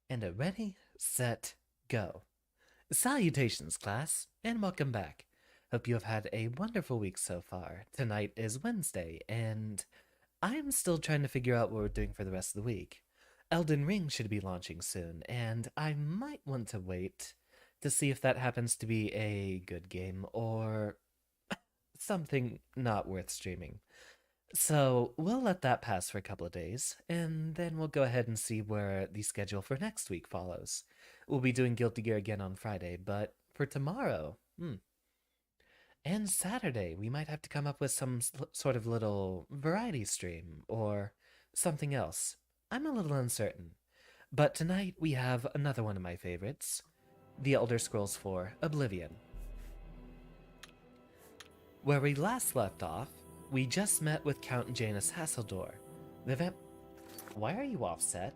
And a ready, set, go. Salutations, class, and welcome back. Hope you have had a wonderful week so far. Tonight is Wednesday, and I'm still trying to figure out what we're doing for the rest of the week. Elden Ring should be launching soon, and I might want to wait to see if that happens to be a good game or something not worth streaming. So we'll let that pass for a couple of days, and then we'll go ahead and see where the schedule for next week follows. We'll be doing Guilty Gear again on Friday, but for tomorrow, and Saturday, we might have to come up with some sort of little variety stream or something else. I'm a little uncertain. But tonight we have another one of my favorites, The Elder Scrolls 4 Oblivion. Where we last left off, we just met with Count Janus Hasseldor, the vamp. Why are you offset?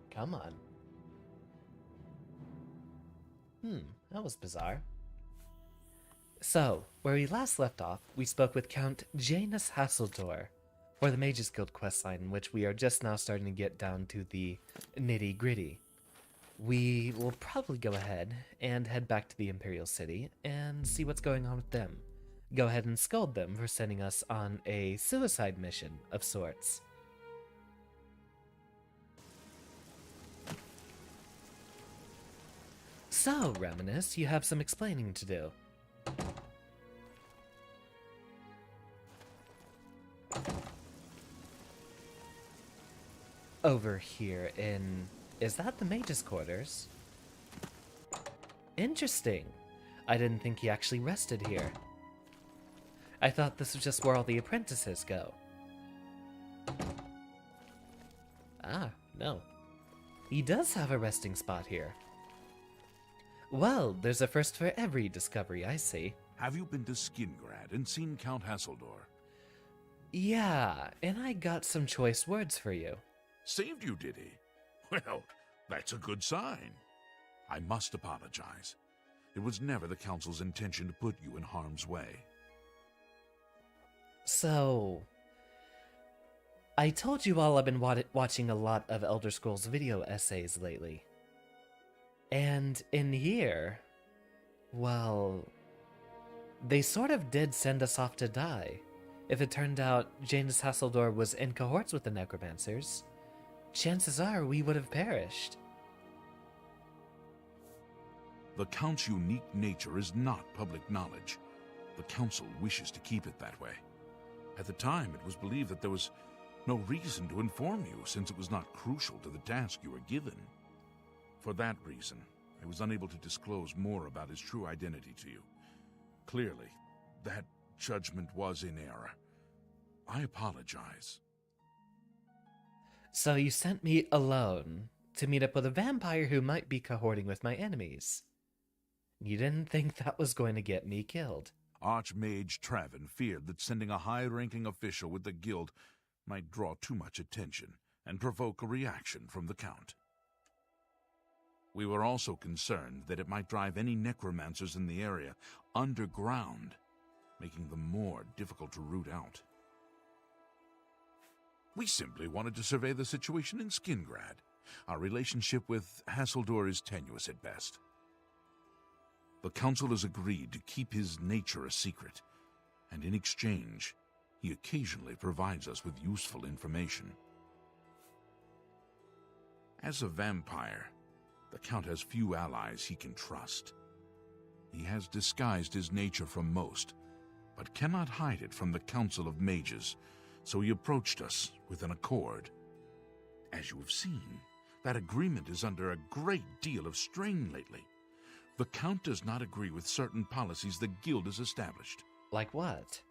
Come on. That was bizarre. So, where we last left off, we spoke with Count Janus Hasseldor for the Mages Guild questline, in which we are just now starting to get down to the nitty-gritty. We will probably go ahead and head back to the Imperial City and see what's going on with them. Go ahead and scold them for sending us on a suicide mission of sorts. So, Reminisce, you have some explaining to do. Over here in... is that the mage's quarters? Interesting. I didn't think he actually rested here. I thought this was just where all the apprentices go. Ah, no. He does have a resting spot here. Well, there's a first for every discovery, I see. Have you been to Skingrad and seen Count Hasseldor? Yeah, and I got some choice words for you. Saved you, did he? Well, that's a good sign. I must apologize. It was never the Council's intention to put you in harm's way. So... I told you all I've been watching a lot of Elder Scrolls video essays lately. And in here... well... they sort of did send us off to die. If it turned out Janus Hasseldor was in cohorts with the Necromancers, chances are we would have perished. The Count's unique nature is not public knowledge. The Council wishes to keep it that way. At the time, it was believed that there was no reason to inform you, since it was not crucial to the task you were given. For that reason, I was unable to disclose more about his true identity to you. Clearly, that judgment was in error. I apologize. So you sent me alone to meet up with a vampire who might be cohorting with my enemies. You didn't think that was going to get me killed. Archmage Travin feared that sending a high-ranking official with the guild might draw too much attention and provoke a reaction from the Count. We were also concerned that it might drive any necromancers in the area underground, making them more difficult to root out. We simply wanted to survey the situation in Skingrad. Our relationship with Hasseldor is tenuous at best. The Council has agreed to keep his nature a secret, and in exchange, he occasionally provides us with useful information. As a vampire, the Count has few allies he can trust. He has disguised his nature from most, but cannot hide it from the Council of Mages, so he approached us with an accord. As you have seen, that agreement is under a great deal of strain lately. The Count does not agree with certain policies the Guild has established. Like what?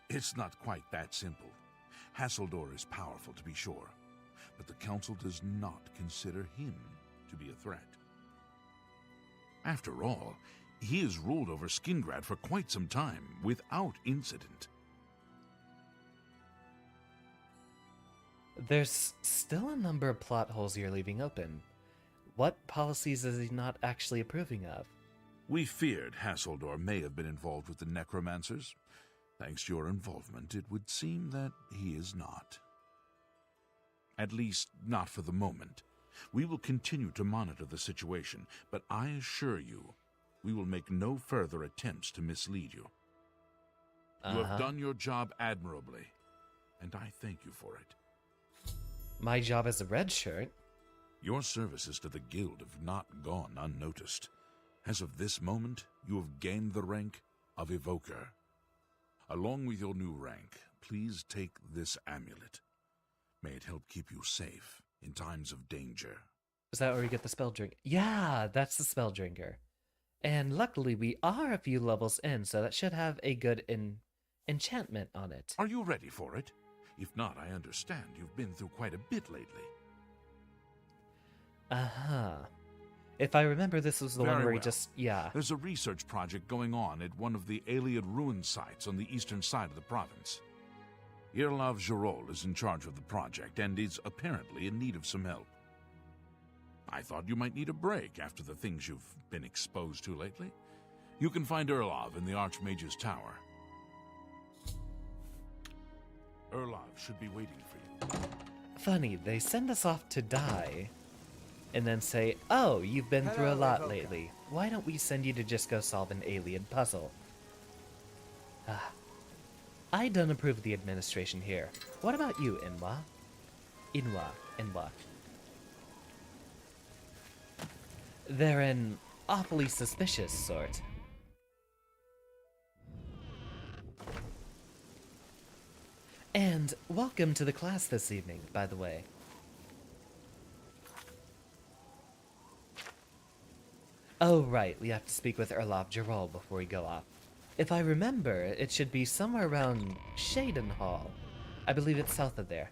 It's not quite that simple. Hasseldor is powerful, to be sure, but the Council does not consider him to be a threat. After all, he has ruled over Skingrad for quite some time, without incident. There's still a number of plot holes you're leaving open. What policies is he not actually approving of? We feared Hasseldor may have been involved with the Necromancers. Thanks to your involvement, it would seem that he is not. At least, not for the moment. We will continue to monitor the situation, but I assure you, we will make no further attempts to mislead you. You have done your job admirably, and I thank you for it. My job as a red shirt? Your services to the Guild have not gone unnoticed. As of this moment, you have gained the rank of Evoker. Along with your new rank, please take this amulet. May it help keep you safe in times of danger. Is that where we get the spell drink? Yeah, that's the spell drinker. And luckily we are a few levels in, so that should have a good enchantment on it. Are you ready for it? If not, I understand you've been through quite a bit lately. If I remember, this was the one where he just, yeah. There's a research project going on at one of the Alien ruin sites on the eastern side of the province. Irlav Jarol is in charge of the project and is apparently in need of some help. I thought you might need a break after the things you've been exposed to lately. You can find Irlav in the Archmage's tower. Irlav should be waiting for you. Funny, they send us off to die, and then say, oh, you've been through a lot lately. Why don't we send you to just go solve an alien puzzle? I don't approve of the administration here. What about you, Inwa? Inwa. They're an awfully suspicious sort. And welcome to the class this evening, by the way. Oh, right, we have to speak with Irlav Jarol before we go off. If I remember, it should be somewhere around Shaden Hall. I believe it's south of there.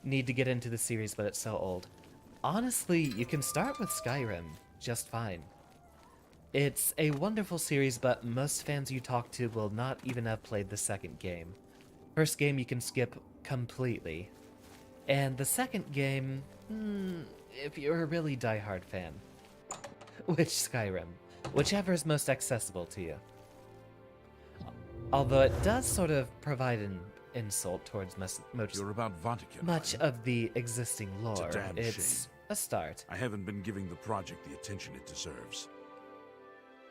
Need to get into the series, but it's so old. Honestly, you can start with Skyrim just fine. It's a wonderful series, but most fans you talk to will not even have played the second game. First game you can skip completely. And the second game, if you're a really diehard fan. Which Skyrim? Whichever is most accessible to you. Although it does sort of provide an insult towards You're about Vatican, much of the existing lore. It's shame. a start. I haven't been giving the project the attention it deserves.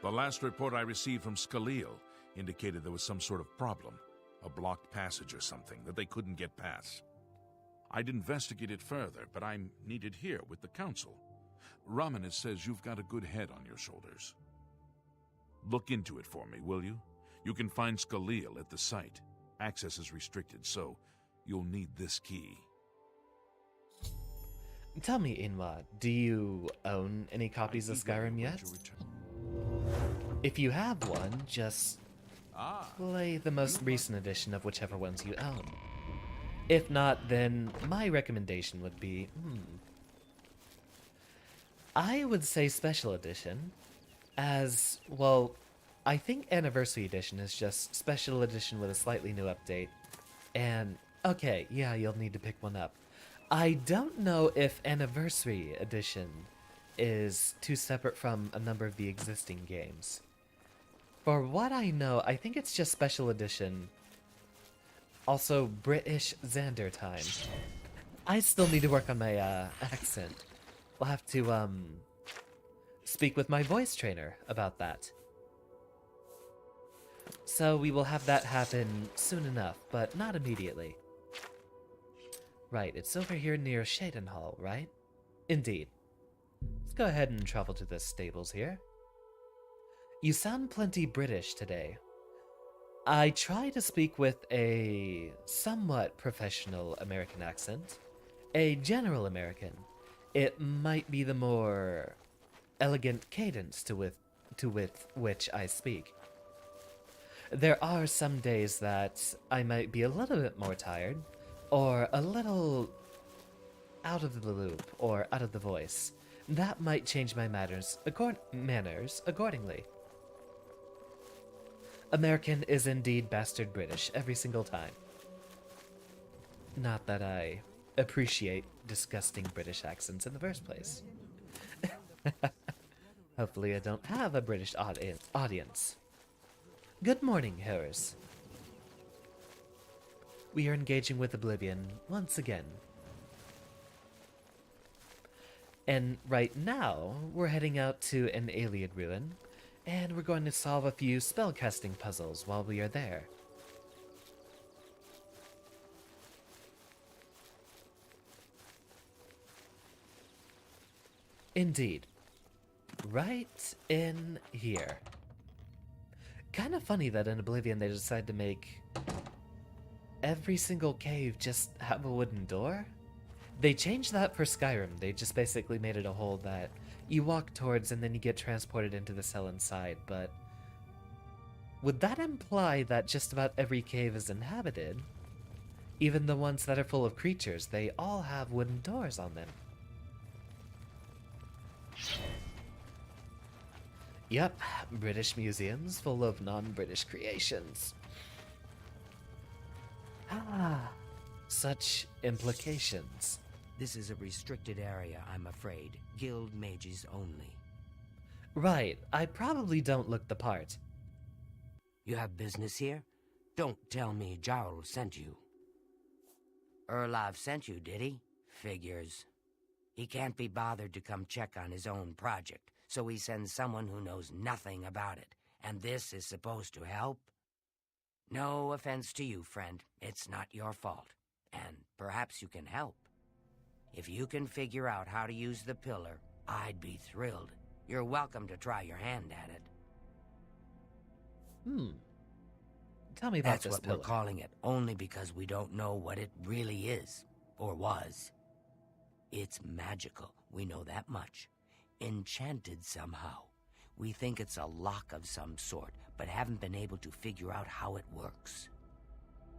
The last report I received from Scaleel indicated there was some sort of problem. A blocked passage or something that they couldn't get past. I'd investigate it further, but I'm needed here with the council. Ramanis says you've got a good head on your shoulders. Look into it for me, will you? You can find Scaleel at the site. Access is restricted, so you'll need this key. Tell me, Inwa, do you own any copies of Skyrim yet? If you have one, just play the most recent edition of whichever ones you own. If not, then my recommendation would be, I would say Special Edition, as, well, I think Anniversary Edition is just Special Edition with a slightly new update. And, okay, yeah, you'll need to pick one up. I don't know if Anniversary Edition is too separate from a number of the existing games. For what I know, I think it's just Special Edition. Also, British Xander time. I still need to work on my accent. We'll have to speak with my voice trainer about that. So we will have that happen soon enough, but not immediately. Right, it's over here near Shaden Hall, right? Indeed. Let's go ahead and travel to the stables here. You sound plenty British today. I try to speak with a somewhat professional American accent. A general American. It might be the more elegant cadence to which I speak. There are some days that I might be a little bit more tired, or a little out of the loop, or out of the voice. That might change my manners accordingly. American is indeed bastard British every single time. Not that I appreciate disgusting British accents in the first place. Hopefully I don't have a British audience. Good morning, Harris. We are engaging with Oblivion once again. And right now, we're heading out to an alien ruin, and we're going to solve a few spellcasting puzzles while we are there. Indeed. Right in here. Kind of funny that in Oblivion they decided to make every single cave just have a wooden door. They changed that for Skyrim. They just basically made it a hole that you walk towards and then you get transported into the cell inside, but would that imply that just about every cave is inhabited? Even the ones that are full of creatures, they all have wooden doors on them. Yep, British museums full of non-British creations. Ah, such implications. This is a restricted area, I'm afraid. Guild mages only. Right, I probably don't look the part. You have business here? Don't tell me Jarl sent you. Erlov sent you, did he? Figures. He can't be bothered to come check on his own project, so he sends someone who knows nothing about it. And this is supposed to help? No offense to you, friend. It's not your fault. And perhaps you can help. If you can figure out how to use the pillar, I'd be thrilled. You're welcome to try your hand at it. Tell me about That's this what pillar. we're calling it, only because we don't know what it really is, or was. It's magical, we know that much. Enchanted somehow. We think it's a lock of some sort, but haven't been able to figure out how it works.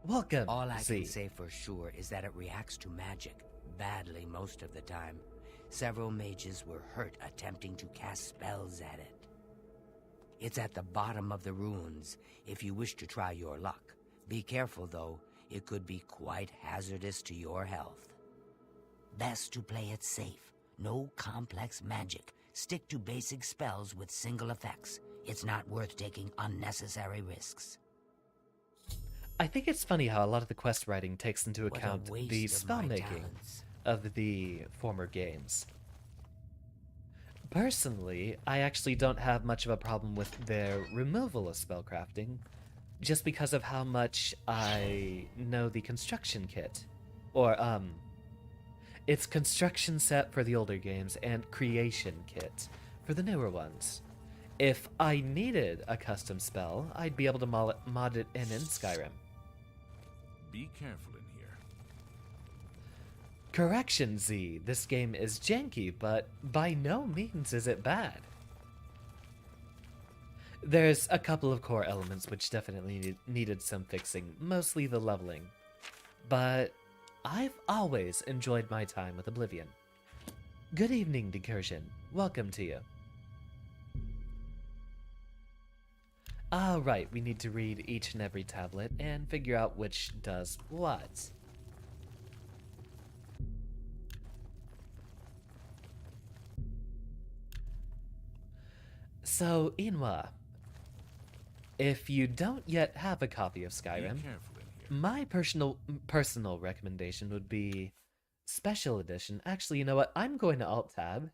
Welcome, All I Z. can say for sure is that it reacts to magic, badly most of the time. Several mages were hurt attempting to cast spells at it. It's at the bottom of the ruins, if you wish to try your luck. Be careful, though. It could be quite hazardous to your health. Best to play it safe. No complex magic. Stick to basic spells with single effects. It's not worth taking unnecessary risks. I think it's funny how a lot of the quest writing takes into What a account waste the of spell my making talents. of the former games. Personally, I actually don't have much of a problem with their removal of spellcrafting, just because of how much I know the construction kit. Or, it's construction set for the older games and creation kit for the newer ones. If I needed a custom spell, I'd be able to mod it in Skyrim. Be careful in here. Correction, Z. This game is janky, but by no means is it bad. There's a couple of core elements which definitely needed some fixing, mostly the leveling. But I've always enjoyed my time with Oblivion. Good evening, Decursion. Welcome to you. Ah, right, we need to read each and every tablet and figure out which does what. So, Inwa, if you don't yet have a copy of Be Skyrim, careful in here. my personal recommendation would be Special Edition. Actually, you know what? I'm going to Alt-Tab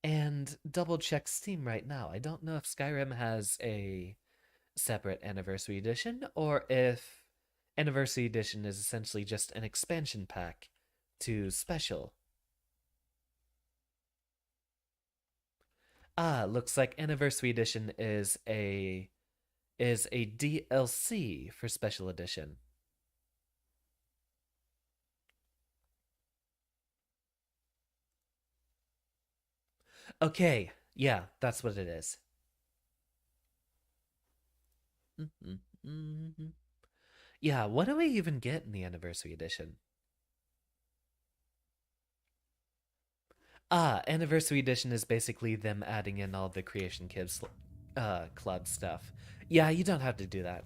and double-check Steam right now. I don't know if Skyrim has a separate Anniversary Edition, or if Anniversary Edition is essentially just an expansion pack to Special. Ah, looks like Anniversary Edition is a DLC for Special Edition. Okay, yeah, that's what it is. Yeah, what do we even get in the Anniversary Edition? Ah, Anniversary Edition is basically them adding in all the Creation Kids Club stuff. Yeah, you don't have to do that.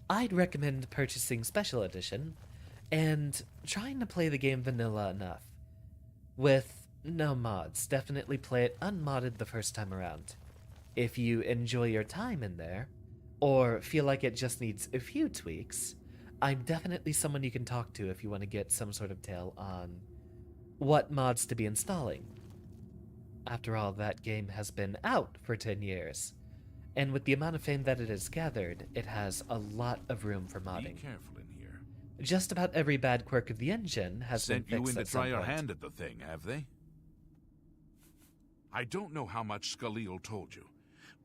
I'd recommend purchasing Special Edition and trying to play the game vanilla enough. With no mods, definitely play it unmodded the first time around. If you enjoy your time in there, or feel like it just needs a few tweaks, I'm definitely someone you can talk to if you want to get some sort of tale on what mods to be installing. After all, that game has been out for 10 years, and with the amount of fame that it has gathered, it has a lot of room for Be modding. careful in here. Just about every bad quirk of the engine has been Sent you fixed in to at some try your point. hand at the thing, have they? I don't know how much Skalil told you.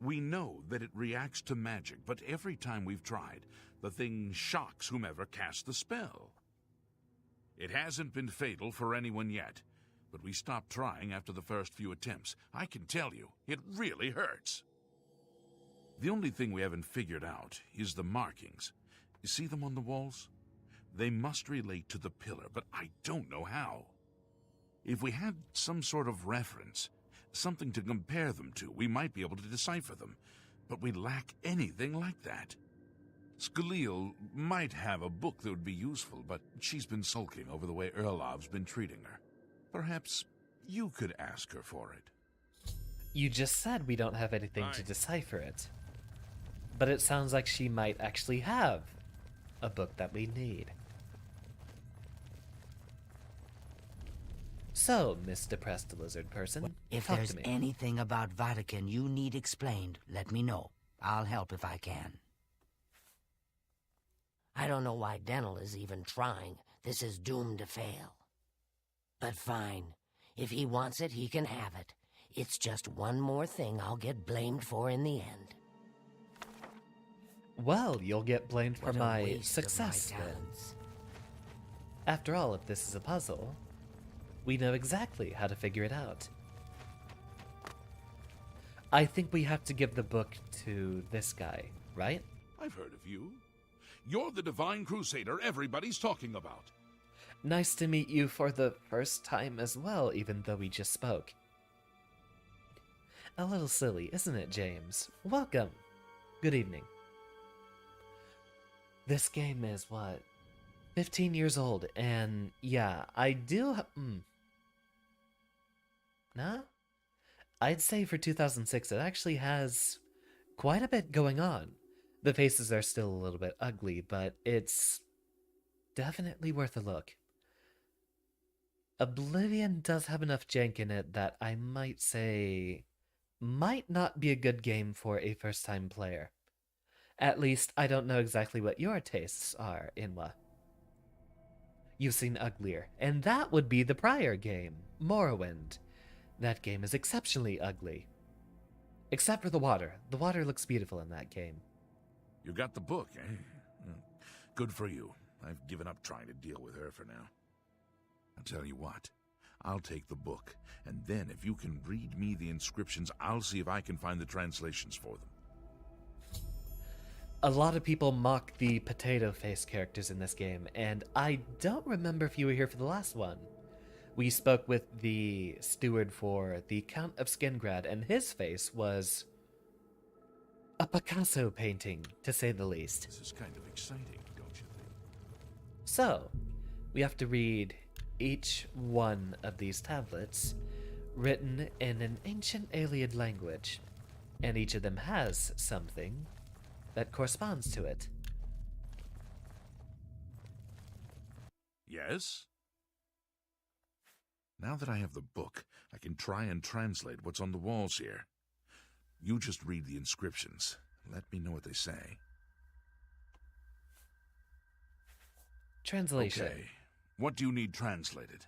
We know that it reacts to magic, but every time we've tried, the thing shocks whomever cast the spell. It hasn't been fatal for anyone yet, but we stopped trying after the first few attempts. I can tell you, it really hurts. The only thing we haven't figured out is the markings. You see them on the walls? They must relate to the pillar, but I don't know how. If we had some sort of reference, something to compare them to, we might be able to decipher them, but we lack anything like that. Skalil might have a book that would be useful, but she's been sulking over the way Erlov's been treating her. Perhaps you could ask her for it. You just said we don't have anything to decipher it. But it sounds like she might actually have a book that we need. So, Miss Depressed Lizard Person, If talk there's to me. anything about Vatican you need explained, let me know. I'll help if I can. I don't know why Dental is even trying. This is doomed to fail. But fine. If he wants it, he can have it. It's just one more thing I'll get blamed for in the end. Well, you'll get blamed for What a my waste of success my then. talents. After all, if this is a puzzle, we know exactly how to figure it out. I think we have to give the book to this guy, right? I've heard of you. You're the Divine Crusader everybody's talking about. Nice to meet you for the first time as well, even though we just spoke. A little silly, isn't it, James? Welcome. Good evening. This game is, what, 15 years old, and yeah, I do Nah? I'd say for 2006 it actually has quite a bit going on. The faces are still a little bit ugly, but it's definitely worth a look. Oblivion does have enough jank in it that I might say might not be a good game for a first-time player. At least, I don't know exactly what your tastes are, Inwa. You've seen uglier, and that would be the prior game, Morrowind. That game is exceptionally ugly. Except for the water. The water looks beautiful in that game. You got the book, eh? Good for you. I've given up trying to deal with her for now. I'll tell you what. I'll take the book, and then if you can read me the inscriptions, I'll see if I can find the translations for them. A lot of people mock the potato face characters in this game, and I don't remember if you were here for the last one. We spoke with the steward for the Count of Skingrad, and his face was a Picasso painting, to say the least. This is kind of exciting, don't you think? So, we have to read each one of these tablets, written in an ancient alien language, and each of them has something that corresponds to it. Yes? Now that I have the book, I can try and translate what's on the walls here. You just read the inscriptions. Let me know what they say. Translation. Okay. What do you need translated?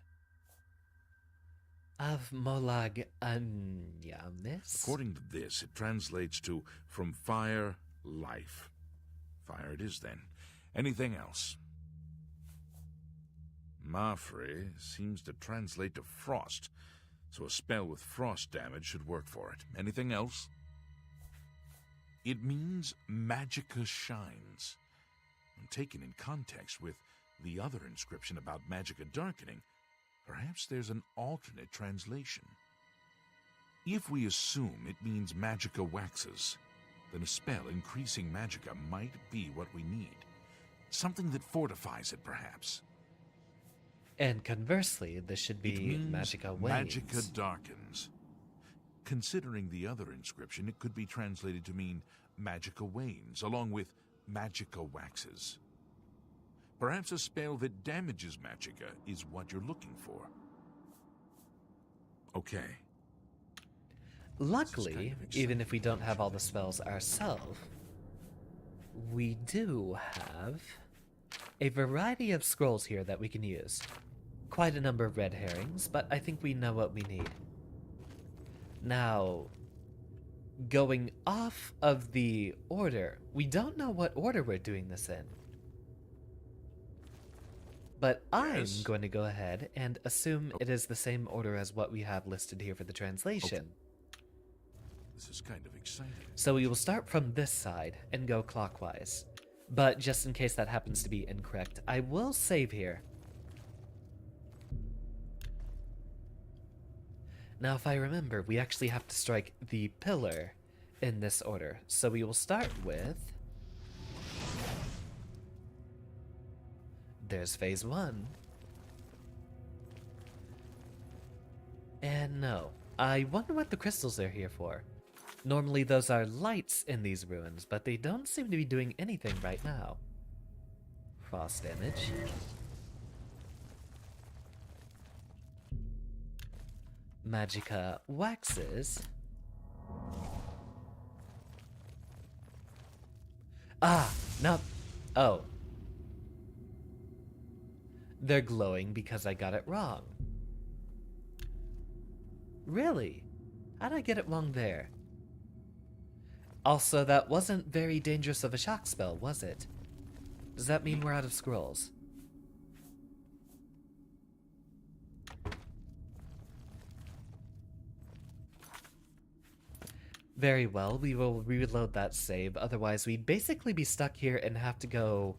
Av Molag Anyamis? According to this, it translates to from fire, life. Fire it is, then. Anything else? Mafre seems to translate to frost, so a spell with frost damage should work for it. Anything else? It means magicka shines. And taken in context with the other inscription about magicka darkening, perhaps there's an alternate translation. If we assume it means magicka waxes, then a spell increasing magicka might be what we need. Something that fortifies it, perhaps. And conversely, this should It be means Magicka Wanes. magicka darkens. Considering the other inscription, it could be translated to mean magica wanes, along with magica waxes. Perhaps a spell that damages magica is what you're looking for. Okay. Luckily, even if we don't have all the spells ourselves, we do have a variety of scrolls here that we can use. Quite a number of red herrings, but I think we know what we need. Now, going off of the order, we don't know what order we're doing this in. But I'm going to go ahead and assume it is the same order as what we have listed here for the translation. Okay. This is kind of exciting. So we will start from this side and go clockwise. But just in case that happens to be incorrect, I will save here. Now, if I remember, we actually have to strike the pillar in this order. So we will start with... There's phase 1. And no. I wonder what the crystals are here for. Normally those are lights in these ruins, but they don't seem to be doing anything right now. Frost damage. Magica waxes. Ah, no. Oh. They're glowing because I got it wrong. Really? How'd I get it wrong there? Also, that wasn't very dangerous of a shock spell, was it? Does that mean we're out of scrolls? Very well, we will reload that save, otherwise we'd basically be stuck here and have to go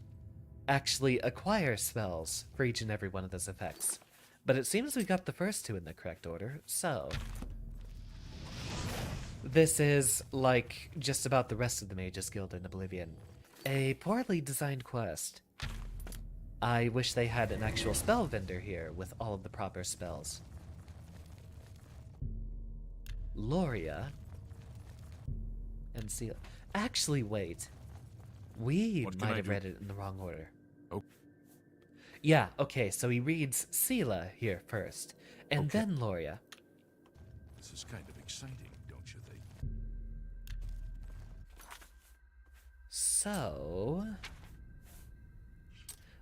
actually acquire spells for each and every one of those effects. But it seems we got the first two in the correct order, so... This is, like just about the rest of the Mages Guild in Oblivion, a poorly designed quest. I wish they had an actual spell vendor here with all of the proper spells. Loria and Seal. Actually, wait. We might have read it in the wrong order. Oh. Yeah, okay, so he reads Sela here first, and then Loria. This is kind of exciting, don't you think? So...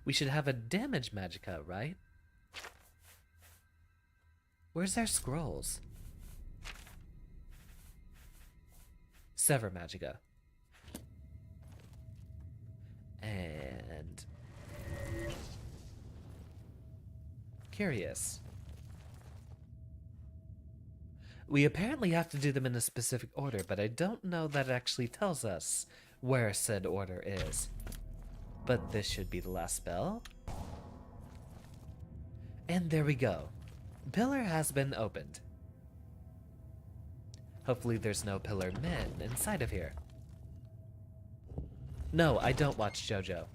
we should have a damage magica, right? Where's our scrolls? Sever magica. And... curious. We apparently have to do them in a specific order, but I don't know that it actually tells us where said order is. But this should be the last spell. And there we go. Pillar has been opened. Hopefully there's no pillar men inside of here. No, I don't watch JoJo.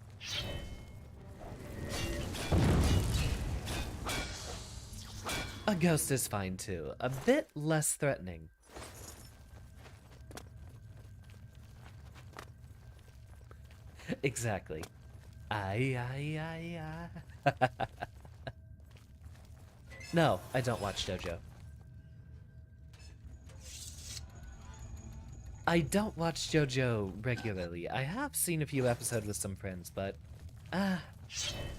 A ghost is fine too. A bit less threatening. Exactly. No, I don't watch JoJo. I don't watch JoJo regularly. I have seen a few episodes with some friends, but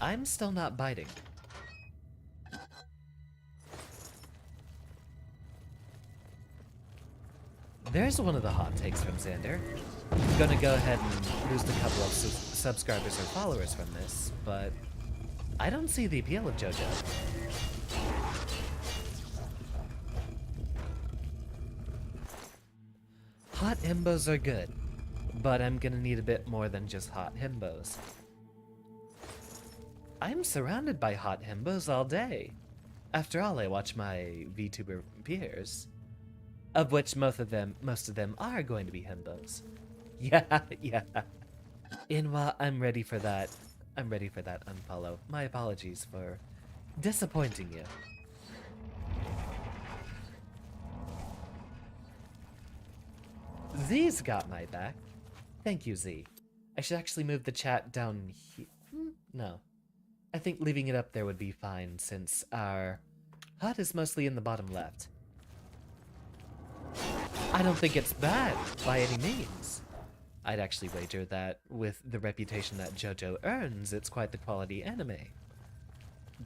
I'm still not biting. There's one of the hot takes from Xander. I'm gonna go ahead and lose a couple of subscribers or followers from this, but I don't see the appeal of JoJo. Hot himbos are good, but I'm gonna need a bit more than just hot himbos. I'm surrounded by hot himbos all day. After all, I watch my VTuber peers, of which most of them are going to be himbos. Yeah. Inwa, I'm ready for that unfollow. My apologies for disappointing you. Z's got my back. Thank you, Z. I should actually move the chat down here. No. I think leaving it up there would be fine, since our HUD is mostly in the bottom left. I don't think it's bad, by any means. I'd actually wager that, with the reputation that JoJo earns, it's quite the quality anime.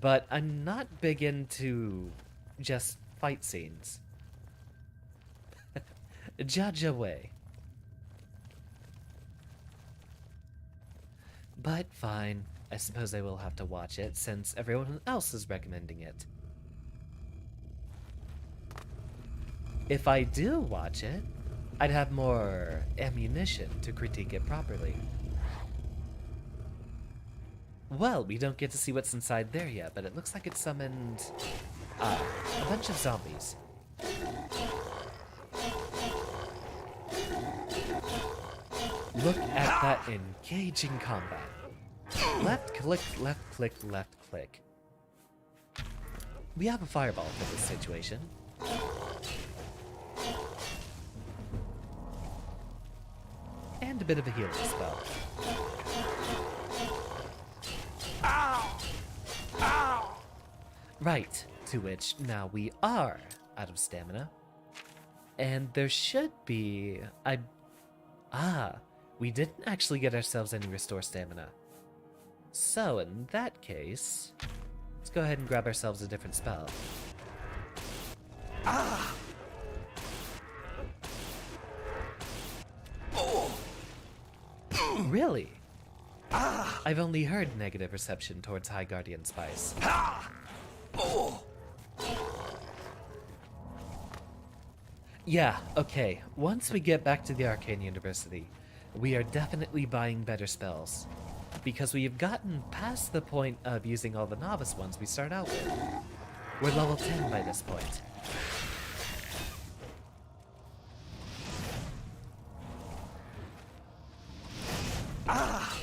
But I'm not big into just fight scenes. Judge away. But fine, I suppose I will have to watch it since everyone else is recommending it. If I do watch it, I'd have more ammunition to critique it properly. Well, we don't get to see what's inside there yet, but it looks like it summoned a bunch of zombies. Look at that engaging combat. Left click, left click, left click. We have a fireball for this situation. And a bit of a healing spell. Ow! Ow! Right, to which now we are out of stamina. And there should be... we didn't actually get ourselves any restore stamina. So in that case, let's go ahead and grab ourselves a different spell. Ah! Oh! Really? Ah! I've only heard negative reception towards High Guardian Spice. Ah! Oh! Yeah, okay. Once we get back to the Arcane University, we are definitely buying better spells. Because we have gotten past the point of using all the novice ones we start out with. We're level 10 by this point. Ah!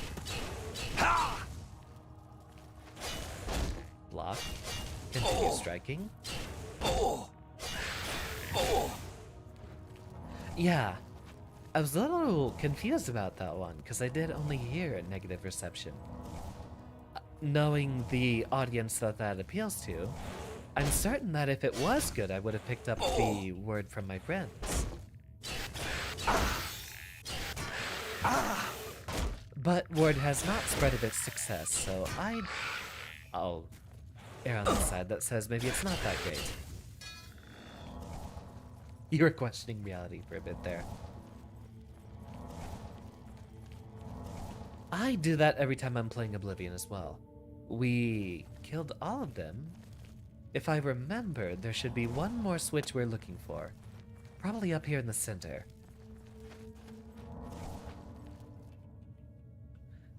Ha! Block. Continue striking. Yeah. I was a little confused about that one, because I did only hear a negative reception. Knowing the audience that appeals to, I'm certain that if it was good, I would have picked up the word from my friends. But word has not spread of its success, so I'll err on the side that says maybe it's not that great. You were questioning reality for a bit there. I do that every time I'm playing Oblivion as well. We killed all of them. If I remember, there should be one more switch we're looking for. Probably up here in the center.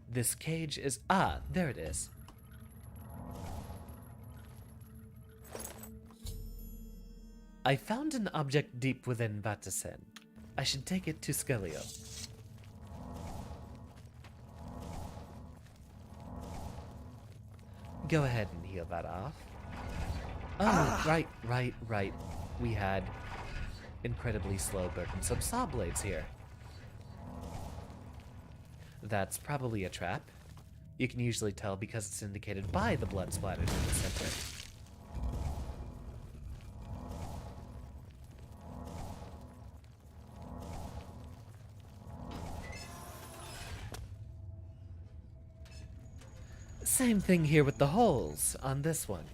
This cage is... there it is. I found an object deep within Vatisen. I should take it to Skellige. Go ahead and heal that off. Oh, right. We had incredibly slow burdensome saw blades here. That's probably a trap. You can usually tell because it's indicated by the blood splattered in the center. Same thing here with the holes on this one.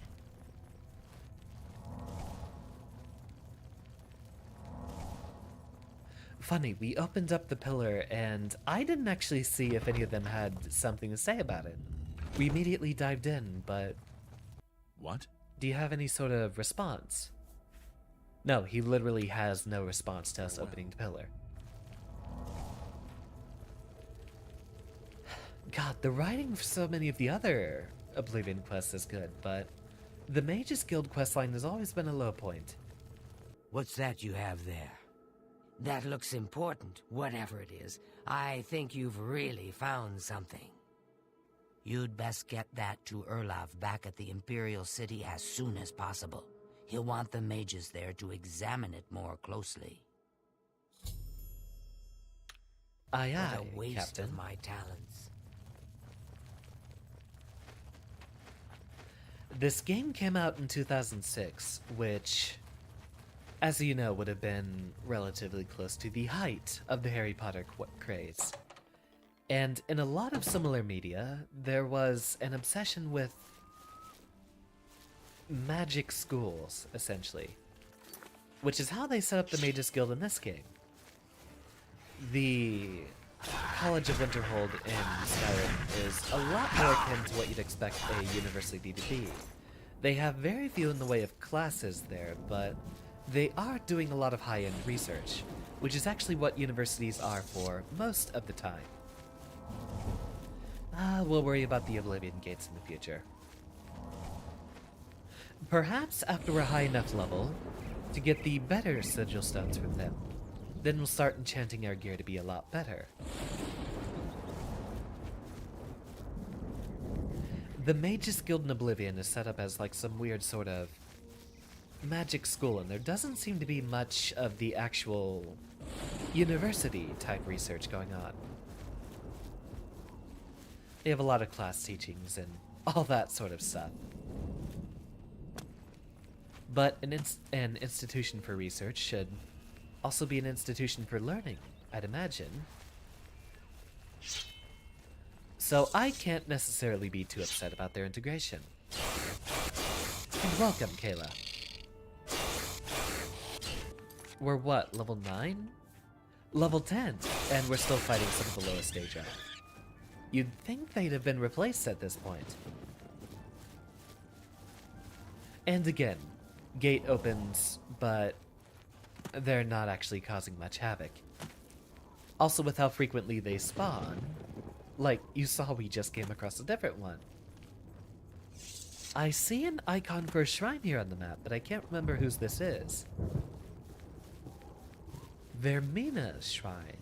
Funny, we opened up the pillar and I didn't actually see if any of them had something to say about it. We immediately dived in, but... What? Do you have any sort of response? No, he literally has no response to us opening the pillar. God, the writing for so many of the other Oblivion quests is good, but the Mage's Guild questline has always been a low point. What's that you have there? That looks important, whatever it is. I think you've really found something. You'd best get that to Erlav back at the Imperial City as soon as possible. He'll want the mages there to examine it more closely. Aye, What aye, a waste Captain. of my talents. This game came out in 2006, which, as you know, would have been relatively close to the height of the Harry Potter craze. And in a lot of similar media, there was an obsession with magic schools, essentially, which is how they set up the Mages Guild in this game. The College of Winterhold in Skyrim is a lot more akin to what you'd expect a university to be. They have very few in the way of classes there, but they are doing a lot of high-end research, which is actually what universities are for most of the time. We'll worry about the Oblivion gates in the future. Perhaps after we're high enough level to get the better sigil stones from them, then we'll start enchanting our gear to be a lot better. The Mages Guild in Oblivion is set up as like some weird sort of magic school, and there doesn't seem to be much of the actual university type research going on. They have a lot of class teachings and all that sort of stuff. But an institution for research should also be an institution for learning, I'd imagine. So I can't necessarily be too upset about their integration. And welcome, Kayla. We're what, level 9? Level 10, and we're still fighting some of the lowest stage up. You'd think they'd have been replaced at this point. And again, gate opens, but they're not actually causing much havoc. Also, with how frequently they spawn, like you saw we just came across a different one. I see an icon for a shrine here on the map, but I can't remember whose this is. Vermina's shrine.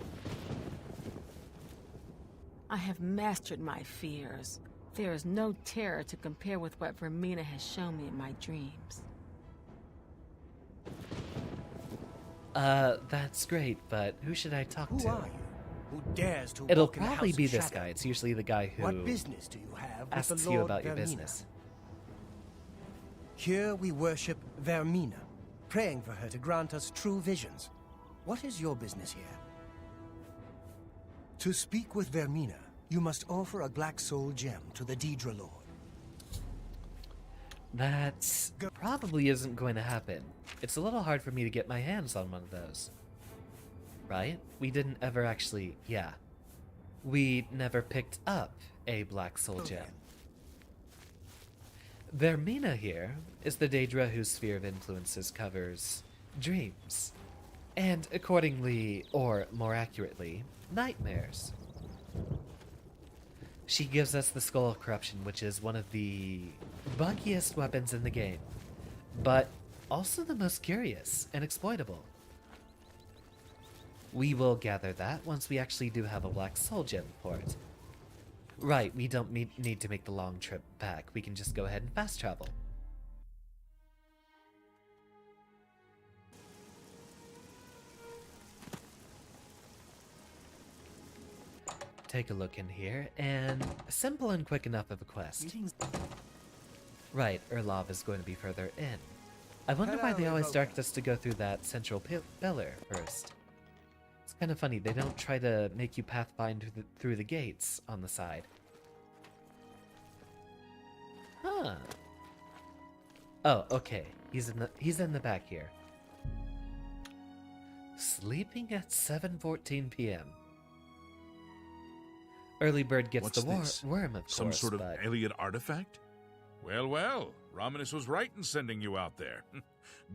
I have mastered my fears. There is no terror to compare with what Vermina has shown me in my dreams. That's great, but who should I talk to? Who are you? Who dares to It'll walk in the probably House be of this Shadow? guy. It's usually the guy who What business do you have with asks the you Lord about your Vermina? business. Here we worship Vermina, praying for her to grant us true visions. What is your business here? To speak with Vermina, you must offer a black soul gem to the Daedra Lord. That probably isn't going to happen. It's a little hard for me to get my hands on one of those. Right? We didn't ever actually... Yeah. We never picked up a black soul gem. Vermina here is the Daedra whose sphere of influences covers dreams. And accordingly, or more accurately, nightmares. She gives us the Skull of Corruption, which is one of the buggiest weapons in the game, but also the most curious and exploitable. We will gather that once we actually do have a Black Soul Gem for it. Right, we don't need to make the long trip back. We can just go ahead and fast travel. Take a look in here, and simple and quick enough of a quest. Right, Erlov is going to be further in. I wonder why they always direct us to go through that central pillar first. It's kind of funny, they don't try to make you pathfind through the gates on the side. Huh. Oh, okay. He's in the back here. Sleeping at 7:14 p.m. Early bird gets What's the this? worm, of course. Some sort of but... alien artifact? Well, well, Romanus was right in sending you out there.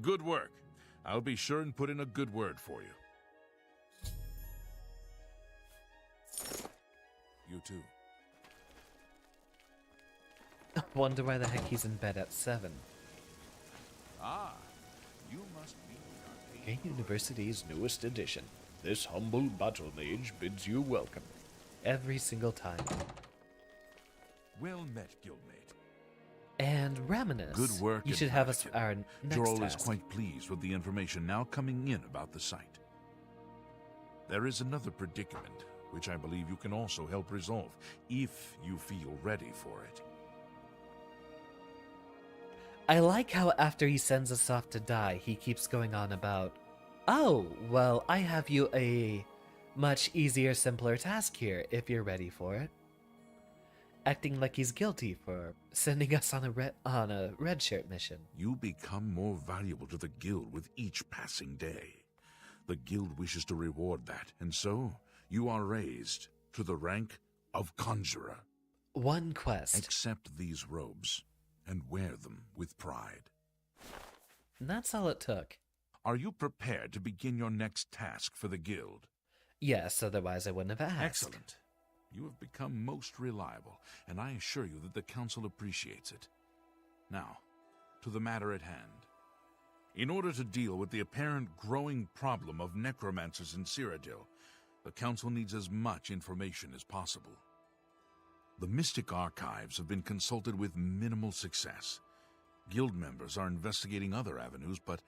Good work. I'll be sure and put in a good word for you. You too. Wonder why the heck he's in bed at 7. Ah, you must be Game University's newest edition. This humble battle mage bids you welcome. Every single time. well met, guildmate. And Raminus. Good work. You in should have us Vatican. our next Jorl is task. quite pleased with the information now coming in about the site. There is another predicament, which I believe you can also help resolve, if you feel ready for it. I like how after he sends us off to die, he keeps going on about, oh, well, I have you a much easier, simpler task here if you're ready for it. Acting like he's guilty for sending us on a red shirt mission. You become more valuable to the guild with each passing day. The guild wishes to reward that, and so you are raised to the rank of conjurer. One quest. Accept these robes and wear them with pride. And that's all it took. Are you prepared to begin your next task for the guild? Yes, otherwise I wouldn't have asked. Excellent. You have become most reliable, and I assure you that the council appreciates it. Now, to the matter at hand. In order to deal with the apparent growing problem of necromancers in Cyrodiil, the council needs as much information as possible. The Mystic Archives have been consulted with minimal success. Guild members are investigating other avenues, but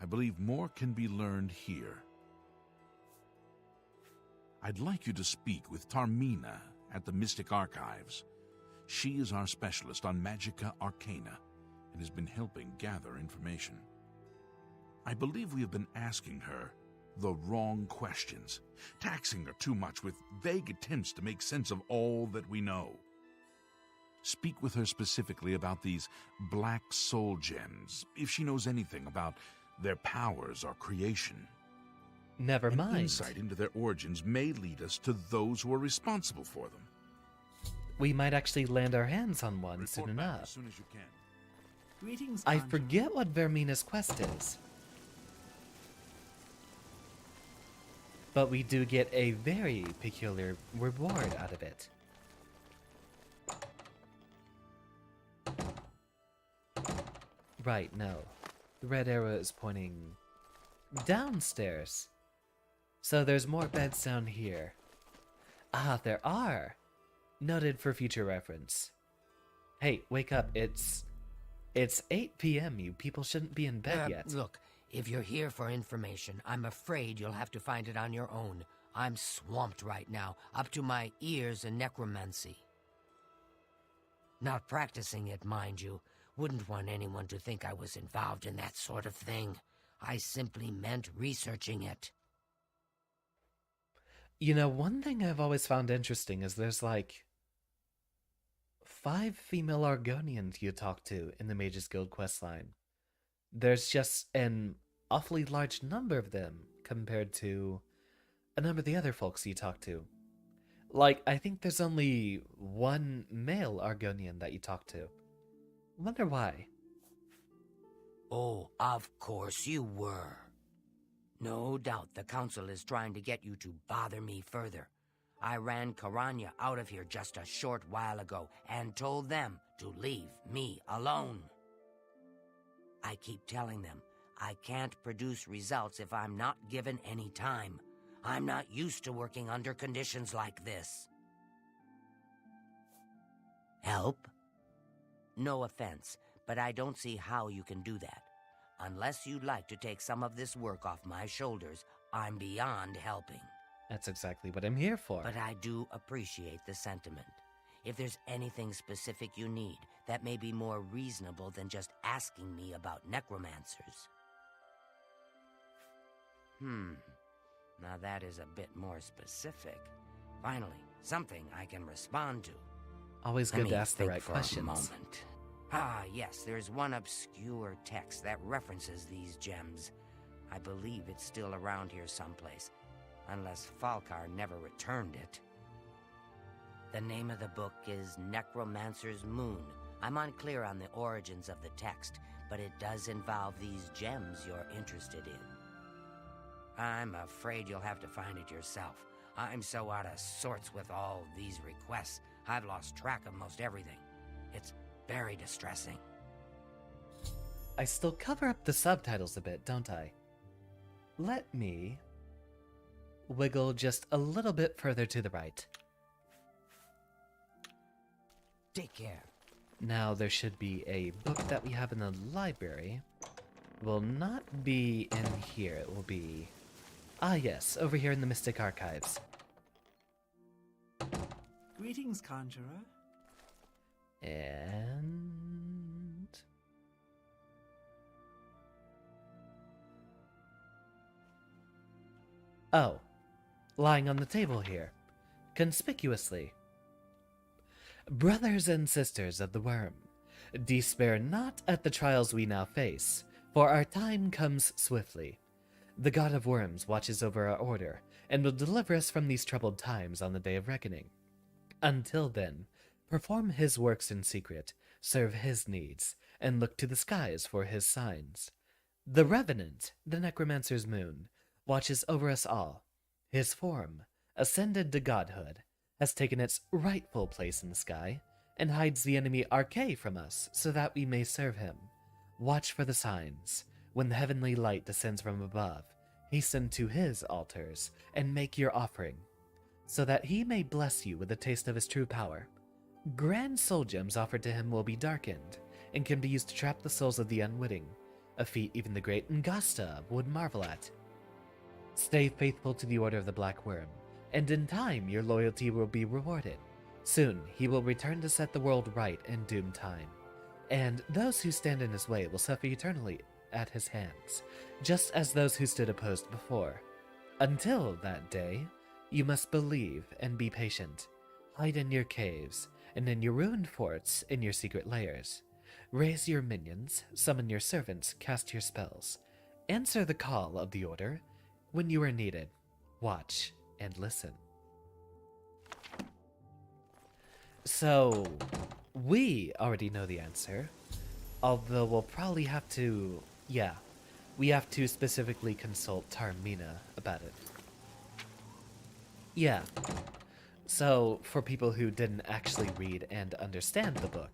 I believe more can be learned here. I'd like you to speak with Tarmina at the Mystic Archives. She is our specialist on Magica Arcana and has been helping gather information. I believe we have been asking her the wrong questions, taxing her too much with vague attempts to make sense of all that we know. Speak with her specifically about these black soul gems, if she knows anything about their powers or creation. Never An mind. insight into their origins may lead us to those who are responsible for them. We might actually land our hands on one soon Report back enough. as soon as you can. Greetings, I Conjurer. forget what Vermina's quest is. But we do get a very peculiar reward out of it. Right, no. The red arrow is pointing downstairs. So there's more beds down here. Ah, there are. Noted for future reference. Hey, wake up. It's 8 p.m. You people shouldn't be in bed yet. Look, if you're here for information, I'm afraid you'll have to find it on your own. I'm swamped right now, up to my ears in necromancy. Not practicing it, mind you. Wouldn't want anyone to think I was involved in that sort of thing. I simply meant researching it. You know, one thing I've always found interesting is there's like 5 female Argonians you talk to in the Mages Guild questline. There's just an awfully large number of them compared to a number of the other folks you talk to. Like, I think there's only 1 male Argonian that you talk to. Wonder why. Oh, of course you were. No doubt the council is trying to get you to bother me further. I ran Karanya out of here just a short while ago and told them to leave me alone. I keep telling them I can't produce results if I'm not given any time. I'm not used to working under conditions like this. Help? No offense, but I don't see how you can do that. Unless you'd like to take some of this work off my shoulders, I'm beyond helping. That's exactly what I'm here for. But I do appreciate the sentiment. If there's anything specific you need, that may be more reasonable than just asking me about necromancers. Now that is a bit more specific. Finally, something I can respond to. Always Let good me to ask the think right for questions. a moment. Ah, yes, there's one obscure text that references these gems. I believe it's still around here someplace, unless Falkar never returned it. The name of the book is Necromancer's Moon. I'm unclear on the origins of the text, but it does involve these gems you're interested in. I'm afraid you'll have to find it yourself. I'm so out of sorts with all these requests, I've lost track of most everything. It's very distressing. I still cover up the subtitles a bit, don't I? Let me wiggle just a little bit further to the right. Take care. Now there should be a book that we have in the library. Will not be in here. It will be... Ah yes, over here in the Mystic Archives. Greetings, conjurer. And... oh, lying on the table here, conspicuously. Brothers and sisters of the worm, despair not at the trials we now face, for our time comes swiftly. The god of worms watches over our order, and will deliver us from these troubled times on the day of reckoning. Until then, perform his works in secret, serve his needs, and look to the skies for his signs. The Revenant, the Necromancer's moon, watches over us all. His form, ascended to godhood, has taken its rightful place in the sky, and hides the enemy Arche from us so that we may serve him. Watch for the signs. When the heavenly light descends from above, hasten to his altars, and make your offering, so that he may bless you with a taste of his true power. Grand soul gems offered to him will be darkened, and can be used to trap the souls of the unwitting, a feat even the great Ngasta would marvel at. Stay faithful to the Order of the Black Worm, and in time your loyalty will be rewarded. Soon he will return to set the world right in doomed time, and those who stand in his way will suffer eternally at his hands, just as those who stood opposed before. Until that day, you must believe and be patient. Hide in your caves, and in your ruined forts, in your secret lairs. Raise your minions, summon your servants, cast your spells. Answer the call of the Order when you are needed. Watch and listen. So, we already know the answer, although we'll probably have to... we have to specifically consult Tarmina about it. Yeah. So, for people who didn't actually read and understand the book,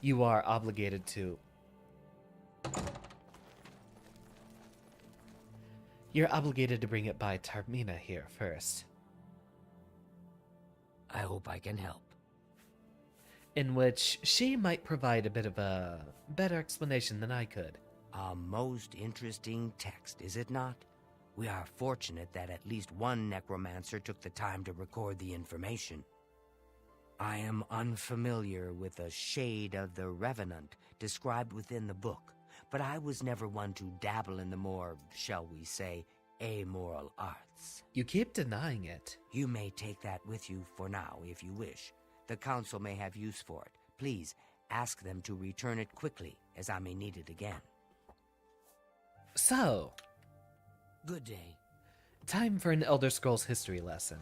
you are obligated to... You're obligated to bring it by Tarmina here first. I hope I can help. In which she might provide a bit of a better explanation than I could. A most interesting text, is it not? We are fortunate that at least one necromancer took the time to record the information. I am unfamiliar with a shade of the Revenant described within the book, but I was never one to dabble in the more, shall we say, amoral arts. You keep denying it. You may take that with you for now, if you wish. The Council may have use for it. Please, ask them to return it quickly, as I may need it again. So... Good day. Time for an Elder Scrolls history lesson.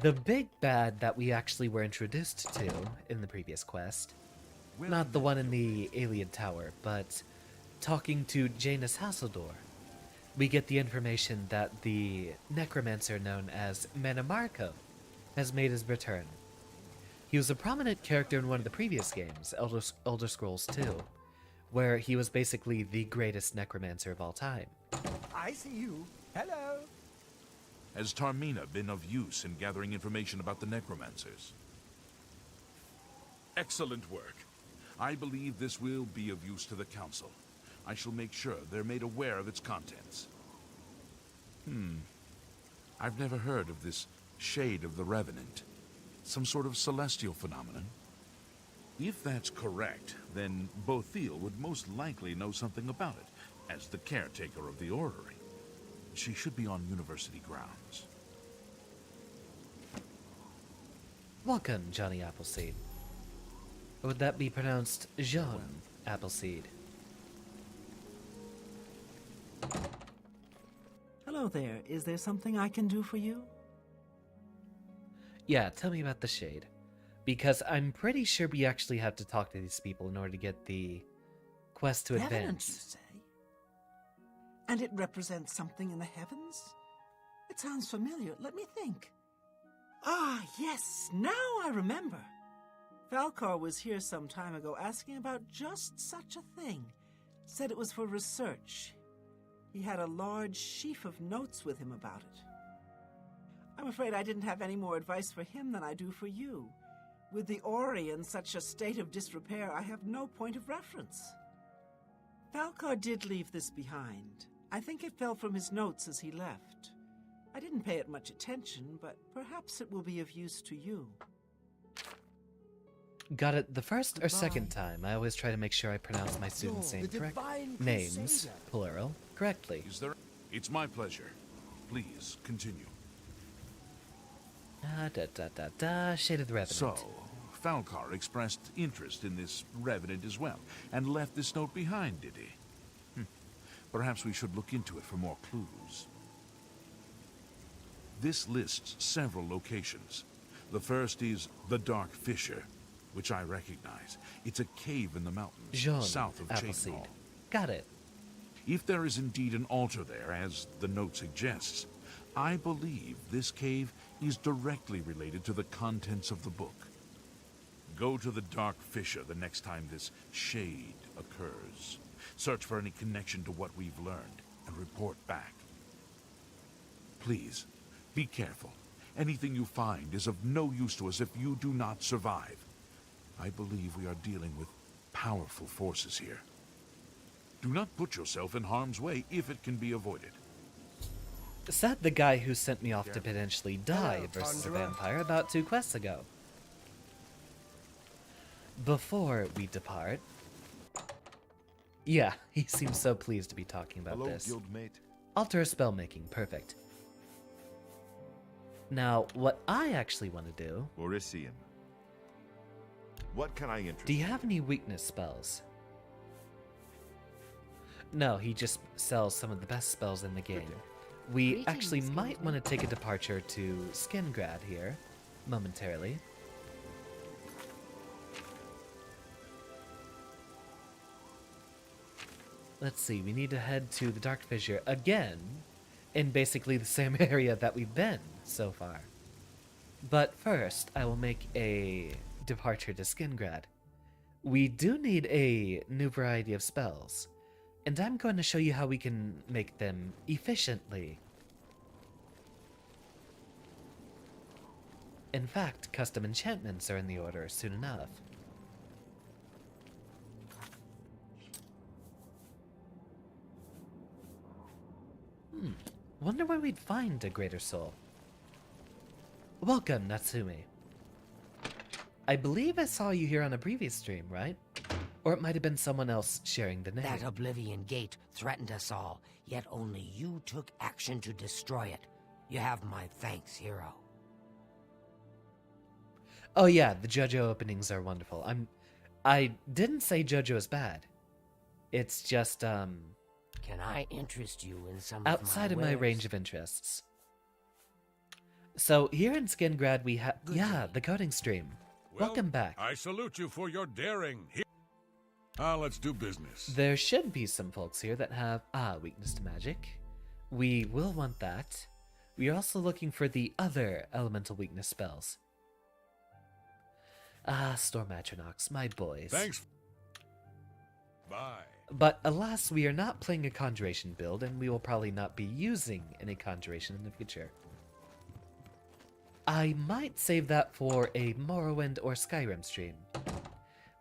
The big bad that we actually were introduced to in the previous quest, not the one in the Alien Tower, but talking to Janus Hasseldor, we get the information that the necromancer known as Manamarco has made his return. He was a prominent character in one of the previous games, Elder Scrolls 2, where he was basically the greatest necromancer of all time. I see you. Hello. Has Tarmina been of use in gathering information about the necromancers? Excellent work. I believe this will be of use to the Council. I shall make sure they're made aware of its contents. I've never heard of this Shade of the Revenant. Some sort of celestial phenomenon? If that's correct, then Bothiel would most likely know something about it, as the caretaker of the orrery. She should be on university grounds. Welcome, Johnny Appleseed. Or would that be pronounced Jean Appleseed? Hello there. Is there something I can do for you? Yeah, tell me about the Shade. Because I'm pretty sure we actually have to talk to these people in order to get the quest to Revenant, advance. you say? And it represents something in the heavens? It sounds familiar. Let me think. Ah, yes, now I remember. Falcar was here some time ago asking about just such a thing. Said it was for research. He had a large sheaf of notes with him about it. I'm afraid I didn't have any more advice for him than I do for you. With the Ori in such a state of disrepair, I have no point of reference. Falcar did leave this behind. I think it fell from his notes as he left. I didn't pay it much attention, but perhaps it will be of use to you. Got it the first or second time. I always try to make sure I pronounce my students' names names, plural, correctly. Is there? It's my pleasure. Please continue. Shade of the Revenant. So, Falcar expressed interest in this Revenant as well, and left this note behind, did he? Perhaps we should look into it for more clues. This lists several locations. The first is the Dark Fissure, which I recognize. It's a cave in the mountains, Jaune, south of Appleseed. Chainhall. Got it. If there is indeed an altar there, as the note suggests, I believe this cave is directly related to the contents of the book. Go to the Dark Fissure the next time this shade occurs. Search for any connection to what we've learned, and report back. Please, be careful. Anything you find is of no use to us if you do not survive. I believe we are dealing with powerful forces here. Do not put yourself in harm's way if it can be avoided. Is that the guy who sent me off to potentially die Hello, versus a Tundra. vampire about 2 quests ago? Before we depart... Yeah, he seems so pleased to be talking about this. guildmate. Altar spellmaking, perfect. Now, what I actually want to do... Orisian. What can I interest Do you have any weakness spells? No, he just sells some of the best spells in the game. We Greetings, actually might Guildmate. want to take a departure to Skingrad here, momentarily. Let's see, we need to head to the Dark Fissure again, in basically the same area that we've been so far. But first, I will make a departure to Skingrad. We do need a new variety of spells, and I'm going to show you how we can make them efficiently. In fact, custom enchantments are in the order soon enough. Wonder where we'd find a greater soul. Welcome, Natsume. I believe I saw you here on a previous stream, right? Or it might have been someone else sharing the name. That Oblivion gate threatened us all, yet only you took action to destroy it. You have my thanks, hero. Oh yeah, the JoJo openings are wonderful. I didn't say JoJo is bad. It's just, Can I interest you in some outside of my wares? range of interests. So here in Skingrad we have, Good yeah, day. the coding stream. Well, Welcome back. I salute you for your daring. Let's do business. There should be some folks here that have, weakness to magic. We will want that. We are also looking for the other elemental weakness spells. Storm Atronachs, my boys. Thanks. Bye. But alas, we are not playing a conjuration build, and we will probably not be using any conjuration in the future. I might save that for a Morrowind or Skyrim stream.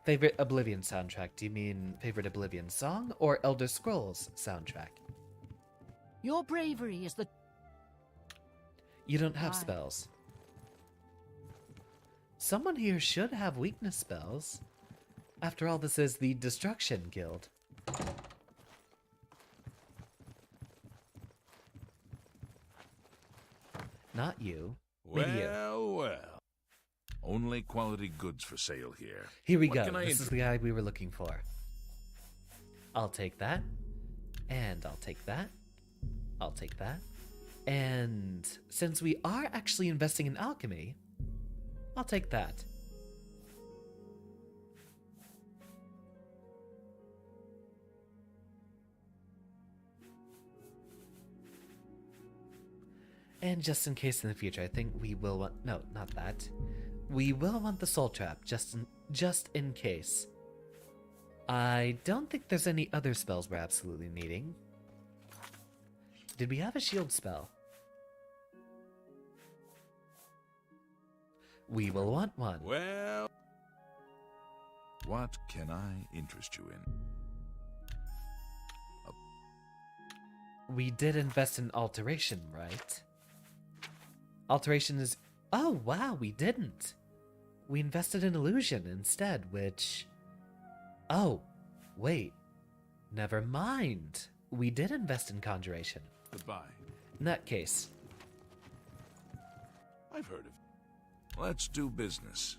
Favorite Oblivion soundtrack? Do you mean favorite Oblivion song or Elder Scrolls soundtrack? Your bravery is the... You don't have Why? spells. Someone here should have weakness spells. After all, this is the Destruction Guild. Not you. Maybe you. Well. Only quality goods for sale here. Here we What go. can I This is the guy we were looking for. I'll take that. And I'll take that. I'll take that. And since we are actually investing in alchemy, I'll take that. And just in case in the future, I think we will want... No, not that. We will want the soul trap, just in case. I don't think there's any other spells we're absolutely needing. Did we have a shield spell? We will want one. Well. What can I interest you in? We did invest in alteration, right? Alteration is... Oh, wow, we didn't. we invested in illusion instead, which... Oh, wait. Never mind. We did invest in conjuration. Goodbye. In that case. I've heard of... Let's do business.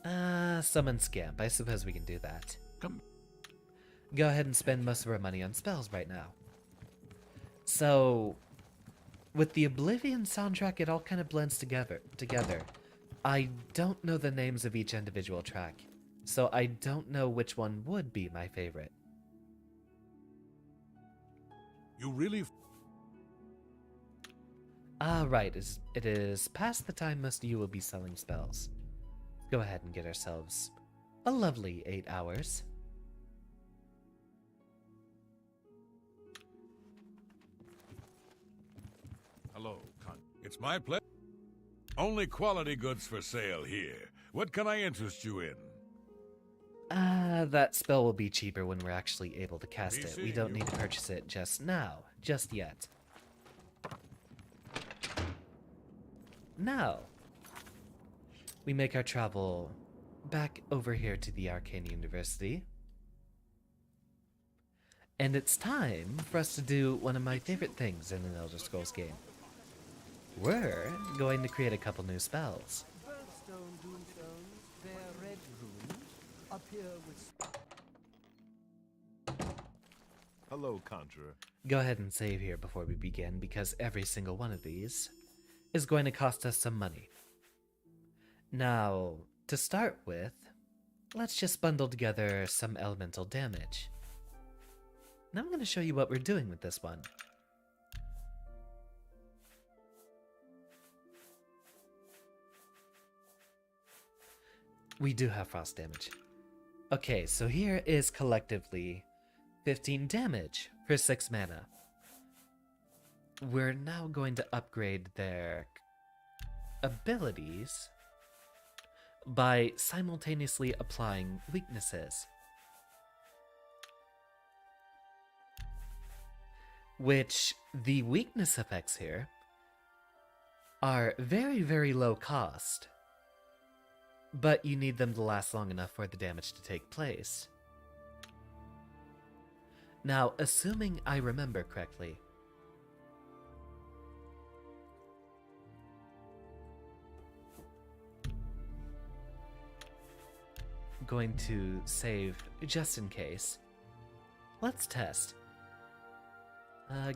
Summon Scamp. I suppose we can do that. Come. Go ahead and spend most of our money on spells right now. So, with the Oblivion soundtrack, it all kind of blends together. I don't know the names of each individual track, so I don't know which one would be my favorite. You really... Right, it is past the time most of you will be selling spells. Go ahead and get ourselves a lovely 8 hours. Hello, it's my pleasure. Only quality goods for sale here. What can I interest you in? That spell will be cheaper when we're actually able to cast Be it. We seeing don't you. need to purchase it just now, just yet. Now, we make our travel back over here to the Arcane University. And it's time for us to do one of my favorite things in an Elder Scrolls game. We're going to create a couple new spells. Birthstone Doomstones, their red rune, appear with... Hello, Conjurer. Go ahead and save here before we begin, because every single one of these is going to cost us some money. Now, to start with, let's just bundle together some elemental damage. Now I'm going to show you what we're doing with this one. We do have frost damage. Okay, so here is collectively 15 damage for 6 mana. We're now going to upgrade their abilities by simultaneously applying weaknesses. Which the weakness effects here are very, very low cost, but you need them to last long enough for the damage to take place. Now, assuming I remember correctly, going to save just in case. Let's test.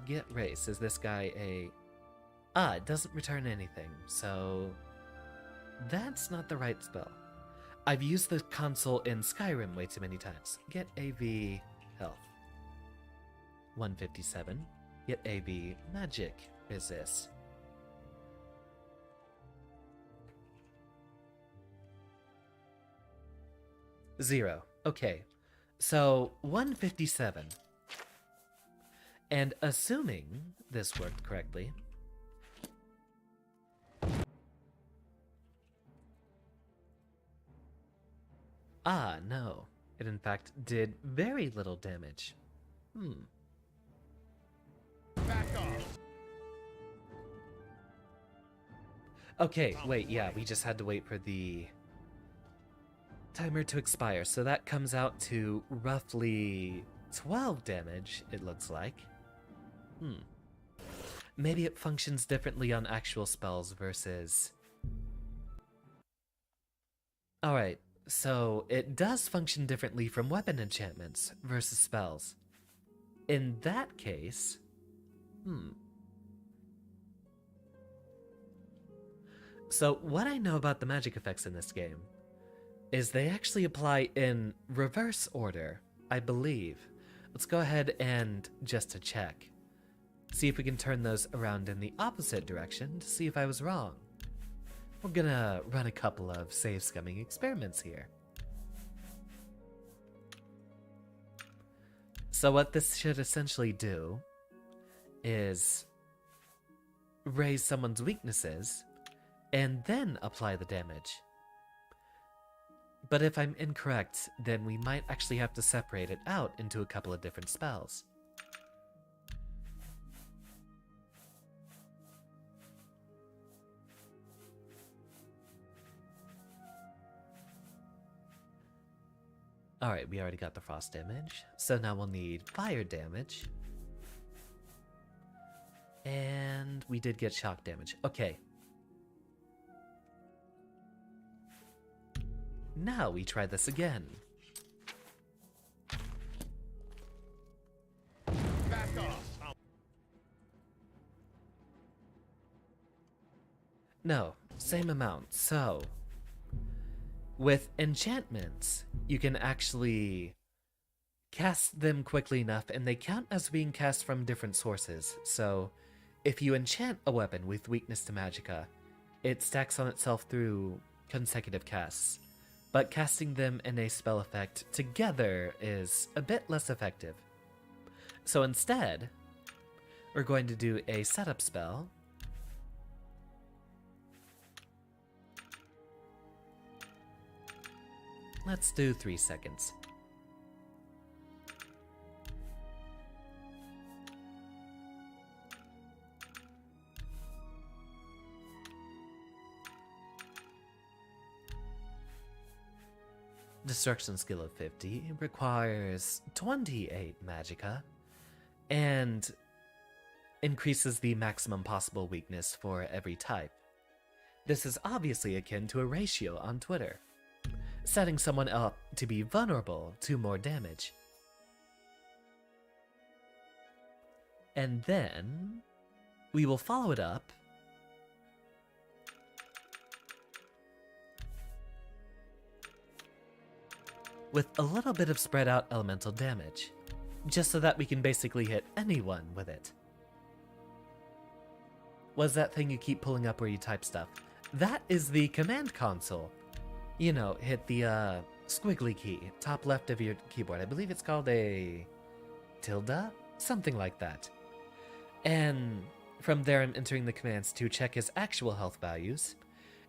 Get race. Is this guy a... it doesn't return anything, so... That's not the right spell. I've used the console in Skyrim way too many times. Get AV health. 157. Get AV magic resist. Zero. Okay. So, 157. And assuming this worked correctly... no. It in fact did very little damage. Back off. Okay, wait, yeah, we just had to wait for the timer to expire. So that comes out to roughly 12 damage, it looks like. Maybe it functions differently on actual spells versus... Alright, so it does function differently from weapon enchantments versus spells. In that case... So what I know about the magic effects in this game is they actually apply in reverse order, I believe. Let's go ahead and, just to check, see if we can turn those around in the opposite direction to see if I was wrong. We're gonna run a couple of save scumming experiments here. So what this should essentially do is raise someone's weaknesses and then apply the damage. But if I'm incorrect, then we might actually have to separate it out into a couple of different spells. Alright, we already got the frost damage. So now we'll need fire damage. And we did get shock damage. Okay. Now we try this again. Back off. No, same amount. So, with enchantments, you can actually cast them quickly enough, and they count as being cast from different sources. So, if you enchant a weapon with weakness to magicka, it stacks on itself through consecutive casts. But casting them in a spell effect together is a bit less effective. So instead, we're going to do a setup spell. Let's do 3 seconds. Destruction skill of 50 requires 28 magicka and increases the maximum possible weakness for every type. This is obviously akin to a ratio on Twitter, setting someone up to be vulnerable to more damage. And then we will follow it up with a little bit of spread out elemental damage, just so that we can basically hit anyone with it. What's that thing you keep pulling up where you type stuff? That is the command console. You know, hit the squiggly key, top left of your keyboard. I believe it's called a tilde? Something like that. And from there I'm entering the commands to check his actual health values,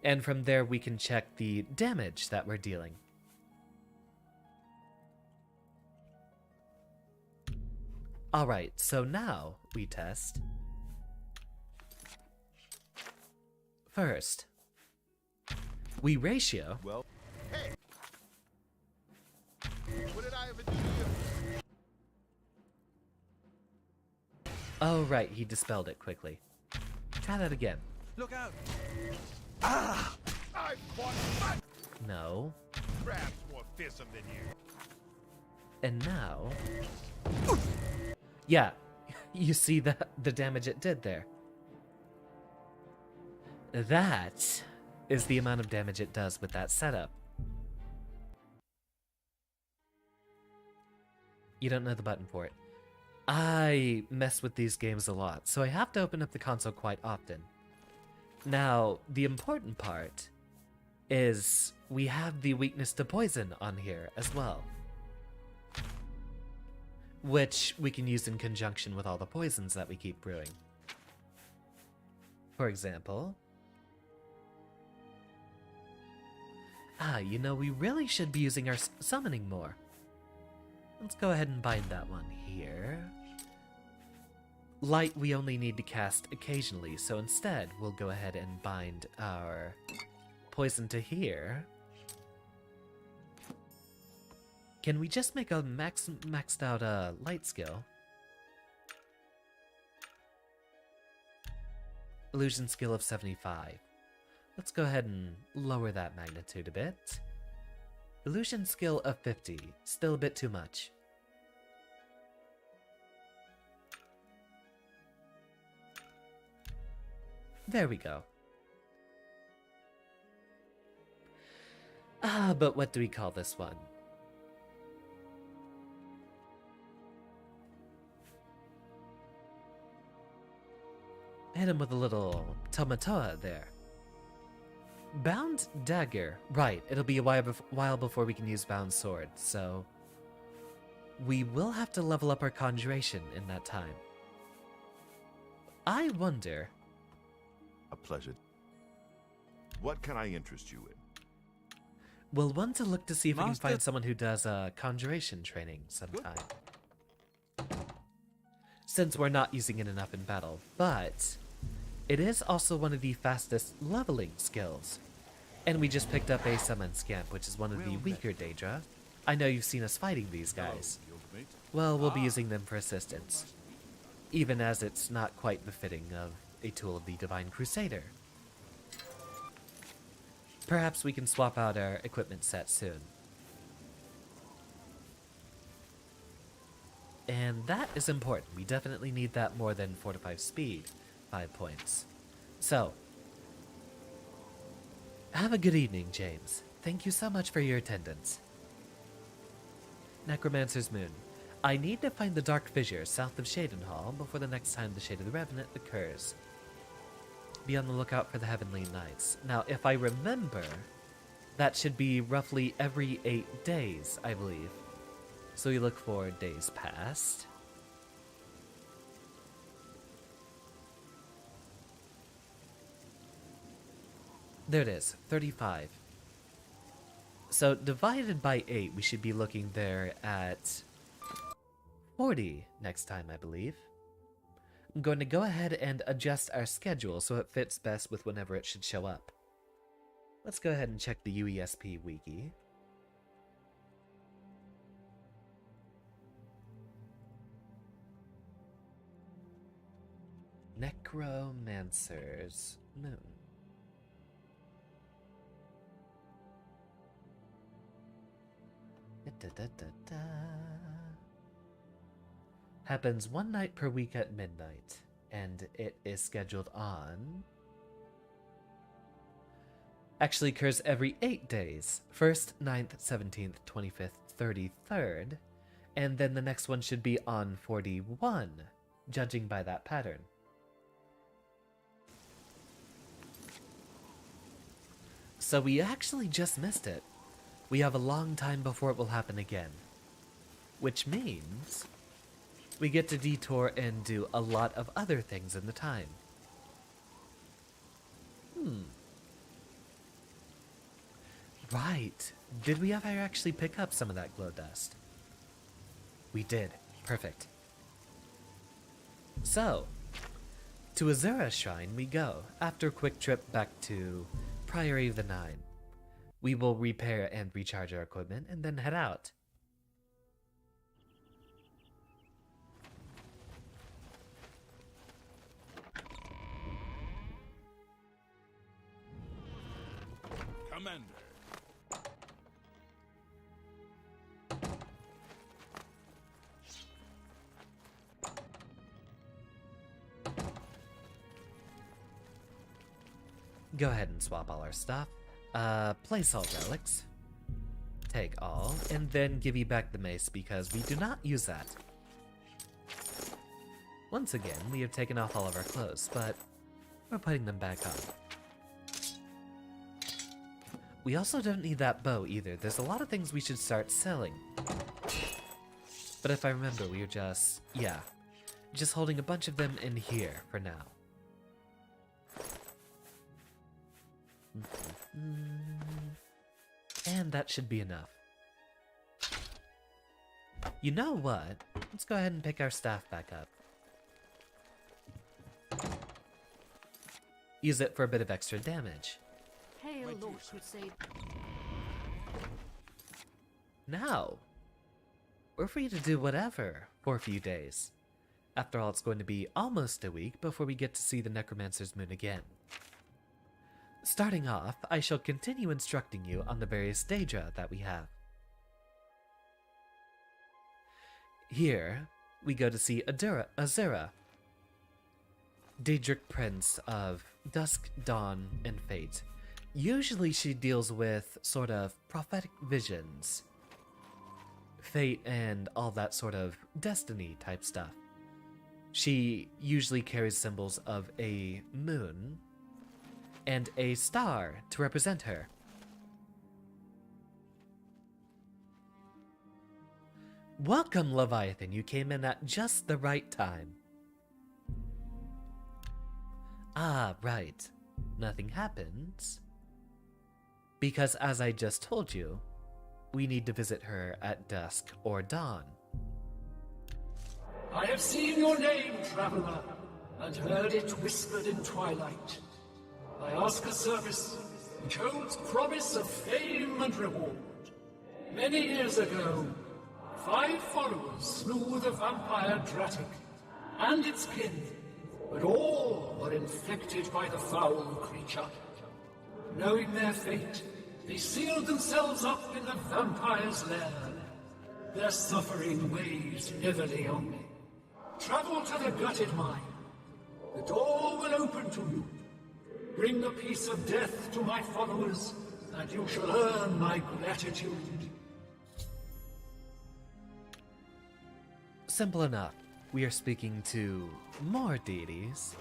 and from there we can check the damage that we're dealing. Alright, so now we test. First, we ratio. Well, hey! What did I ever do to you? Oh right, he dispelled it quickly. Try that again. Look out! I fought back! No. Crab's more fearsome than you. And now... Yeah, you see the damage it did there. That is the amount of damage it does with that setup. You don't know the button for it. I mess with these games a lot, so I have to open up the console quite often. Now, the important part is we have the weakness to poison on here as well, which we can use in conjunction with all the poisons that we keep brewing. For example... you know, we really should be using our summoning more. Let's go ahead and bind that one here. Light we only need to cast occasionally, so instead we'll go ahead and bind our poison to here. Can we just make a maxed out light skill? Illusion skill of 75. Let's go ahead and lower that magnitude a bit. Illusion skill of 50. Still a bit too much. There we go. But what do we call this one? Hit him with a little tomatoa there. Bound dagger. Right, it'll be a while before we can use bound sword, so... we will have to level up our conjuration in that time. I wonder... A pleasure. What can I interest you in? We'll want to look to see if we can Master- find someone who does conjuration training sometime. Since we're not using it enough in battle, but... it is also one of the fastest leveling skills. And we just picked up a summon scamp, which is one of the weaker Daedra. I know you've seen us fighting these guys. Well, we'll be using them for assistance, even as it's not quite befitting of a tool of the Divine Crusader. Perhaps we can swap out our equipment set soon. And that is important. We definitely need that more than 4 to 5 speed. 5 points. So, have a good evening, James. Thank you so much for your attendance. Necromancer's Moon. I need to find the Dark Fissure south of Shadenhall before the next time the Shade of the Revenant occurs. Be on the lookout for the Heavenly Knights. Now, if I remember, that should be roughly every 8 days, I believe. So we look for days past. There it is, 35. So divided by 8, we should be looking there at 40 next time, I believe. I'm going to go ahead and adjust our schedule so it fits best with whenever it should show up. Let's go ahead and check the UESP wiki. Necromancer's Moon. Happens 1 night per week at midnight, and it is scheduled on... Actually occurs every 8 days. 1st, 9th, 17th, 25th, 33rd, and then the next one should be on 41, judging by that pattern. So we actually just missed it. We have a long time before it will happen again. Which means we get to detour and do a lot of other things in the time. Right. Did we ever actually pick up some of that glow dust? We did. Perfect. So, to Azura's Shrine we go, after a quick trip back to Priory of the Nine. We will repair and recharge our equipment and then head out. Commander. Go ahead and swap all our stuff. Place all relics. Take all, and then give you back the mace because we do not use that. Once again, we have taken off all of our clothes, but we're putting them back on. We also don't need that bow either. There's a lot of things we should start selling. But if I remember, we were just holding a bunch of them in here for now. And that should be enough. You know what? Let's go ahead and pick our staff back up. Use it for a bit of extra damage. Hail, Lord Crusade. Now, we're free to do whatever for a few days. After all, it's going to be almost a week before we get to see the Necromancer's Moon again. Starting off, I shall continue instructing you on the various Daedra that we have. Here, we go to see Azura, Daedric Prince of Dusk, Dawn, and Fate. Usually she deals with sort of prophetic visions, fate, and all that sort of destiny type stuff. She usually carries symbols of a moon and a star to represent her. Welcome, Leviathan. You came in at just the right time. Ah, right. Nothing happens. Because as I just told you, we need to visit her at dusk or dawn. I have seen your name, traveler, and heard it whispered in twilight. I ask a service which holds promise of fame and reward. Many years ago, 5 followers slew the vampire Dratic and its kin, but all were infected by the foul creature. Knowing their fate, they sealed themselves up in the vampire's lair. Their suffering weighs heavily on me. Travel to the gutted mine. The door will open to you. Bring the piece of death to my followers, and you shall earn my gratitude. Simple enough. We are speaking to more deities.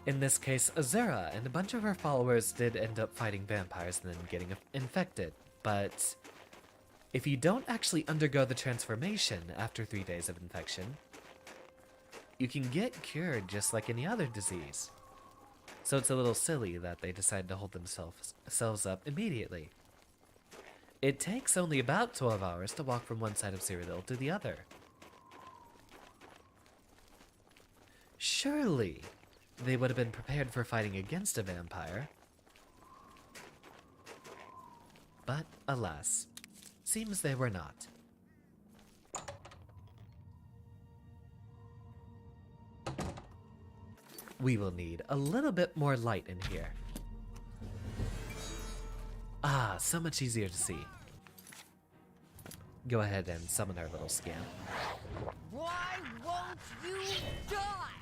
In this case, Azura and a bunch of her followers did end up fighting vampires and then getting infected, but if you don't actually undergo the transformation after 3 days of infection, you can get cured just like any other disease. So it's a little silly that they decided to hold themselves up immediately. It takes only about 12 hours to walk from one side of Cyrodiil to the other. Surely, they would have been prepared for fighting against a vampire. But, alas, seems they were not. We will need a little bit more light in here. Ah, so much easier to see. Go ahead and summon our little scam. Why won't you die?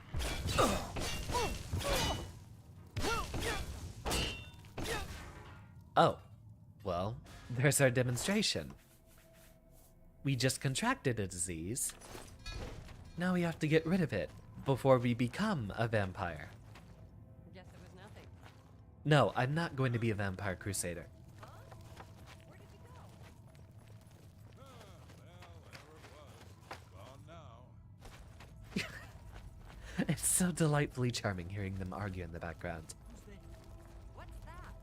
Oh, well, there's our demonstration. We just contracted a disease. Now we have to get rid of it before we become a vampire. Guess it was nothing. No, I'm not going to be a vampire crusader. Huh? Where did you go? Gone now. It's so delightfully charming hearing them argue in the background. What's that?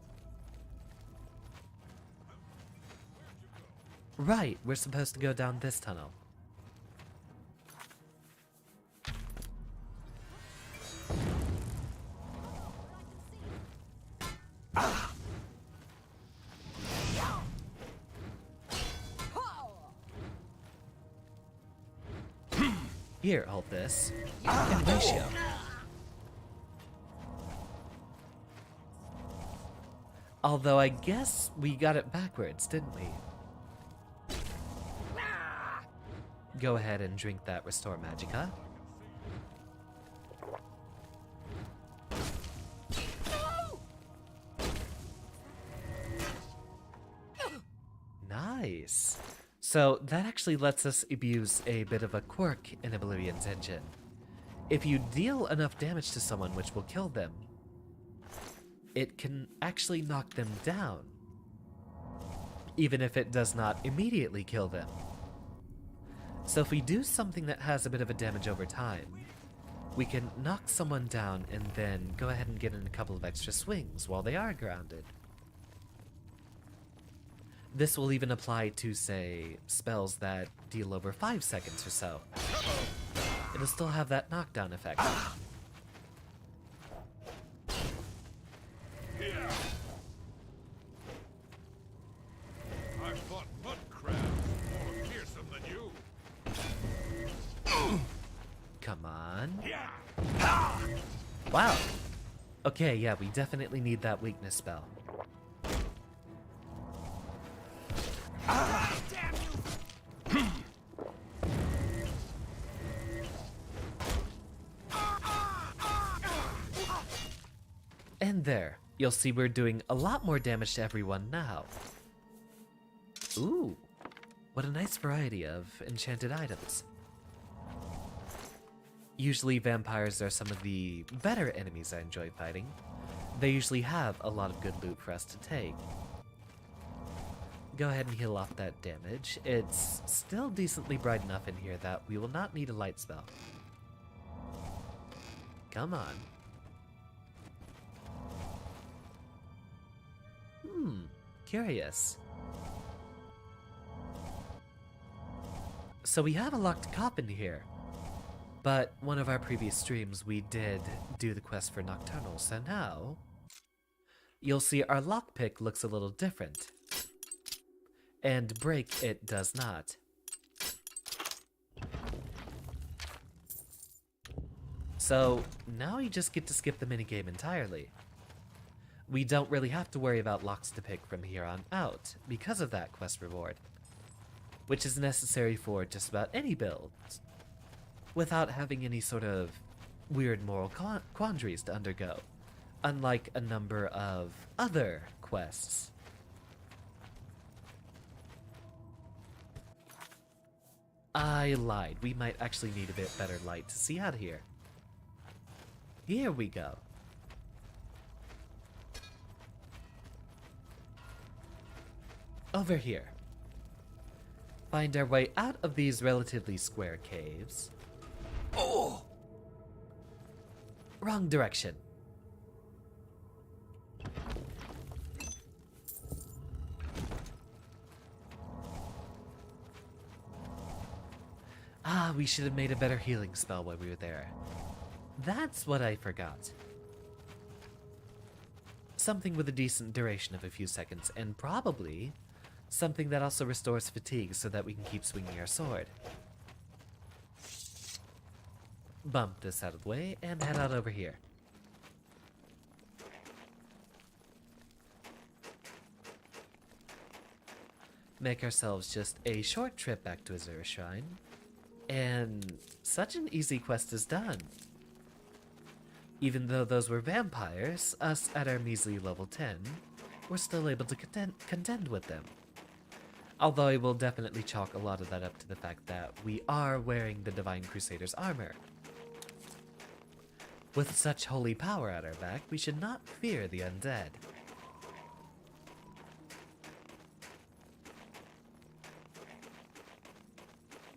Right, we're supposed to go down this tunnel. Here, hold this. In ratio. Although I guess we got it backwards, didn't we? Go ahead and drink that Restore Magica. Nice. So that actually lets us abuse a bit of a quirk in Oblivion's engine. If you deal enough damage to someone which will kill them, it can actually knock them down, even if it does not immediately kill them. So if we do something that has a bit of a damage over time, we can knock someone down and then go ahead and get in a couple of extra swings while they are grounded. This will even apply to, say, spells that deal over 5 seconds or so. It'll still have that knockdown effect. Yeah. I fought mud crabs more fearsome than you. Come on. Yeah. Wow. Okay, yeah, we definitely need that weakness spell. Damn you! And there, you'll see we're doing a lot more damage to everyone now. Ooh, what a nice variety of enchanted items. Usually vampires are some of the better enemies I enjoy fighting. They usually have a lot of good loot for us to take. Go ahead and heal off that damage. It's still decently bright enough in here that we will not need a light spell. Come on. Curious. So we have a locked coffin here. But one of our previous streams we did do the quest for Nocturnal, so now you'll see our lockpick looks a little different. and break it does not. So now you just get to skip the minigame entirely. We don't really have to worry about locks to pick from here on out because of that quest reward, which is necessary for just about any build, without having any sort of weird moral quandaries to undergo, unlike a number of other quests. I lied. We might actually need a bit better light to see out here. Here we go. Over here. Find our way out of these relatively square caves. Oh! Wrong direction. Ah, we should have made a better healing spell while we were there. That's what I forgot. Something with a decent duration of a few seconds, and probably something that also restores fatigue so that we can keep swinging our sword. Bump this out of the way and head out over here. Make ourselves just a short trip back to Azura Shrine, and such an easy quest is done. Even though those were vampires, us at our measly level 10 were still able to contend with them. Although I will definitely chalk a lot of that up to the fact that we are wearing the Divine Crusader's armor. With such holy power at our back, we should not fear the undead.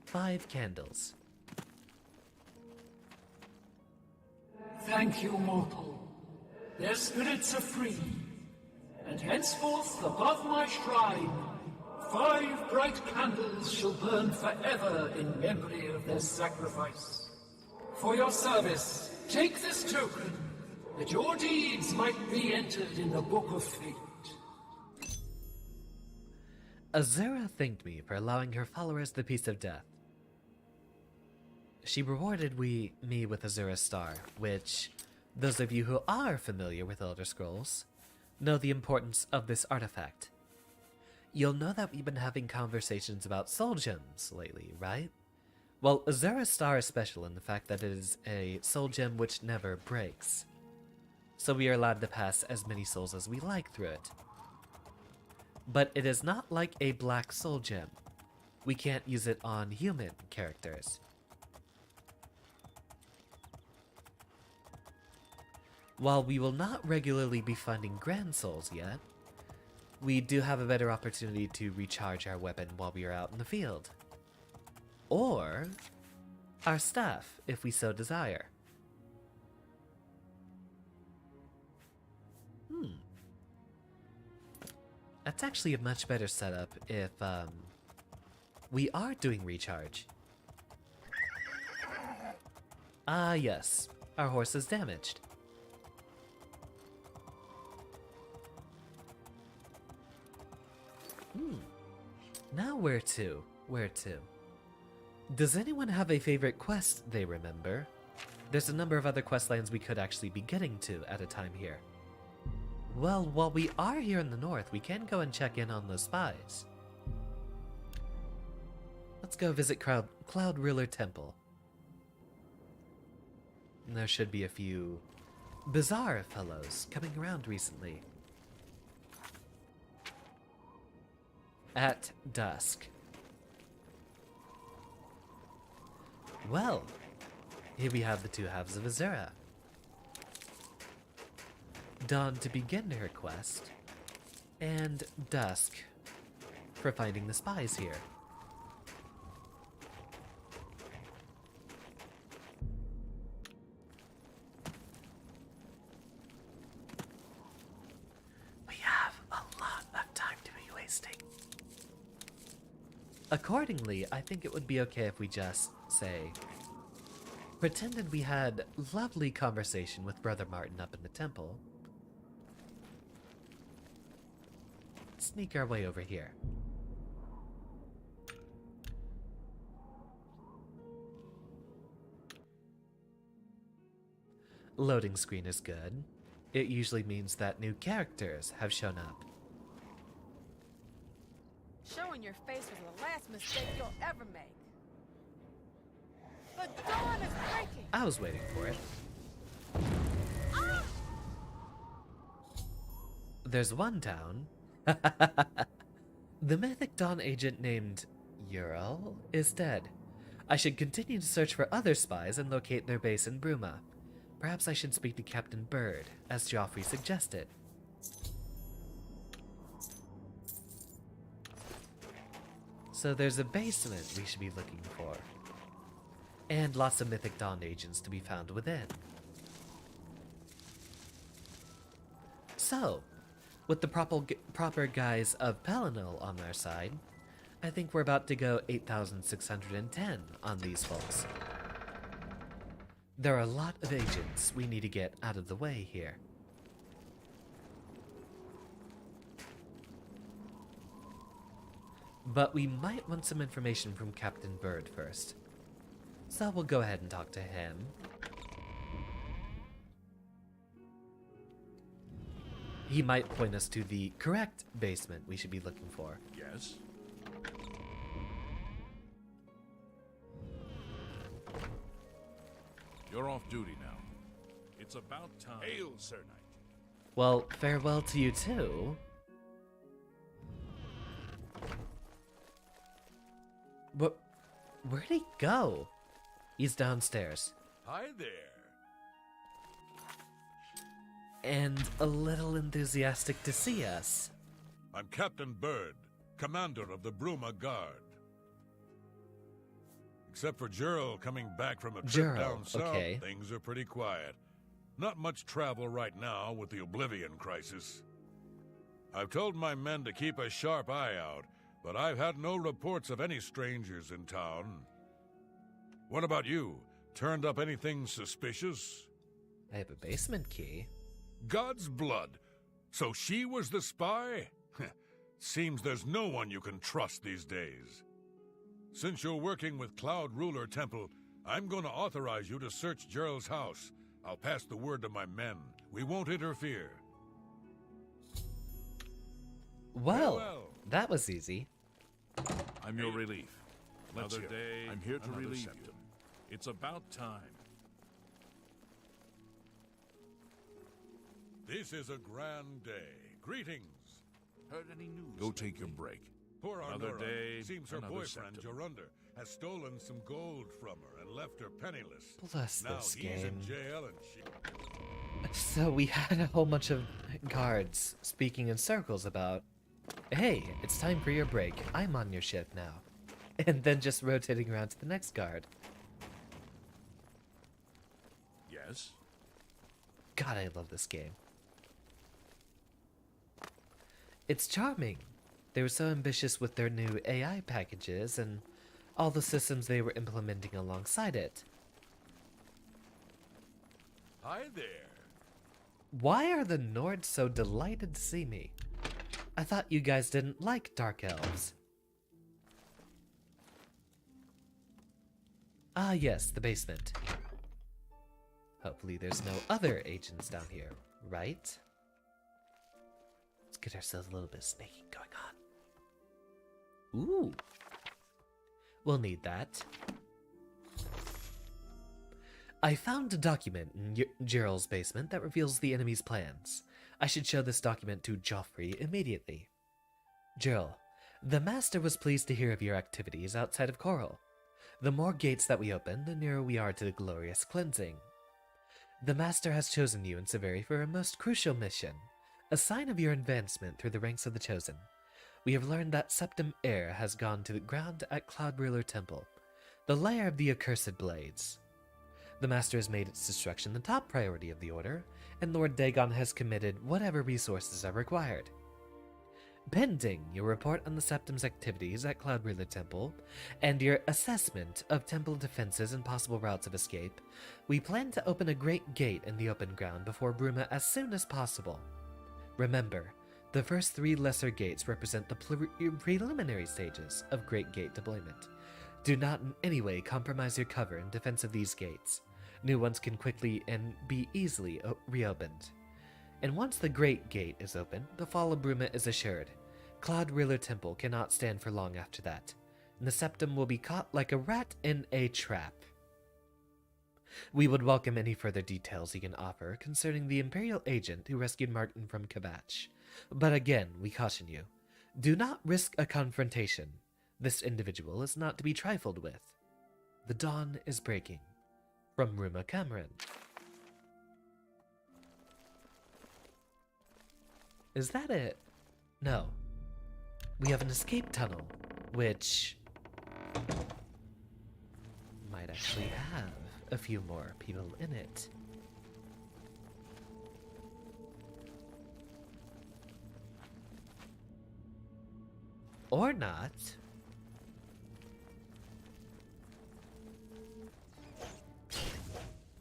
Five candles. Thank you, mortal. Their spirits are free, and henceforth above my shrine, 5 bright candles shall burn forever in memory of their sacrifice. For your service, take this token, that your deeds might be entered in the Book of Fate. Azura thanked me for allowing her followers the peace of death. She rewarded me with Azura's Star, which, those of you who are familiar with Elder Scrolls, know the importance of this artifact. You'll know that we've been having conversations about soul gems lately, right? Well, Azura's Star is special in the fact that it is a soul gem which never breaks. So we are allowed to pass as many souls as we like through it. But it is not like a black soul gem. We can't use it on human characters. While we will not regularly be finding Grand Souls yet, we do have a better opportunity to recharge our weapon while we are out in the field. Or our staff, if we so desire. That's actually a much better setup if we are doing recharge. Ah yes, our horse is damaged. Now where to? Where to? Does anyone have a favorite quest they remember? There's a number of other quest lines we could actually be getting to at a time here. Well, while we are here in the north, we can go and check in on those spies. Let's go visit Cloud Ruler Temple. And there should be a few bizarre fellows coming around recently. At dusk. Well, here we have the two halves of Azura. Dawn to begin her quest, and Dusk for finding the spies here. We have a lot of time to be wasting. Accordingly, I think it would be okay if we just, say, pretended we had lovely conversation with Brother Martin up in the temple. Sneak our way over here. Loading screen is good. It usually means that new characters have shown up. Showing your face was the last mistake you'll ever make. The dawn is breaking! I was waiting for it. Ah! There's one town. The mythic Dawn agent named Ural is dead. I should continue to search for other spies and locate their base in Bruma. Perhaps I should speak to Captain Bird, as Joffrey suggested. So there's a basement we should be looking for. And lots of mythic Dawn agents to be found within. So, with the proper guise of Pelinal on our side, I think we're about to go 8,610 on these folks. There are a lot of agents we need to get out of the way here. But we might want some information from Captain Bird first. So we'll go ahead and talk to him. He might point us to the correct basement we should be looking for. Yes? You're off duty now. It's about time. Hail, Sir Knight. Well, farewell to you too. But where'd he go? He's downstairs. Hi there. And a little enthusiastic to see us. I'm Captain Bird, commander of the Bruma Guard. Except for Gerald coming back from a trip down south, okay. Things are pretty quiet. Not much travel right now with the Oblivion crisis. I've told my men to keep a sharp eye out, but I've had no reports of any strangers in town. What about you? Turned up anything suspicious? I have a basement key. God's blood. So she was the spy? Seems there's no one you can trust these days. Since you're working with Cloud Ruler Temple, I'm going to authorize you to search Gerald's house. I'll pass the word to my men. We won't interfere. Well, Farewell. that was easy. I'm your relief. Let's Another hear it. day, I'm here to another relieve septum. you. It's about time. This is a grand day. Greetings. Heard any news? Go take your break. Poor Another Arnora. day, Seems her another boyfriend, septum. Jorunder, has stolen some gold from her and left her penniless. Bless Now this he's in game. jail and she... So we had a whole bunch of guards speaking in circles about, hey, it's time for your break. I'm on your ship now. And then just rotating around to the next guard. Yes? God, I love this game. It's charming. They were so ambitious with their new AI packages and all the systems they were implementing alongside it. Hi there. Why are the Nords so delighted to see me? I thought you guys didn't like Dark Elves. Ah yes, the basement. Hopefully there's no other agents down here, right? Let's get ourselves a little bit of snaking going on. Ooh. We'll need that. I found a document in Gerald's basement that reveals the enemy's plans. I should show this document to Joffrey immediately. Gerald, the Master was pleased to hear of your activities outside of Coral. The more gates that we open, the nearer we are to the glorious cleansing. The Master has chosen you in Severi for a most crucial mission, a sign of your advancement through the ranks of the Chosen. We have learned that Septim Air has gone to the ground at Cloud Ruler Temple, the lair of the accursed blades. The Master has made its destruction the top priority of the Order, and Lord Dagon has committed whatever resources are required. Pending your report on the Septim's activities at Cloud Ruler Temple, and your assessment of temple defenses and possible routes of escape, we plan to open a great gate in the open ground before Bruma as soon as possible. Remember, the first 3 lesser gates represent the preliminary stages of Great Gate deployment. Do not in any way compromise your cover in defense of these gates. New ones can quickly and be easily reopened. And once the Great Gate is open, the fall of Bruma is assured. Cloud Ruler Temple cannot stand for long after that, and the Septum will be caught like a rat in a trap. We would welcome any further details you can offer concerning the Imperial agent who rescued Martin from Kabach. But again, we caution you, do not risk a confrontation. This individual is not to be trifled with. The dawn is breaking. From Ruma Cameron. Is that it? No. We have an escape tunnel, which might actually have a few more people in it. Or not.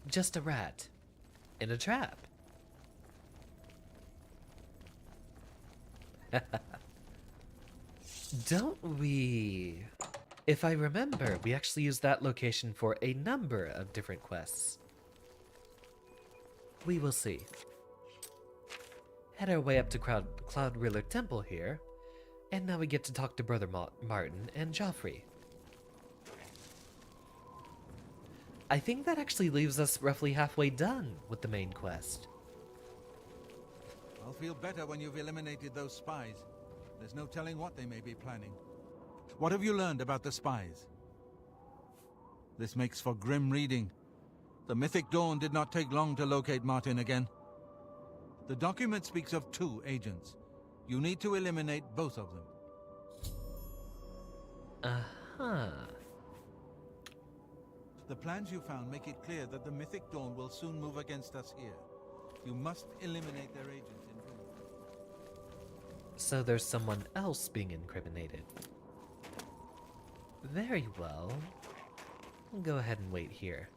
Just a rat in a trap. Don't we? If I remember, we actually used that location for a number of different quests. We will see. Head our way up to Cloud Ruler Temple here, and now we get to talk to Brother Martin and Joffrey. I think that actually leaves us roughly halfway done with the main quest. I'll feel better when you've eliminated those spies. There's no telling what they may be planning. What have you learned about the spies? This makes for grim reading. The Mythic Dawn did not take long to locate Martin again. The document speaks of 2 agents. You need to eliminate both of them. Uh-huh. The plans you found make it clear that the Mythic Dawn will soon move against us here. You must eliminate their agents in Rome. So there's someone else being incriminated. Very well. We'll go ahead and wait here.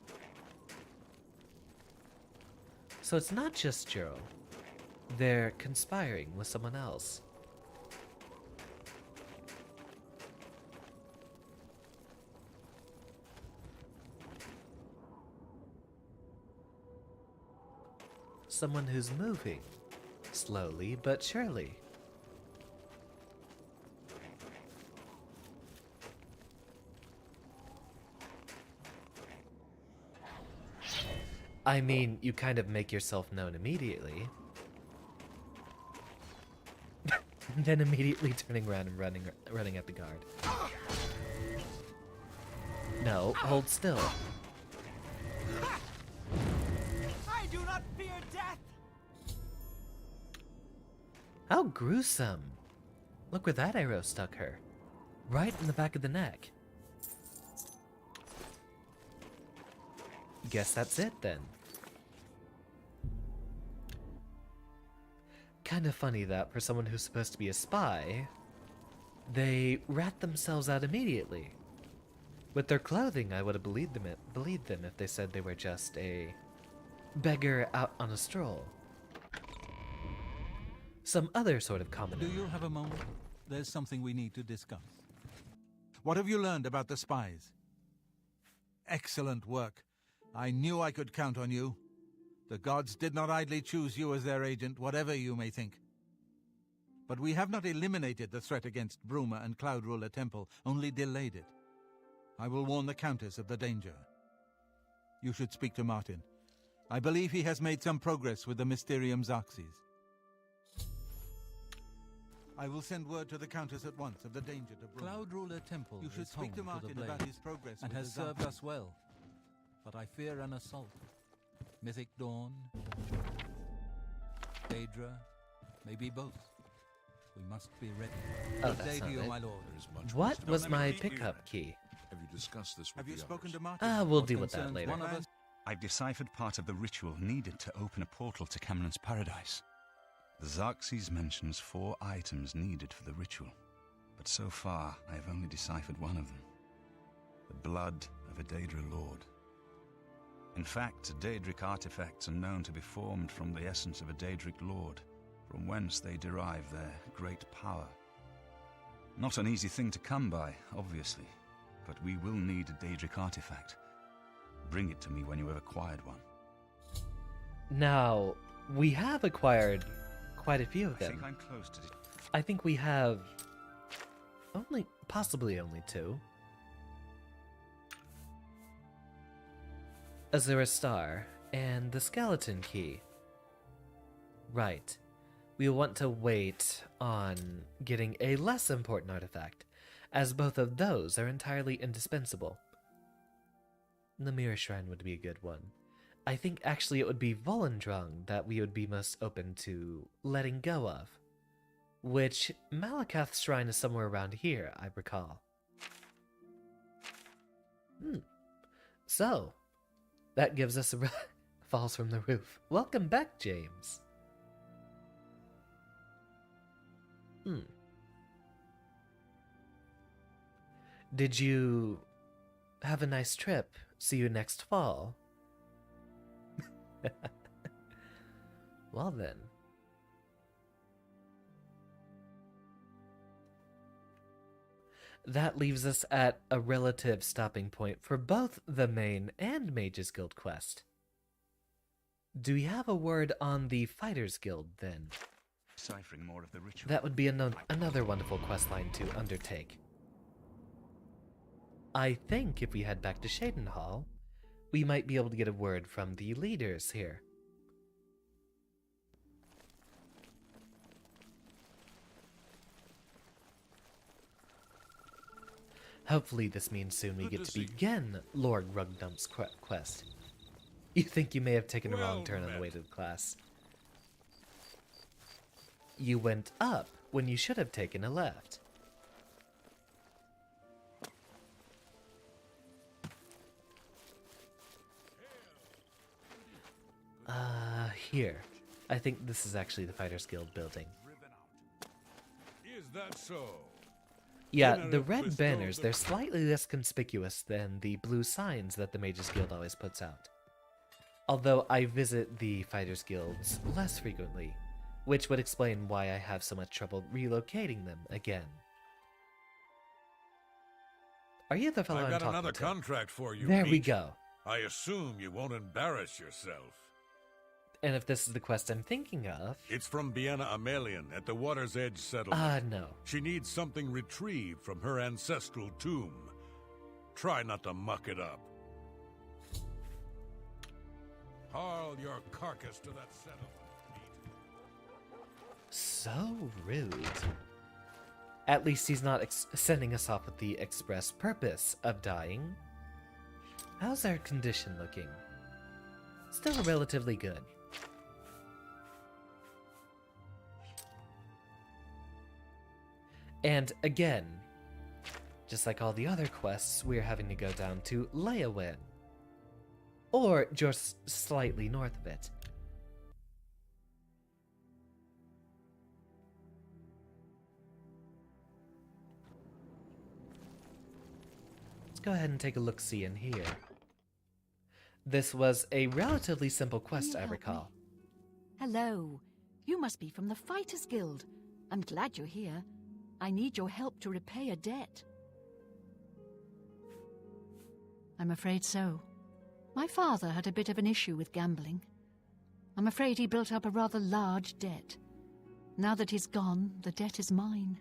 So it's not just Joe. They're conspiring with someone else. Someone who's moving, slowly but surely. I mean, you kind of make yourself known immediately. Then immediately turning around and running at the guard. No, hold still. I do not fear death. How gruesome. Look where that arrow stuck her. Right in the back of the neck. Guess that's it then. Kind of funny that for someone who's supposed to be a spy, they rat themselves out immediately. With their clothing, I would have believed them if they said they were just a beggar out on a stroll. Some other sort of commoner. Do you have a moment? There's something we need to discuss. What have you learned about the spies? Excellent work. I knew I could count on you. The gods did not idly choose you as their agent, whatever you may think. But we have not eliminated the threat against Bruma and Cloud Ruler Temple, only delayed it. I will warn the Countess of the danger. You should speak to Martin. I believe he has made some progress with the Mysterium Xarxes. I will send word to the Countess at once of the danger to Bruma. Cloud Ruler Temple You should is speak to home Martin the about Blade, his progress and with has the served Xarxes. us well. But I fear an assault. Mythic Dawn, Daedra, maybe both. We must be ready. Oh, Good that's day to not you, it. my lord. What was my pickup key? Have you discussed this with Have you the spoken to others? Martin? Ah, we'll What deal with that concerns later. one of us- I've deciphered part of the ritual needed to open a portal to Cameron's paradise. The Xarxes mentions 4 items needed for the ritual, but so far I have only deciphered one of them. The blood of a Daedra lord. In fact, Daedric artifacts are known to be formed from the essence of a Daedric lord, from whence they derive their great power. Not an easy thing to come by, obviously, but we will need a Daedric artifact. bring it to me when you have acquired one. Now, we have acquired quite a few of them. I think I'm close to it. I think we have possibly only 2. Azura Star and the Skeleton Key. Right. We will want to wait on getting a less important artifact, as both of those are entirely indispensable. The Mirror Shrine would be a good one. I think actually it would be Volendrung that we would be most open to letting go of. Which, Malakath's Shrine is somewhere around here, I recall. So, that gives us a falls from the roof. Welcome back, James. Did you have a nice trip? See you next fall. Well then. That leaves us at a relative stopping point for both the main and Mages Guild quest. Do we have a word on the Fighters Guild then? Deciphering more of the ritual. That would be another wonderful quest line to undertake. I think if we head back to Shadenhall, we might be able to get a word from the leaders here. Hopefully this means soon we get to begin Lord Rugdump's quest. You think you may have taken a wrong turn on the way to the class. You went up when you should have taken a left. Here. I think this is actually the Fighters Guild building. Is that so? Yeah, the red banners, they're slightly less conspicuous than the blue signs that the Mages Guild always puts out. Although I visit the Fighters Guilds less frequently, which would explain why I have so much trouble relocating them again. Are you the fellow I'm talking to? I've got another contract for you. There Pete. we go. I assume you won't embarrass yourself. And if this is the quest I'm thinking of... It's from Bienna Amelian at the Water's Edge settlement. No. She needs something retrieved from her ancestral tomb. Try not to muck it up. Haul your carcass to that settlement, Pete. So rude. At least he's not sending us off with the express purpose of dying. How's our condition looking? Still relatively good. And again, just like all the other quests, we're having to go down to Leyawen. Or just slightly north of it. Let's go ahead and take a look-see in here. This was a relatively simple quest, I recall. Hello. You must be from the Fighters Guild. I'm glad you're here. I need your help to repay a debt. I'm afraid so. My father had a bit of an issue with gambling. I'm afraid he built up a rather large debt. Now that he's gone, the debt is mine.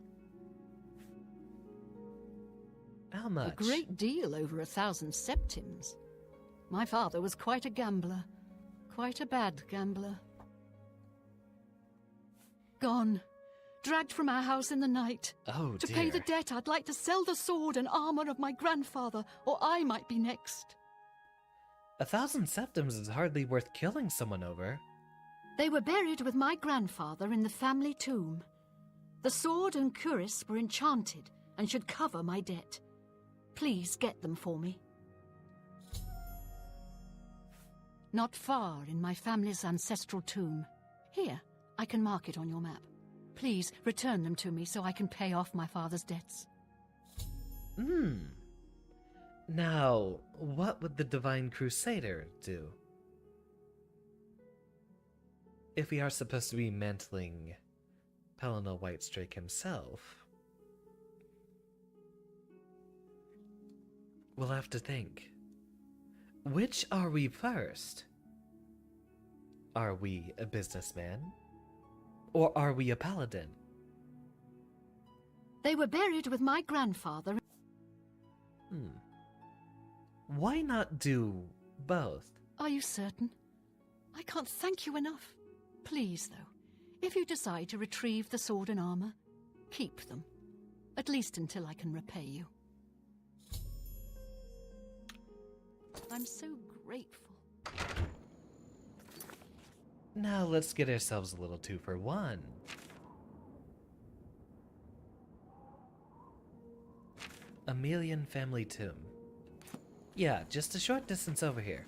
How much? A great deal over 1,000 septims. My father was quite a gambler. Quite a bad gambler. Gone. Dragged from our house in the night. Oh, To dear. pay the debt, I'd like to sell the sword and armor of my grandfather, or I might be next. 1,000 septims is hardly worth killing someone over. They were buried with my grandfather in the family tomb. The sword and cuirass were enchanted and should cover my debt. Please get them for me. Not far in my family's ancestral tomb. Here, I can mark it on your map. Please return them to me so I can pay off my father's debts. Now, what would the Divine Crusader do? If we are supposed to be mantling Pelennor Whitestrake himself, we'll have to think. Which are we first? Are we a businessman? Or are we a paladin? They were buried with my grandfather. Why not do both? Are you certain? I can't thank you enough. Please, though, if you decide to retrieve the sword and armor, keep them. At least until I can repay you. I'm so grateful. Now let's get ourselves a little 2-for-1. Emelian family tomb. Yeah, just a short distance over here.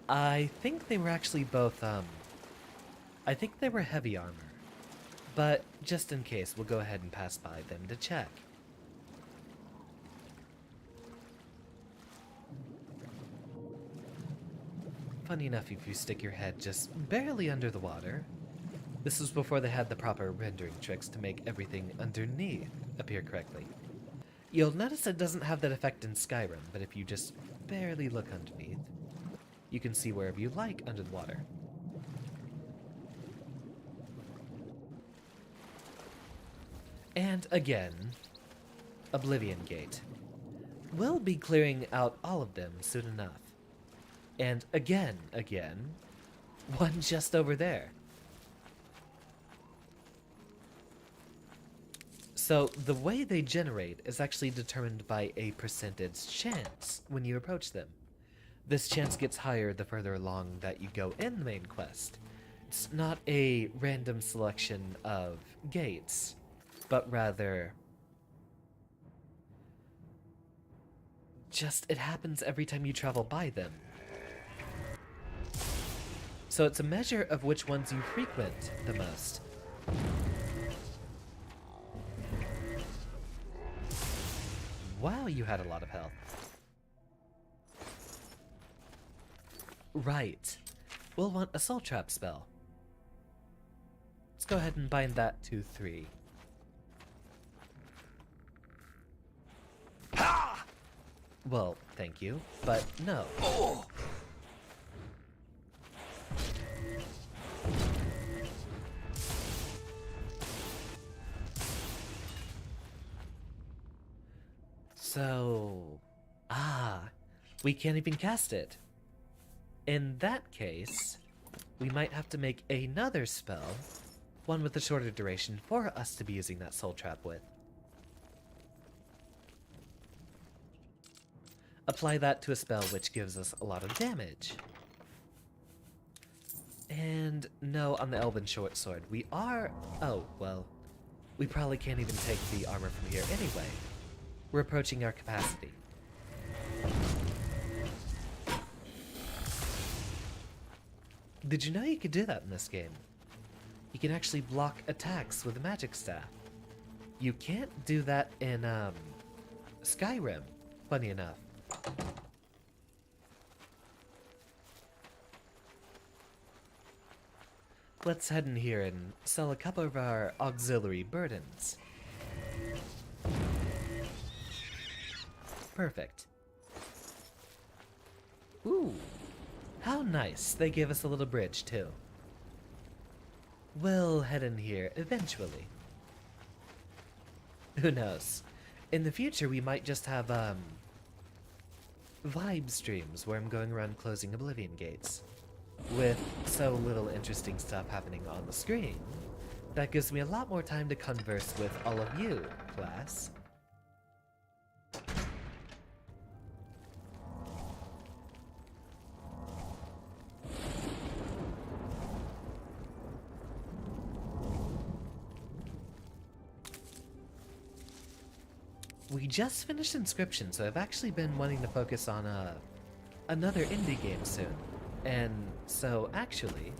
I think they were actually both, I think they were heavy armor. But just in case, we'll go ahead and pass by them to check. Funny enough, if you stick your head just barely under the water. This was before they had the proper rendering tricks to make everything underneath appear correctly. You'll notice it doesn't have that effect in Skyrim, but if you just barely look underneath, you can see wherever you like under the water. And again, Oblivion Gate. We'll be clearing out all of them soon enough. And again, one just over there. So the way they generate is actually determined by a percentage chance when you approach them. This chance gets higher the further along that you go in the main quest. It's not a random selection of gates, but rather just it happens every time you travel by them. So it's a measure of which ones you frequent the most. Wow, you had a lot of health. Right. We'll want a soul trap spell. Let's go ahead and bind that to 3. Ha! Well, thank you, but no. Oh! So... we can't even cast it. In that case, we might have to make another spell, one with a shorter duration, for us to be using that soul trap with. Apply that to a spell which gives us a lot of damage. And no, on the Elven short sword, we are... oh, well, we probably can't even take the armor from here anyway. We're approaching our capacity. Did you know you could do that in this game? You can actually block attacks with a magic staff. You can't do that in, Skyrim, funny enough. Let's head in here and sell a couple of our auxiliary burdens. Perfect. Ooh, how nice. They gave us a little bridge, too. We'll head in here eventually. Who knows? In the future, we might just have, vibe streams where I'm going around closing Oblivion gates. With so little interesting stuff happening on the screen, that gives me a lot more time to converse with all of you, class. We just finished Inscription, so I've actually been wanting to focus on another indie game soon. And so, actually,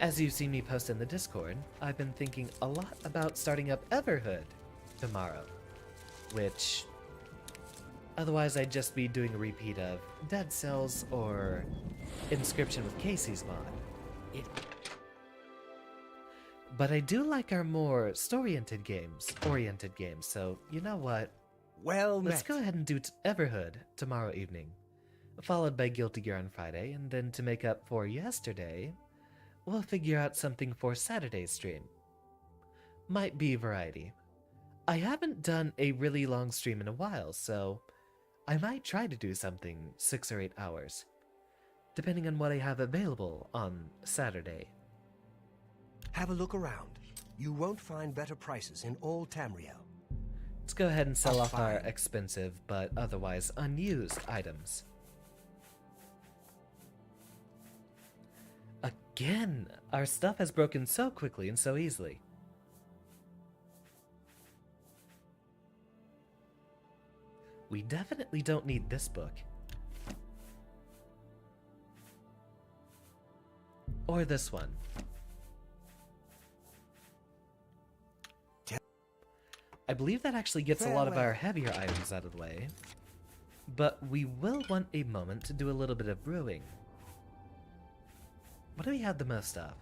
as you've seen me post in the Discord, I've been thinking a lot about starting up Everhood tomorrow. Which, otherwise I'd just be doing a repeat of Dead Cells or Inscription with Casey's mod. But I do like our more story-oriented games, so you know what? Well met. Let's go ahead and do Everhood tomorrow evening. followed by Guilty Gear on Friday, and then to make up for yesterday, we'll figure out something for Saturday's stream. Might be variety. I haven't done a really long stream in a while, so I might try to do something 6 or 8 hours, depending on what I have available on Saturday. Have a look around. You won't find better prices in all Tamriel. Let's go ahead and sell off our fine. expensive but otherwise unused items. Again, our stuff has broken so quickly and so easily. We definitely don't need this book. Or this one. I believe that actually gets a lot of our heavier items out of the way. But we will want a moment to do a little bit of brewing. What do we have the most of?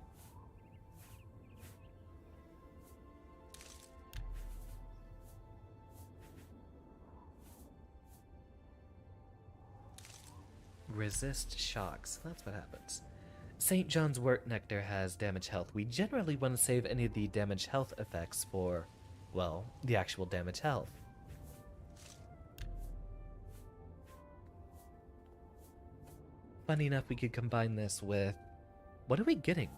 Resist shocks. That's what happens. St. John's Wort Nectar has damage health. We generally want to save any of the damage health effects for, well, the actual damage health. Funny enough, we could combine this with... What are we getting?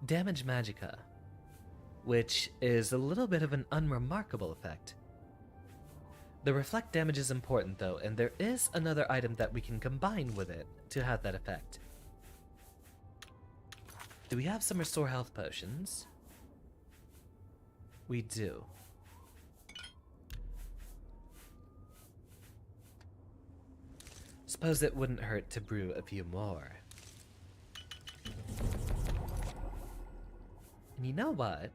Damage Magicka, which is a little bit of an unremarkable effect. The reflect damage is important though, and there is another item that we can combine with it to have that effect. Do we have some restore health potions? We do. Suppose it wouldn't hurt to brew a few more. And you know what?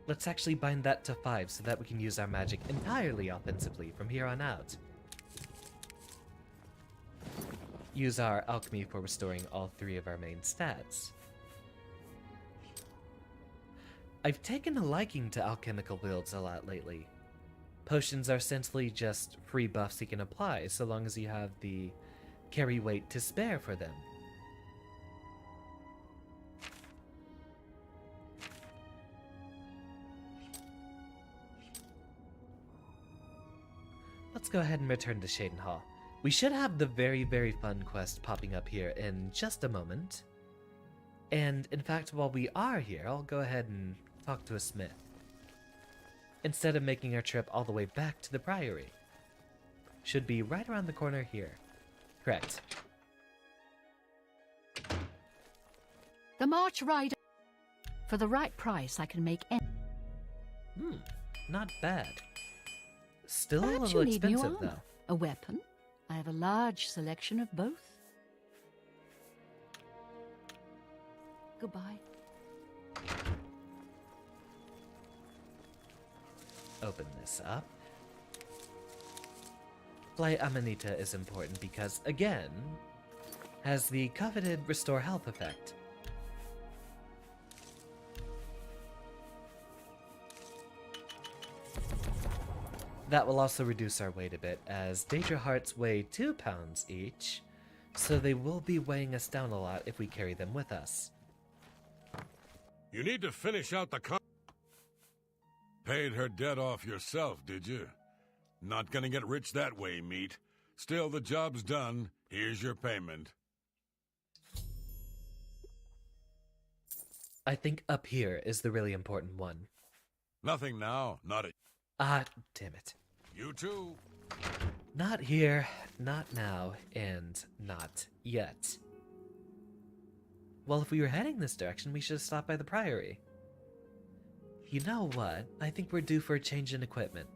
Let's actually bind that to 5 so that we can use our magic entirely offensively from here on out. Use our alchemy for restoring all 3 of our main stats. I've taken a liking to alchemical builds a lot lately. Potions are essentially just free buffs you can apply so long as you have the carry weight to spare for them. Let's go ahead and return to Shaden Hall. We should have the very, very fun quest popping up here in just a moment. And in fact, while we are here, I'll go ahead and talk to a smith, instead of making our trip all the way back to the Priory. Should be right around the corner here. Correct. The March Rider. For the right price, I can make any. Not bad. Still a Perhaps little you need new expensive, armor. though. A weapon? I have a large selection of both. Goodbye. Open this up. Fly Amanita is important because, again, has the coveted restore health effect. That will also reduce our weight a bit, as Daedra Hearts weigh 2 pounds each, so they will be weighing us down a lot if we carry them with us. You need to finish out the Paid her debt off yourself, did you? Not gonna get rich that way, meat. Still, the job's done. Here's your payment. I think up here is the really important one. Nothing now, not a... Damn it. You too. Not here, not now, and not yet. Well, if we were heading this direction, we should have stopped by the Priory. You know what? I think we're due for a change in equipment.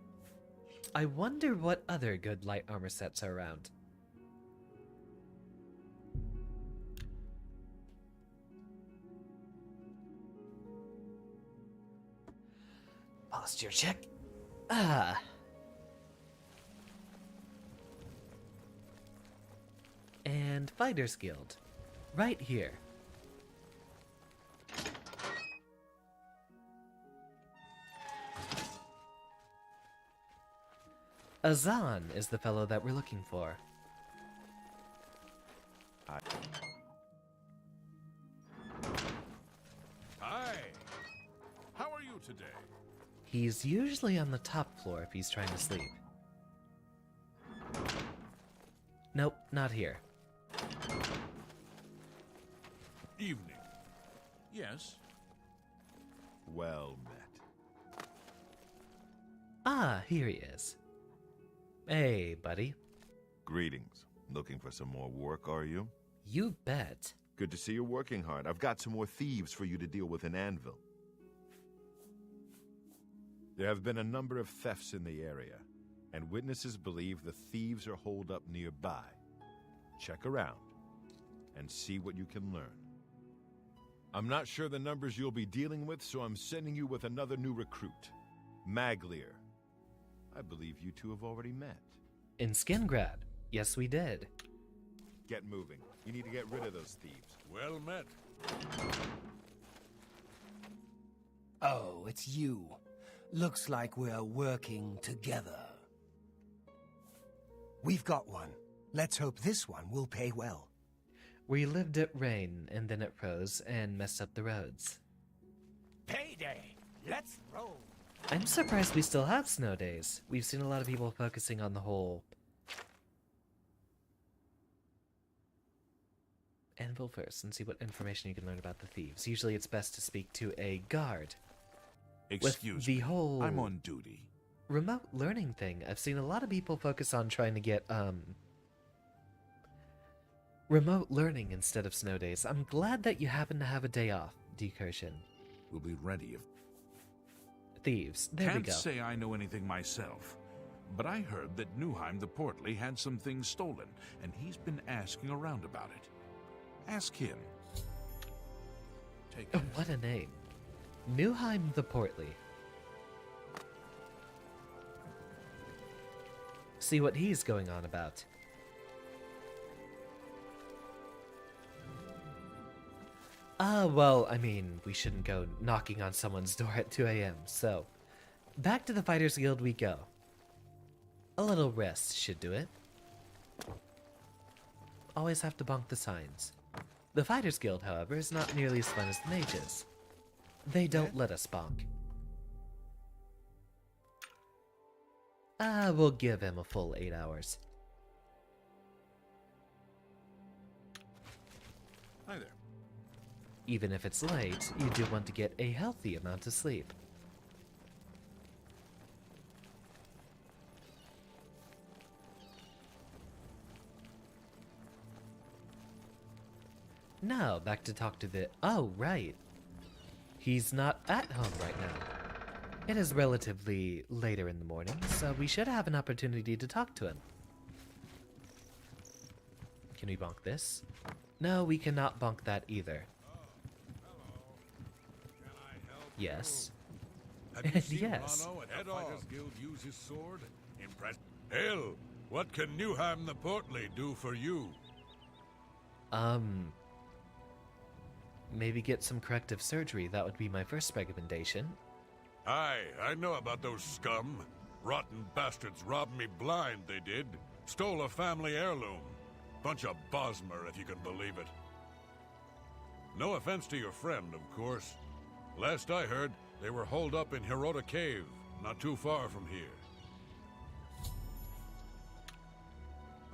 I wonder what other good light armor sets are around. Posture check. And Fighter's Guild. Right here. Azan is the fellow that we're looking for. Hi. How are you today? He's usually on the top floor if he's trying to sleep. Nope, not here. Evening. Yes. Well met. Ah, here he is. Hey, buddy. Greetings. Looking for some more work, are you? You bet. Good to see you're working hard. I've got some more thieves for you to deal with in Anvil. There have been a number of thefts in the area, and witnesses believe the thieves are holed up nearby. Check around and see what you can learn. I'm not sure the numbers you'll be dealing with, so I'm sending you with another new recruit, Maglier. I believe you two have already met. In Skingrad. Yes, we did. Get moving. You need to get rid of those thieves. Well met. Oh, it's you. Looks like we're working together. We've got one. Let's hope this one will pay well. We lived at rain, and then it froze, and messed up the roads. Payday! Let's roll! I'm surprised we still have snow days. We've seen a lot of people focusing on the whole Anvil first and see what information you can learn about the thieves. Usually it's best to speak to a guard. Excuse me, me. the whole I'm on duty. Remote learning thing, I've seen a lot of people focus on trying to get remote learning instead of snow days. I'm glad that you happen to have a day off, Decursion. We'll be ready if... Thieves. There we Can't go. say I know anything myself, but I heard that Newheim the Portly had some things stolen, and he's been asking around about it. Ask him. Take care. What a name. Newheim the Portly. See what he's going on about. Well, I mean, we shouldn't go knocking on someone's door at 2 a.m., so back to the Fighters Guild we go. A little rest should do it. Always have to bonk the signs. The Fighters Guild, however, is not nearly as fun as the mages. They don't let us bonk. We'll give him a full 8 hours. Hi there. Even if it's late, you do want to get a healthy amount of sleep. Now, back to talk to the... Oh, right. He's not at home right now. It is relatively later in the morning, so we should have an opportunity to talk to him. Can we bonk this? No, we cannot bonk that either. Yes. Have you And seen yes. Rano at the Fighters Guild use his sword? Impressive. Hell, what can Newheim the Portly do for you? Maybe get some corrective surgery. That would be my first recommendation. Aye, I know about those scum. Rotten bastards robbed me blind, they did. Stole a family heirloom. Bunch of Bosmer, if you can believe it. No offense to your friend, of course. Last I heard, they were holed up in Hirota Cave, not too far from here.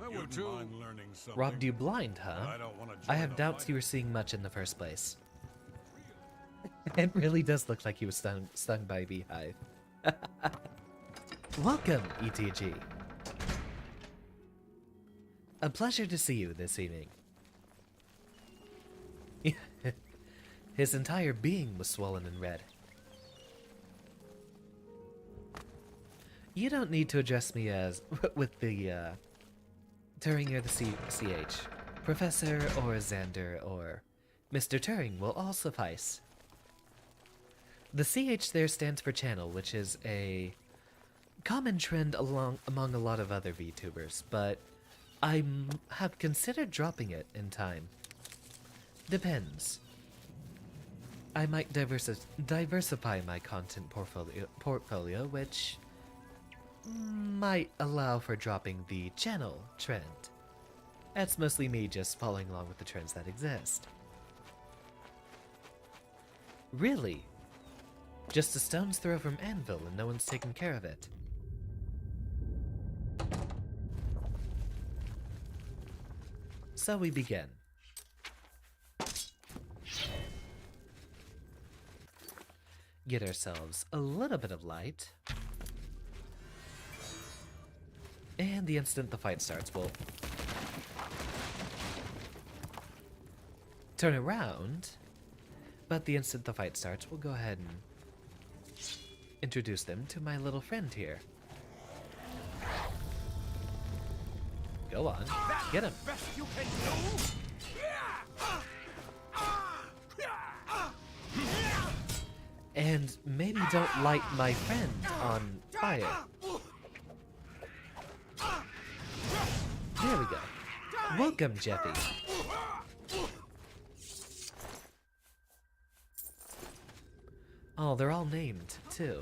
I wouldn't mind learning something. Robbed you blind, huh? I don't want to I have doubts you were seeing much in the first place. It really does look like he was stung by a beehive. Welcome, ETG. A pleasure to see you this evening. His entire being was swollen and red. You don't need to address me as with the Turing or the CH. Professor or Xander or Mr. Turing will all suffice. The CH there stands for channel, which is a common trend among a lot of other VTubers, but I have considered dropping it in time. Depends. I might diversify my content portfolio, which might allow for dropping the channel trend. That's mostly me just following along with the trends that exist. Really? Just a stone's throw from Anvil and no one's taking care of it. So we begin. Get ourselves a little bit of light. And the instant the fight starts, we'll turn around. But the instant the fight starts, we'll go ahead and introduce them to my little friend here. Go on, get him. And maybe don't light my friend on fire. There we go. Welcome, Jeffy. Oh, they're all named, too.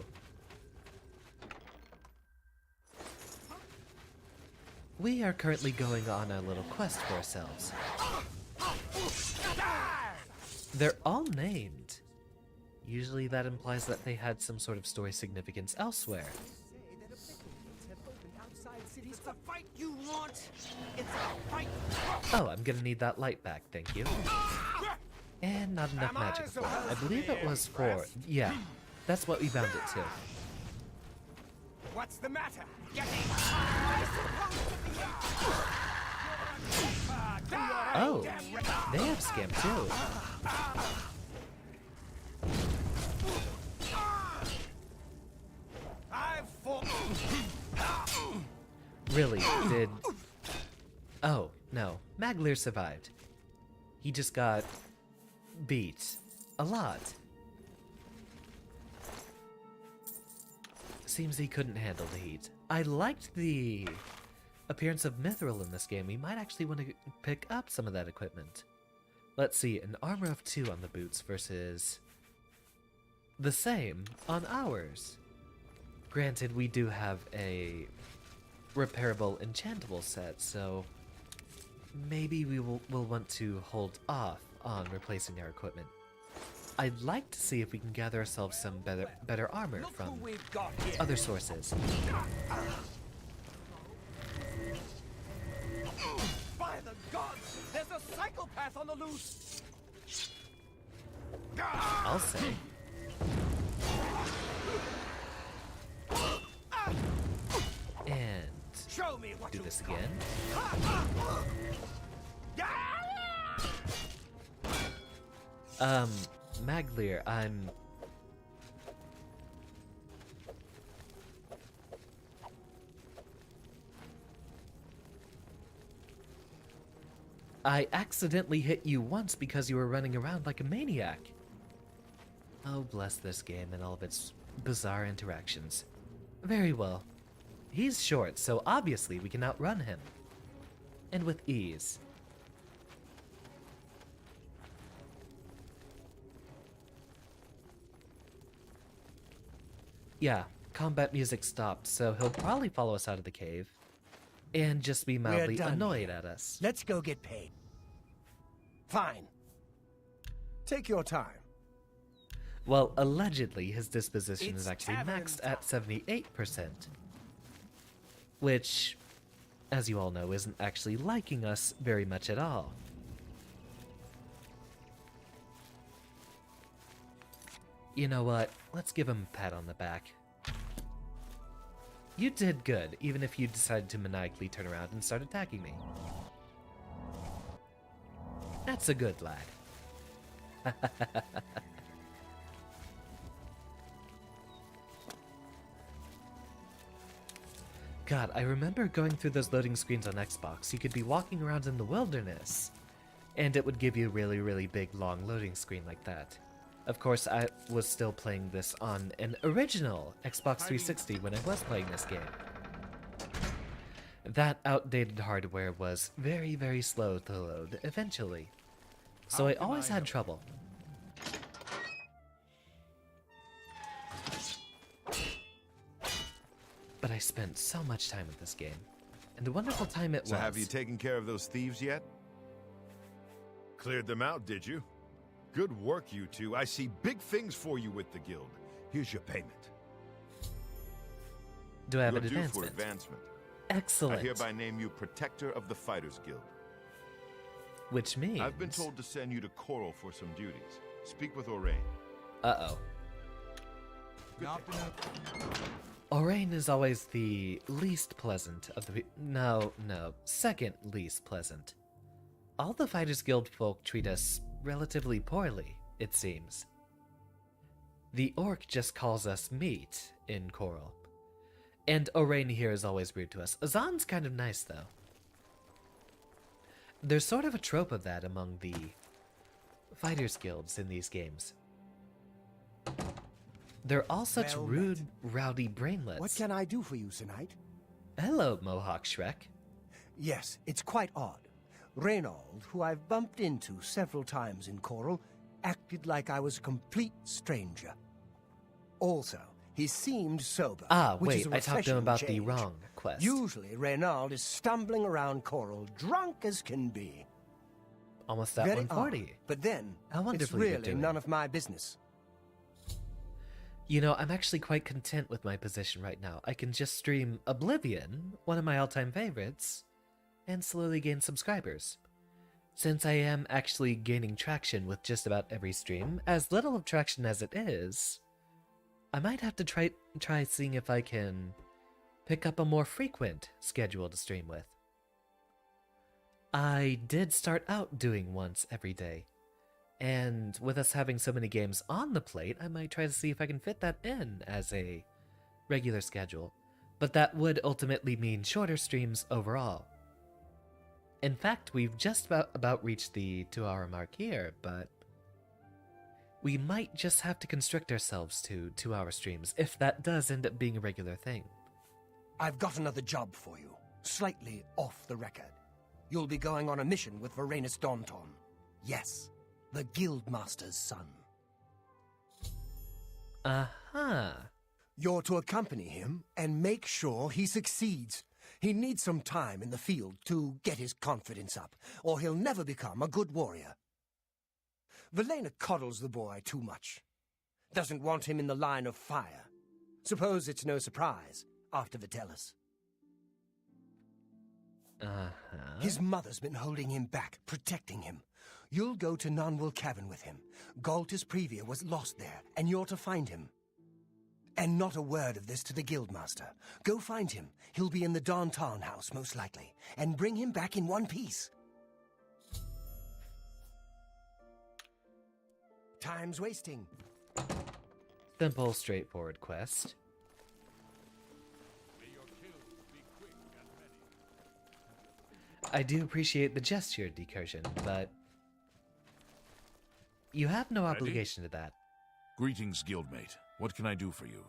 We are currently going on a little quest for ourselves. They're all named. Usually that implies that they had some sort of story significance elsewhere. It's a fight you want. It's a fight. Oh, I'm gonna need that light back, thank you. And not enough magic for it. I believe it was 4. Yeah, that's what we bound it to. What's the matter? Oh, they have scam too. Really, did... Oh, no. Maglir survived. He just got beat. A lot. Seems he couldn't handle the heat. I liked the appearance of Mithril in this game. We might actually want to pick up some of that equipment. Let's see, an armor of 2 on the boots versus the same on ours. Granted, we do have a repairable enchantable set, so maybe we'll want to hold off on replacing our equipment. I'd like to see if we can gather ourselves some better armor from other sources. By the gods, there's a psychopath on the loose. I'll say. And do this again. Maglir, I accidentally hit you once because you were running around like a maniac. Oh, bless this game and all of its bizarre interactions. Very well. He's short, so obviously we can outrun him. And with ease. Yeah, combat music stopped, so he'll probably follow us out of the cave. And just be mildly annoyed at us. Let's go get paid. Fine. Take your time. Well, allegedly, his disposition is actually maxed at 78%. Which, as you all know, isn't actually liking us very much at all. You know what? Let's give him a pat on the back. You did good, even if you decided to maniacally turn around and start attacking me. That's a good lad. God, I remember going through those loading screens on Xbox. You could be walking around in the wilderness, and it would give you a really, really big, long loading screen like that. Of course, I was still playing this on an original Xbox 360 when I was playing this game. That outdated hardware was very, very slow to load eventually. So I always had trouble. But I spent so much time with this game. And a wonderful time it was. So have you taken care of those thieves yet? Cleared them out, did you? Good work, you two. I see big things for you with the guild. Here's your payment. Do I have You're an due advancement? for advancement. Excellent. I hereby name you Protector of the Fighters Guild. Which means... I've been told to send you to Coral for some duties. Speak with Orain. Uh-oh. Orain is always the least pleasant of the... No, second least pleasant. All the Fighters Guild folk treat us relatively poorly, it seems. The orc just calls us meat in Coral. And Orain here is always rude to us. Azan's kind of nice, though. There's sort of a trope of that among the Fighters Guilds in these games. They're all such rude, rowdy brainlets. What can I do for you, Sir Knight? Hello, Mohawk Shrek. Yes, it's quite odd. Reynold, who I've bumped into several times in Coral, acted like I was a complete stranger. Also, he seemed sober. Ah, which is wait, a I talked to him about the refreshing change. wrong quest. Usually, Reynold is stumbling around Coral, drunk as can be. Almost at Very 140. odd, but then, How it's wonderfully you're really doing. none of my business. You know, I'm actually quite content with my position right now. I can just stream Oblivion, one of my all-time favorites, and slowly gain subscribers. Since I am actually gaining traction with just about every stream, as little of traction as it is, I might have to try seeing if I can pick up a more frequent schedule to stream with. I did start out doing once every day, and with us having so many games on the plate, I might try to see if I can fit that in as a regular schedule, but that would ultimately mean shorter streams overall. In fact, we've just about reached the 2-hour mark here, but we might just have to constrict ourselves to 2-hour streams if that does end up being a regular thing. I've got another job for you, slightly off the record. You'll be going on a mission with Varanus Daunton. Yes, the Guildmaster's son. Uh-huh. You're to accompany him and make sure he succeeds. He needs some time in the field to get his confidence up, or he'll never become a good warrior. Valena coddles the boy too much. Doesn't want him in the line of fire. Suppose it's no surprise after Vitellis. Uh-huh. His mother's been holding him back, protecting him. You'll go to Nonwell Cavern with him. Galtus Previa was lost there, and you're to find him. And not a word of this to the Guildmaster. Go find him. He'll be in the Daunton house, most likely. And bring him back in one piece. Time's wasting. Simple, straightforward quest. I do appreciate the gesture, Decursion, but you have no Ready? obligation to that. Greetings, guildmate. What can I do for you?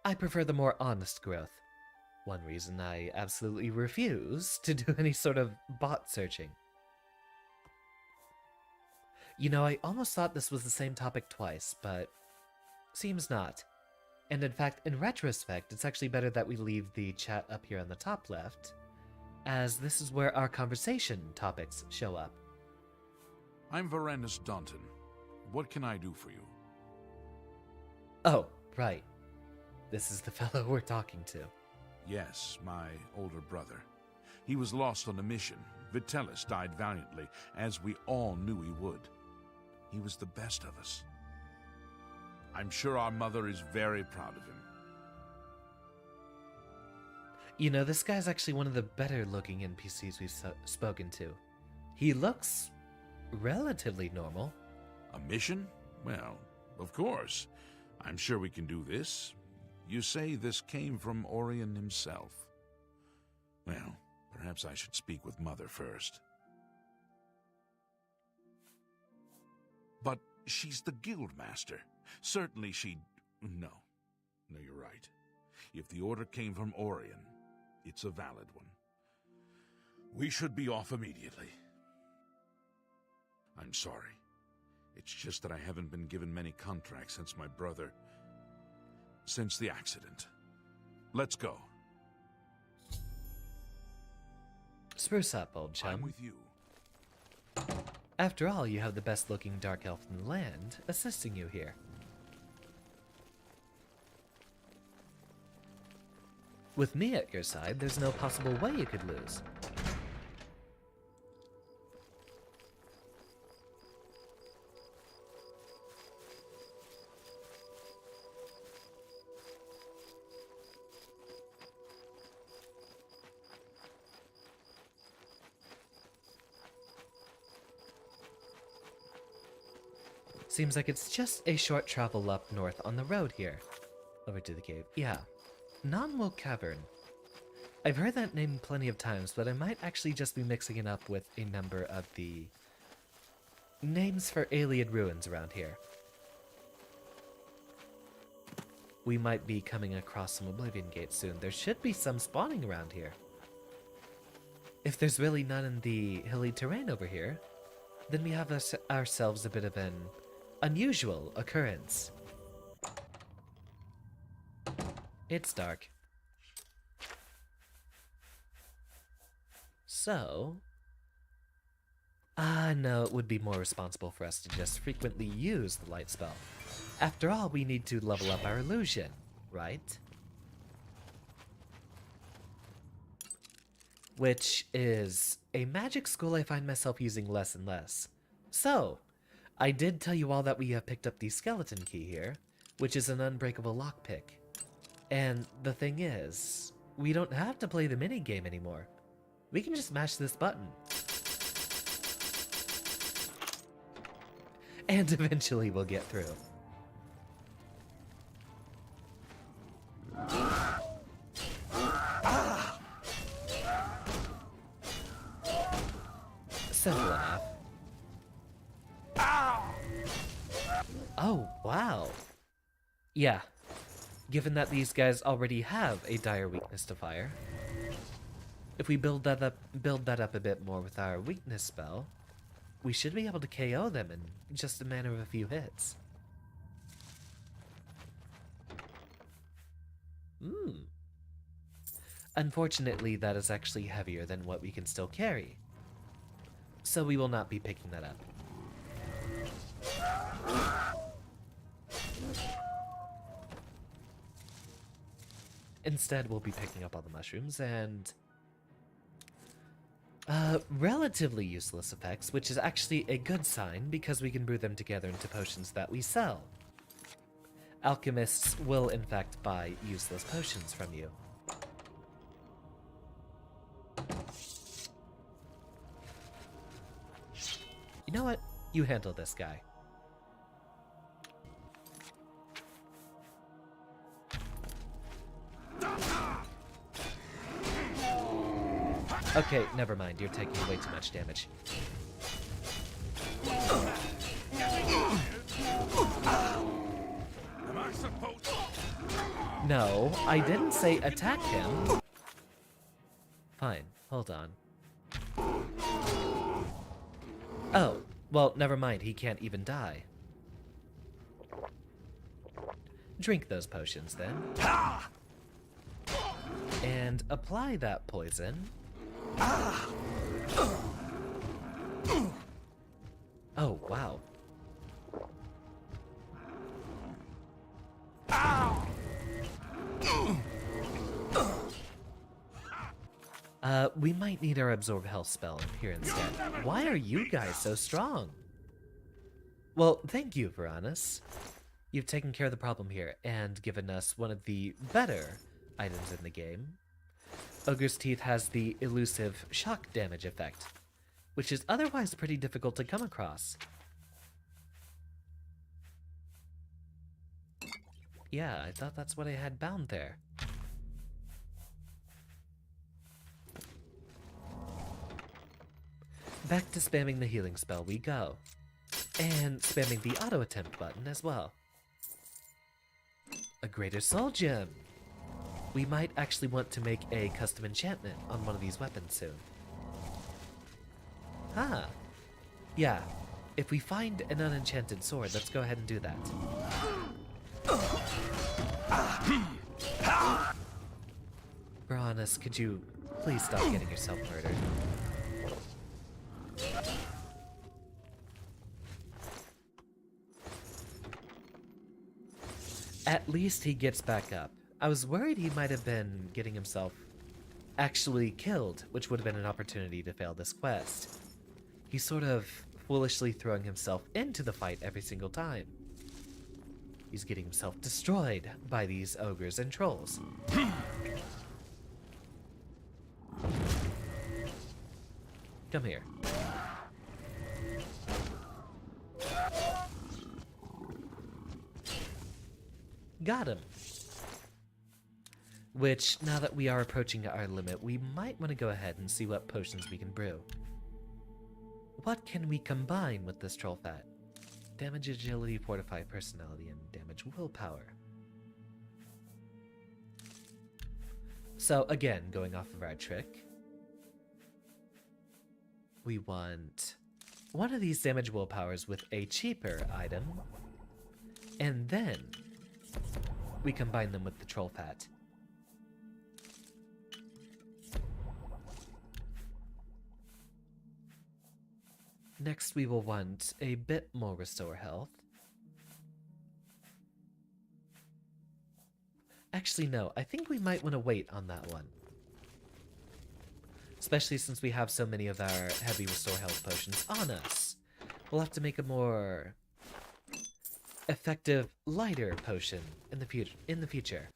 I prefer the more honest growth. One reason I absolutely refuse to do any sort of bot searching. You know, I almost thought this was the same topic twice, but seems not. And in fact, in retrospect, it's actually better that we leave the chat up here on the top left, as this is where our conversation topics show up. I'm Varanus Daunton. What can I do for you? Oh, right. This is the fellow we're talking to. Yes, my older brother. He was lost on a mission. Vitellis died valiantly, as we all knew he would. He was the best of us. I'm sure our mother is very proud of him. You know, this guy's actually one of the better looking NPCs we've spoken to. He looks relatively normal. A mission? Well, of course. I'm sure we can do this. You say this came from Orion himself. Well, perhaps I should speak with Mother first. But she's the Guildmaster. Certainly she'd... No, you're right. If the order came from Orion, it's a valid one. We should be off immediately. I'm sorry. It's just that I haven't been given many contracts since my brother... since the accident. Let's go. Spruce up, old chum. I'm with you. After all, you have the best looking dark elf in the land assisting you here. With me at your side, there's no possible way you could lose. Seems like it's just a short travel up north on the road here. Over to the cave. Yeah. Non-Woke Cavern. I've heard that name plenty of times, but I might actually just be mixing it up with a number of the names for alien ruins around here. We might be coming across some Oblivion gates soon. There should be some spawning around here. If there's really none in the hilly terrain over here, then we have ourselves a bit of an unusual occurrence. It's dark. So... no, it would be more responsible for us to just frequently use the light spell. After all, we need to level up our illusion, right? Which is a magic school I find myself using less and less. So, I did tell you all that we have picked up the skeleton key here, which is an unbreakable lockpick. And the thing is, we don't have to play the minigame anymore. We can just mash this button. And eventually we'll get through. Simple enough. Oh, wow. Yeah. Given that these guys already have a dire weakness to fire, if we build that up a bit more with our weakness spell, we should be able to KO them in just a matter of a few hits. Unfortunately, that is actually heavier than what we can still carry, so we will not be picking that up. Instead, we'll be picking up all the mushrooms and relatively useless effects, which is actually a good sign because we can brew them together into potions that we sell. Alchemists will in fact buy useless potions from you. You know what? You handle this guy. Okay, never mind. You're taking way too much damage. No, I didn't say attack him. Fine, hold on. Oh, well, never mind. He can't even die. Drink those potions, then. And apply that poison. Oh, wow. We might need our absorb health spell here instead. Why are you guys so strong? Well, thank you, Varanus. You've taken care of the problem here and given us one of the better items in the game. Ogre's Teeth has the elusive shock damage effect, which is otherwise pretty difficult to come across. Yeah, I thought that's what I had bound there. Back to spamming the healing spell we go. And spamming the auto attempt button as well. A greater soul gem! We might actually want to make a custom enchantment on one of these weapons soon. Ah. Yeah. If we find an unenchanted sword, let's go ahead and do that. Varanus, could you please stop getting yourself murdered? At least he gets back up. I was worried he might have been getting himself actually killed, which would have been an opportunity to fail this quest. He's sort of foolishly throwing himself into the fight every single time. He's getting himself destroyed by these ogres and trolls. Come here. Got him. Which, now that we are approaching our limit, we might want to go ahead and see what potions we can brew. What can we combine with this troll fat? Damage agility, fortify personality, and damage willpower. So again, going off of our trick, we want one of these damage willpowers with a cheaper item, and then we combine them with the troll fat. Next, we will want a bit more restore health. Actually, no, I think we might want to wait on that one. Especially since we have so many of our heavy restore health potions on us. We'll have to make a more effective, lighter potion in the future.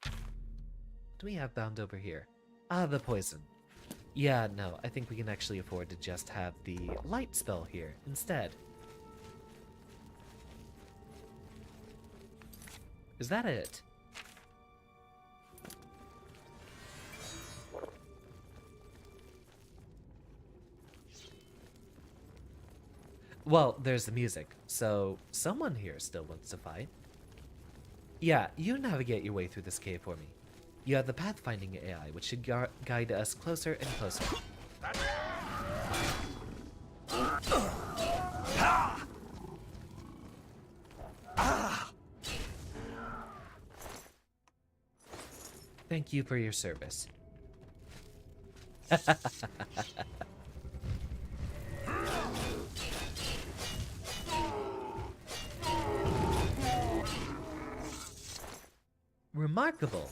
What do we have bound over here? Ah, the poison. Yeah, no, I think we can actually afford to just have the light spell here instead. Is that it? Well, there's the music, so someone here still wants to fight. Yeah, you navigate your way through this cave for me. You have the pathfinding AI, which should guide us closer and closer. Thank you for your service. Remarkable!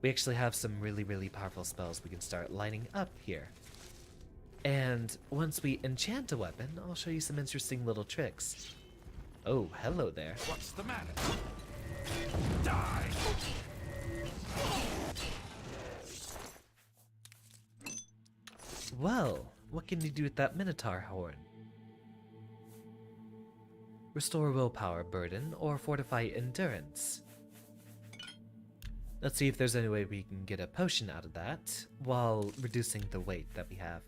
We actually have some really, really powerful spells we can start lining up here. And once we enchant a weapon, I'll show you some interesting little tricks. Oh, hello there. What's the matter? Die! Well, what can you do with that Minotaur horn? Restore willpower, burden, or fortify endurance. Let's see if there's any way we can get a potion out of that while reducing the weight that we have.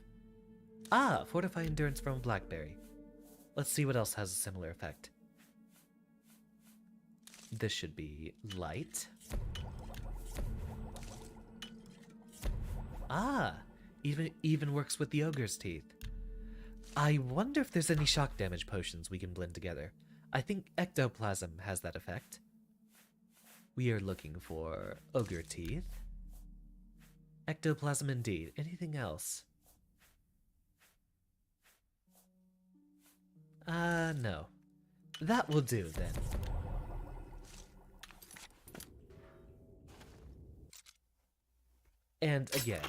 Ah, fortify endurance from blackberry. Let's see what else has a similar effect. This should be light. Ah, even works with the ogre's teeth. I wonder if there's any shock damage potions we can blend together. I think ectoplasm has that effect. We are looking for ogre teeth. Ectoplasm indeed. Anything else? No. That will do then. And again,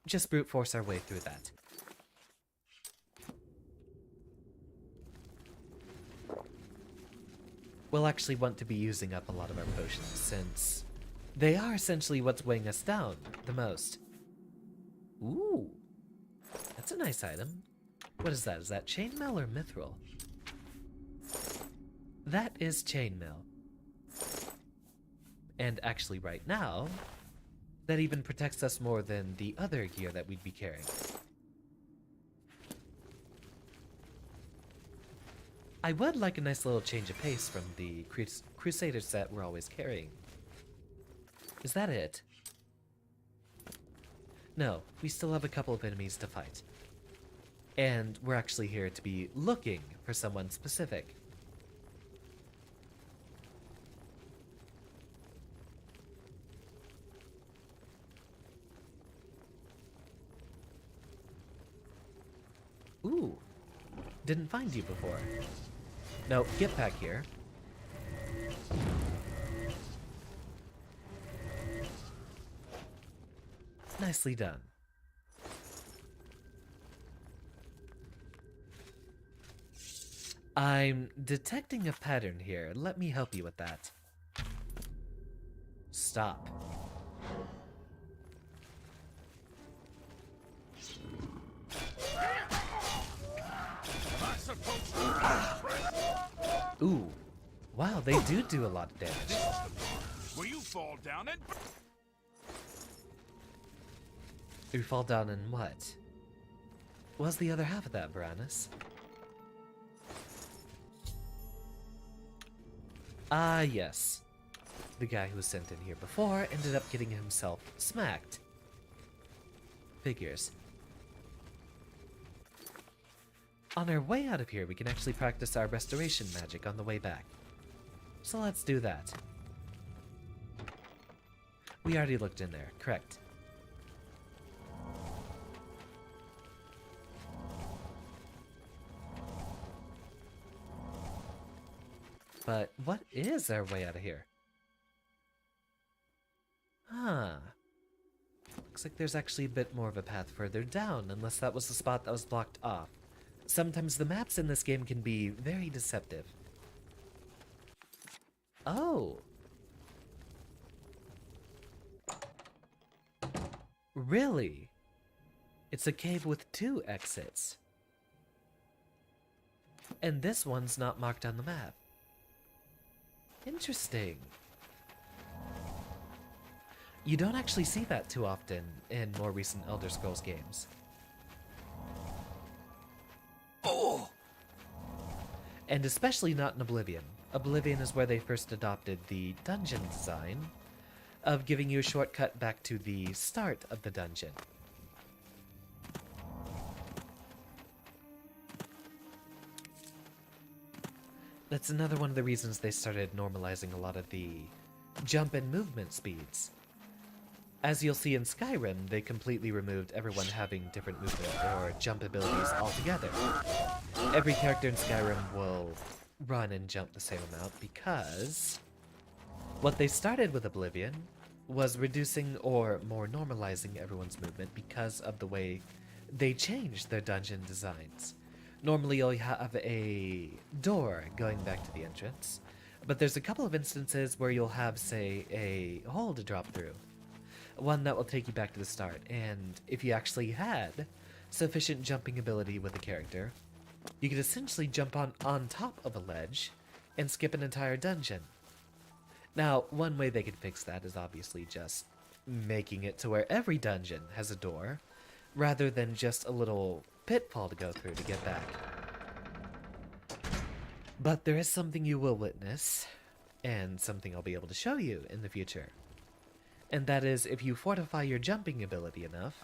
just brute force our way through that. We'll actually want to be using up a lot of our potions, since they are essentially what's weighing us down the most. Ooh, that's a nice item. What is that? Is that chainmail or mithril? That is chainmail. And actually right now, that even protects us more than the other gear that we'd be carrying. I would like a nice little change of pace from the Crusader set we're always carrying. Is that it? No, we still have a couple of enemies to fight. And we're actually here to be looking for someone specific. Ooh. Didn't find you before. No, get back here. Nicely done. I'm detecting a pattern here. Let me help you with that. Stop. Ooh. Wow, they do a lot of damage. Will you fall down and... You fall down in what? What's the other half of that, Baranus? Ah, yes. The guy who was sent in here before ended up getting himself smacked. Figures. On our way out of here, we can actually practice our restoration magic on the way back. So let's do that. We already looked in there, correct. But what is our way out of here? Huh. Looks like there's actually a bit more of a path further down, unless that was the spot that was blocked off. Sometimes the maps in this game can be very deceptive. Oh. Really? It's a cave with 2 exits. And this one's not marked on the map. Interesting. You don't actually see that too often in more recent Elder Scrolls games. Oh! And especially not in Oblivion. Oblivion is where they first adopted the dungeon design of giving you a shortcut back to the start of the dungeon. That's another one of the reasons they started normalizing a lot of the jump and movement speeds. As you'll see in Skyrim, they completely removed everyone having different movement or jump abilities altogether. Every character in Skyrim will run and jump the same amount because what they started with Oblivion was reducing or more normalizing everyone's movement because of the way they changed their dungeon designs. Normally you'll have a door going back to the entrance, but there's a couple of instances where you'll have, say, a hole to drop through. One that will take you back to the start, and if you actually had sufficient jumping ability with a character, you could essentially jump on top of a ledge and skip an entire dungeon. Now, one way they could fix that is obviously just making it to where every dungeon has a door, rather than just a little pitfall to go through to get back. But there is something you will witness, and something I'll be able to show you in the future. And that is, if you fortify your jumping ability enough,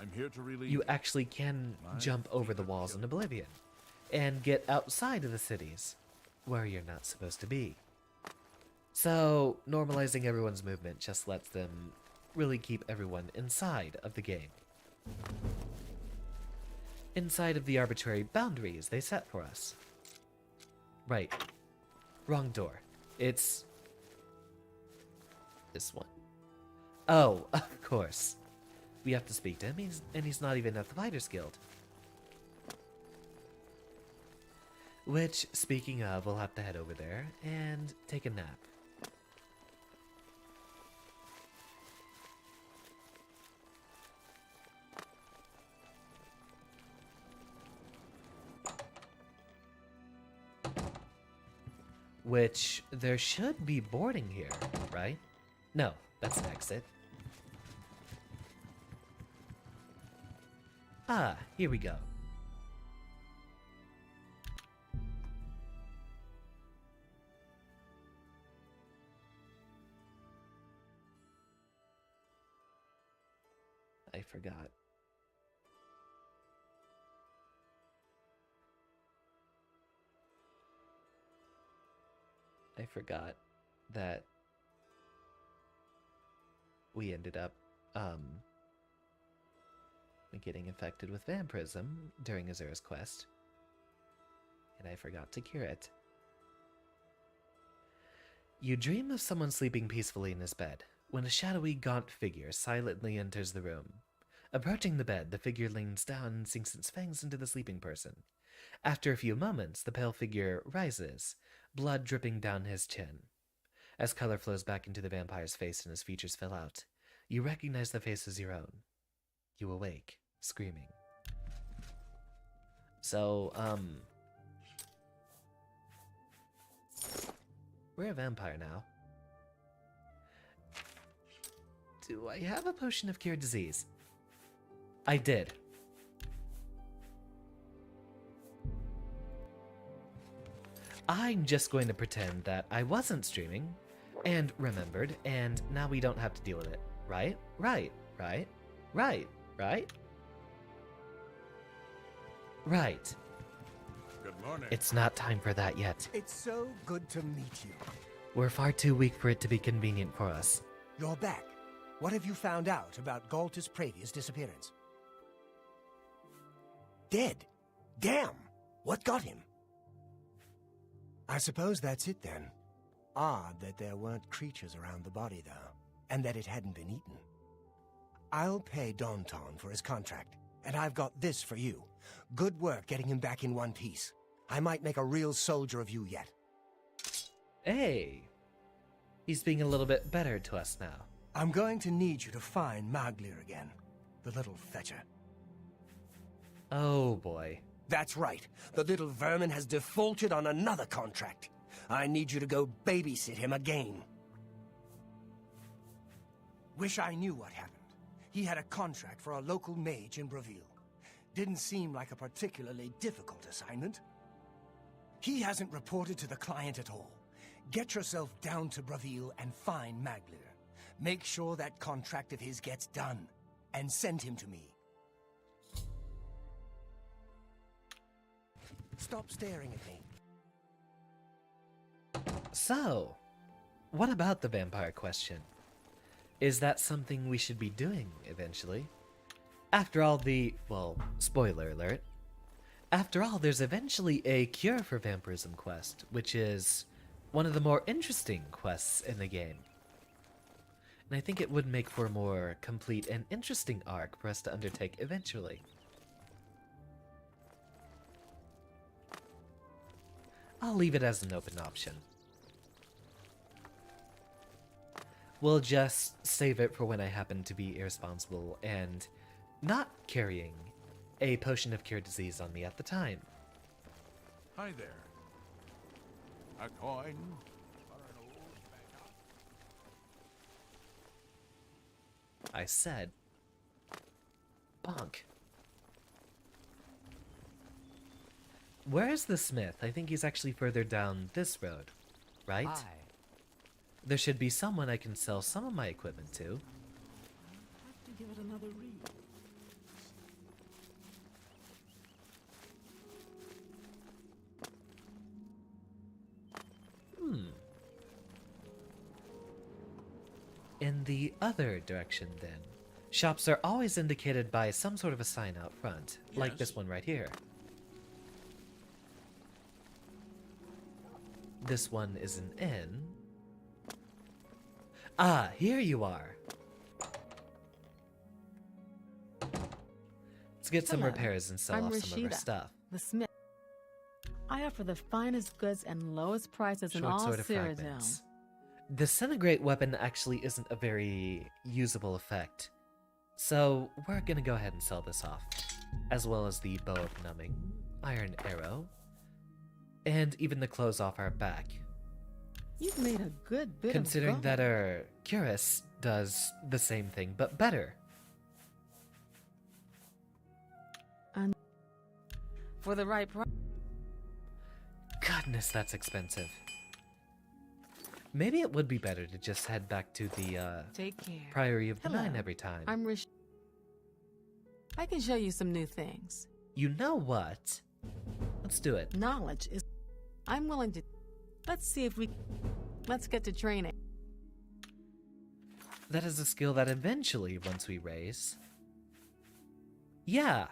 you actually can jump over the walls in Oblivion, and get outside of the cities, where you're not supposed to be. So, normalizing everyone's movement just lets them really keep everyone inside of the game. Inside of the arbitrary boundaries they set for us. Right. Wrong door. It's this one. Oh, of course. We have to speak to him, and he's not even at the Fighters Guild. Which, speaking of, we'll have to head over there and take a nap. Which, there should be boarding here, right? No, that's an exit. Ah, here we go. I forgot. I forgot that we ended up getting infected with vampirism during Azura's quest. and I forgot to cure it. You dream of someone sleeping peacefully in his bed, when a shadowy, gaunt figure silently enters the room. Approaching the bed, the figure leans down and sinks its fangs into the sleeping person. After a few moments, the pale figure rises, blood dripping down his chin. As color flows back into the vampire's face and his features fill out, you recognize the face as your own. You awake, screaming. So, we're a vampire now. Do I have a potion of cure disease? I did. I'm just going to pretend that I wasn't streaming, and remembered, and now we don't have to deal with it. Right? Right. Right. Good morning. It's not time for that yet. It's so good to meet you. We're far too weak for it to be convenient for us. You're back. What have you found out about Galtus Pradia's disappearance? Dead? Damn! What got him? I suppose that's it then. Odd that there weren't creatures around the body, though, and that it hadn't been eaten. I'll pay Daunton for his contract, and I've got this for you. Good work getting him back in one piece. I might make a real soldier of you yet. Hey! He's being a little bit better to us now. I'm going to need you to find Maglir again, the little fetcher. Oh boy. That's right. The little vermin has defaulted on another contract. I need you to go babysit him again. Wish I knew what happened. He had a contract for a local mage in Bravil. Didn't seem like a particularly difficult assignment. He hasn't reported to the client at all. Get yourself down to Bravil and find Maglir. Make sure that contract of his gets done, and send him to me. Stop staring at me. So, what about the vampire question? Is that something we should be doing eventually? After all, well, spoiler alert. After all, there's eventually a cure for vampirism quest, which is one of the more interesting quests in the game. And I think it would make for a more complete and interesting arc for us to undertake eventually. I'll leave it as an open option. We'll just save it for when I happen to be irresponsible and not carrying a potion of cure disease on me at the time. Hi there. A coin? I said, bonk. Where's the smith? I think he's actually further down this road, right? Hi. There should be someone I can sell some of my equipment to. Have to give it another read. In the other direction, then. Shops are always indicated by some sort of a sign out front, like this one right here. This one is an inn. Ah, here you are. Let's get some Hello. repairs and sell I'm off some of our Rashida, stuff. the smith. I offer the finest goods and lowest prices in Short all sword of Cyrodiil. fragments. Disintegrate weapon actually isn't a very usable effect, so we're gonna go ahead and sell this off, as well as the bow of numbing, iron arrow, and even the clothes off our back. You've made a good bit Considering of that our cuirass does the same thing, but better. And for the right price. Goodness, that's expensive. Maybe it would be better to just head back to the Take care. Priory of the Hello. Nine every time. I'm Rish. I can show you some new things. You know what? Let's do it. Knowledge is. I'm willing to. Let's see if we. Let's get to training. That is a skill that eventually, once we raise. Yeah.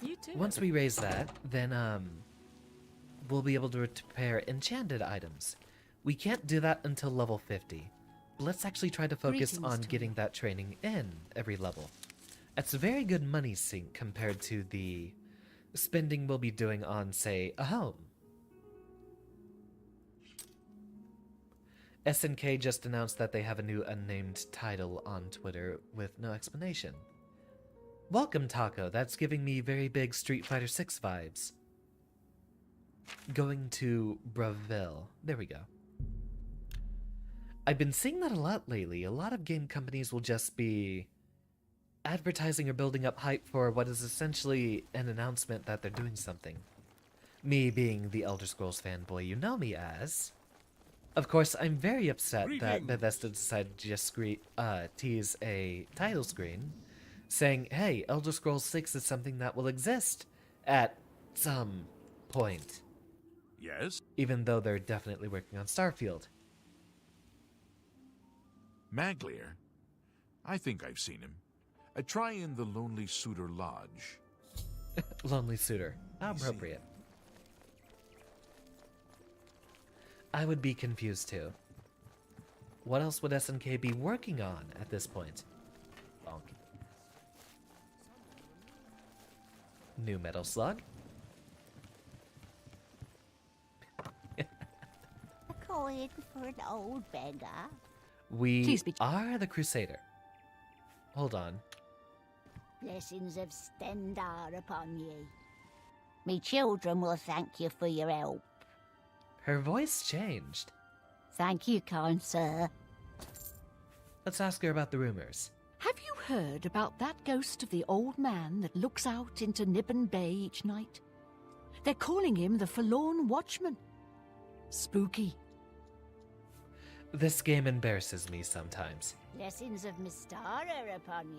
You too. Once we raise that, then we'll be able to repair enchanted items. We can't do that until level 50. Let's actually try to focus Greetings, on Tony. getting that training in every level. It's a very good money sink compared to the spending we'll be doing on, say, a home. SNK just announced that they have a new unnamed title on Twitter with no explanation. Welcome, Taco. That's giving me very big Street Fighter 6 vibes. Going to Braville. There we go. I've been seeing that a lot lately. A lot of game companies will just be advertising or building up hype for what is essentially an announcement that they're doing something. Me being the Elder Scrolls fanboy you know me as. Of course, I'm very upset that Bethesda decided to just tease a title screen saying, hey, Elder Scrolls 6 is something that will exist at some point. Yes? Even though they're definitely working on Starfield. Maglier? I think I've seen him. Try in the Lonely Suitor Lodge. Lonely Suitor. How appropriate. I would be confused too. What else would SNK be working on at this point? Bonk. New Metal Slug? Calling for an old beggar. We are the Crusader. Hold on. Blessings of Stendar upon ye. Me children will thank you for your help. Her voice changed. Thank you, kind sir. Let's ask her about the rumors. Have you heard about that ghost of the old man that looks out into Nibbin Bay each night? They're calling him the Forlorn Watchman. Spooky. This game embarrasses me sometimes. Blessings of Mystara upon ye.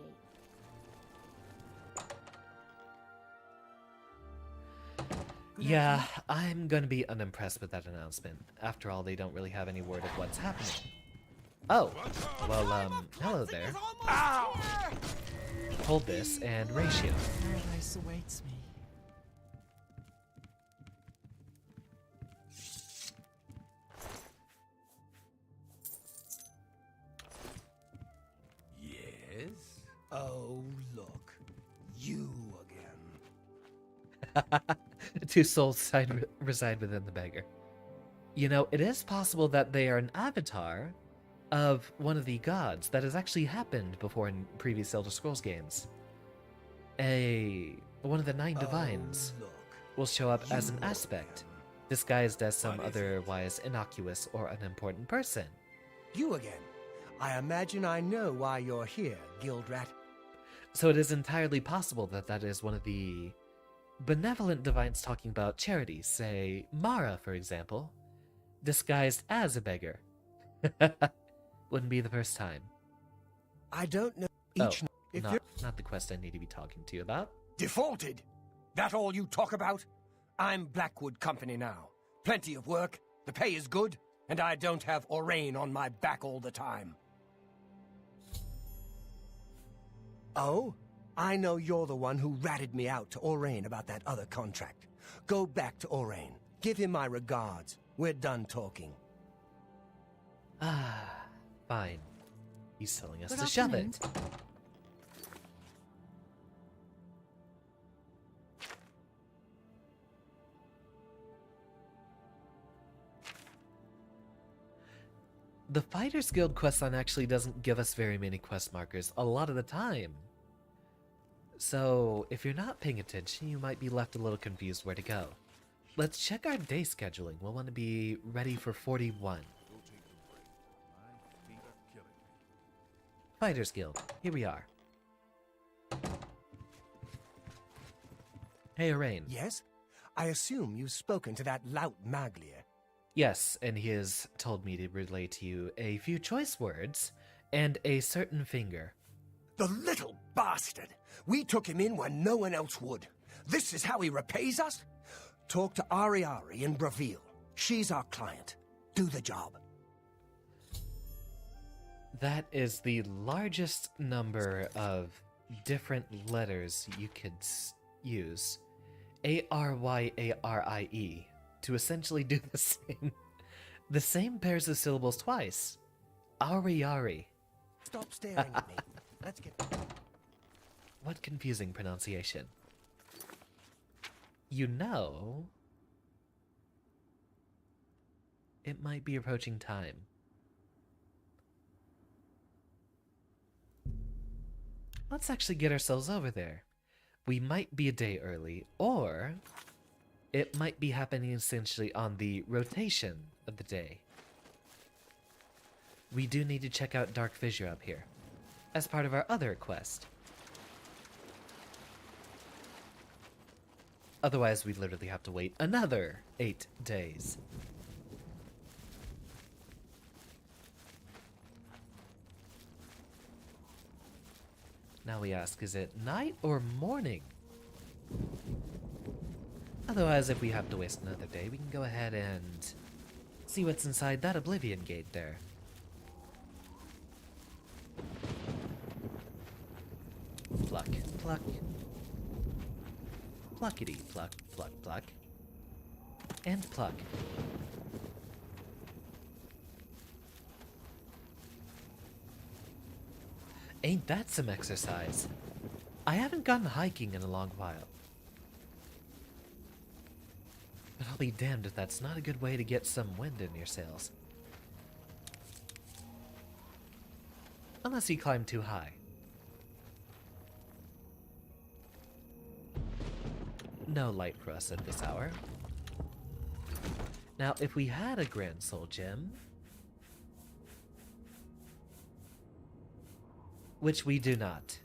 Yeah, I'm gonna be unimpressed with that announcement. After all, they don't really have any word of what's happening. Oh, well, hello there. Ow! Hold this and ratio. Paradise awaits me. Yes? Oh, look. You again. Two souls reside within the beggar. You know, it is possible that they are an avatar of one of the gods that has actually happened before in previous Elder Scrolls games. One of the 9 divines will show up as an aspect, disguised as some otherwise innocuous or unimportant person. You again. I imagine I know why you're here, Guildrat. So it is entirely possible that that is one of the benevolent divines talking about charity, say Mara, for example, disguised as a beggar. Wouldn't be the first time. I don't know not the quest I need to be talking to you about. Defaulted? That all you talk about? I'm Blackwood Company now. Plenty of work, the pay is good, and I don't have Orain on my back all the time. Oh? I know you're the one who ratted me out to Orain about that other contract. Go back to Orain. Give him my regards. We're done talking. Ah, fine. He's telling us to shove it. The Fighters Guild questline actually doesn't give us very many quest markers a lot of the time. So, if you're not paying attention, you might be left a little confused where to go. Let's check our day scheduling. We'll want to be ready for 41. Fighters Guild. Here we are. Hey, Orain. Yes? I assume you've spoken to that lout Maglier. Yes, and he has told me to relay to you a few choice words and a certain finger. The little bastard! We took him in when no one else would. This is how he repays us? Talk to Ariari in Braville. She's our client. Do the job. That is the largest number of different letters you could use. Aryarie. to essentially do the same pairs of syllables twice. Ari. Stop staring at me. Let's get... What confusing pronunciation. You know, it might be approaching time. Let's actually get ourselves over there. We might be a day early, or it might be happening essentially on the rotation of the day. We do need to check out Dark Fissure up here, as part of our other quest. Otherwise, we'd literally have to wait another 8 days. Now we ask, is it night or morning? Otherwise, if we have to waste another day, we can go ahead and see what's inside that Oblivion gate there. Pluck, pluck. Pluckety, pluck, pluck, pluck. And pluck. Ain't that some exercise? I haven't gone hiking in a long while. But I'll be damned if that's not a good way to get some wind in your sails. Unless you climb too high. No light for us at this hour. Now, if we had a Grand Soul Gem, which we do not.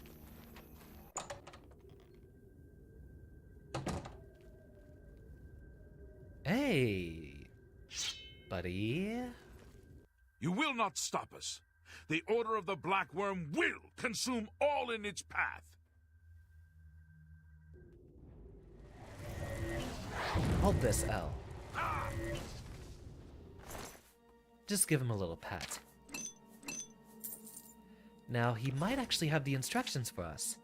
Hey, buddy. You will not stop us. The Order of the Black Worm will consume all in its path. Hold this, L. Just give him a little pat. Now, he might actually have the instructions for us.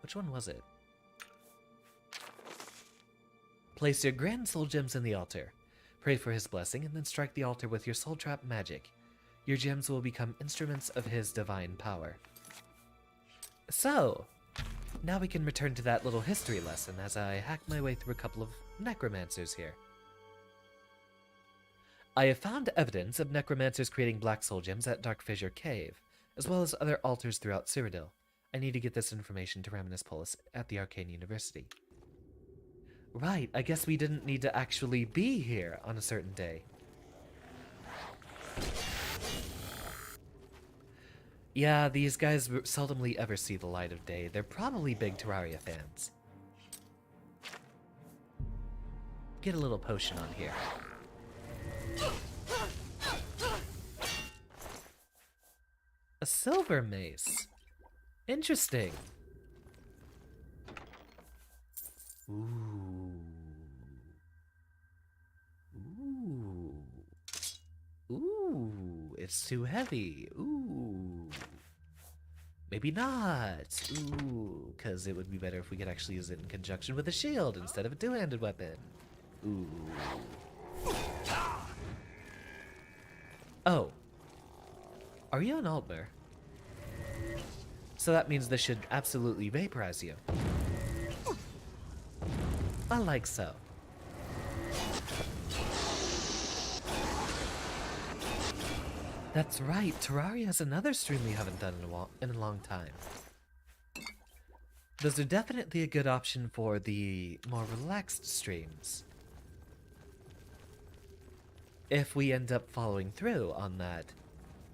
Which one was it? Place your Grand Soul Gems in the altar. Pray for his blessing, and then strike the altar with your Soul Trap magic. Your gems will become instruments of his divine power. So, now we can return to that little history lesson as I hack my way through a couple of necromancers here. I have found evidence of necromancers creating black soul gems at Dark Fissure Cave, as well as other altars throughout Cyrodiil. I need to get this information to Raminus Polis at the Arcane University. Right, I guess we didn't need to actually be here on a certain day. Yeah, these guys seldomly ever see the light of day. They're probably big Terraria fans. Get a little potion on here. A silver mace. Interesting. Ooh. Ooh. Ooh. It's too heavy. Ooh. Maybe not. Ooh. Because it would be better if we could actually use it in conjunction with a shield instead of a two-handed weapon. Ooh. Oh. Are you an Altmer? So that means this should absolutely vaporize you. I like so. That's right, Terraria is another stream we haven't done in a long time. Those are definitely a good option for the more relaxed streams. If we end up following through on that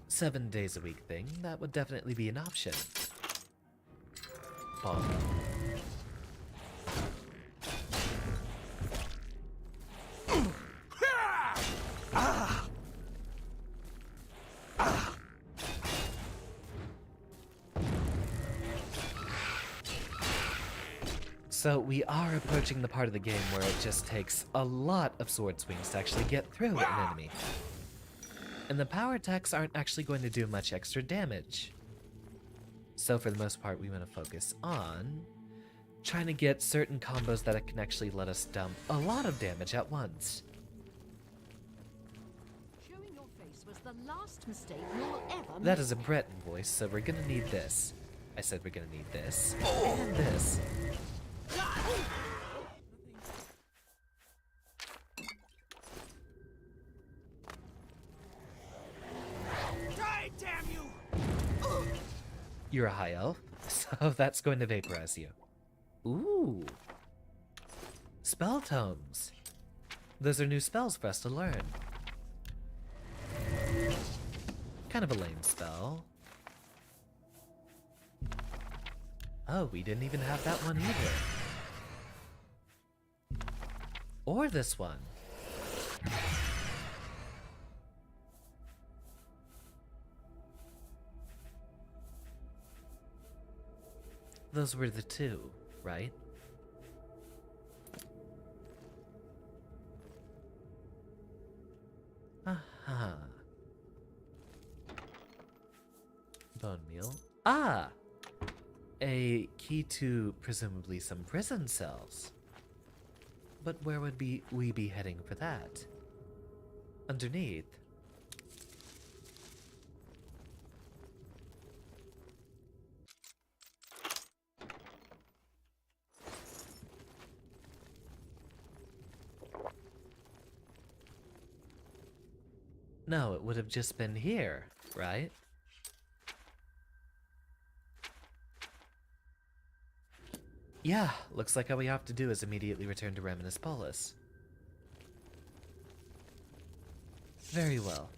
7 days a week thing, that would definitely be an option. Bonk. So we are approaching the part of the game where it just takes a lot of sword swings to actually get through an enemy. And the power attacks aren't actually going to do much extra damage. So for the most part, we want to focus on trying to get certain combos that can actually let us dump a lot of damage at once. Showing your face was the last mistake you'll ever make. That is a Breton voice, so we're gonna need this. I said we're gonna need this. And this. Die, damn you! You're a high elf, so that's going to vaporize you. Ooh. Spell tomes. Those are new spells for us to learn. Kind of a lame spell. Oh, we didn't even have that one either. Or this one. Those were the two, right? Aha. Bone meal. Ah! A key to presumably some prison cells. But where would we be heading for that? Underneath. No, it would have just been here, right? Yeah, looks like all we have to do is immediately return to Reminis Polis. Very well.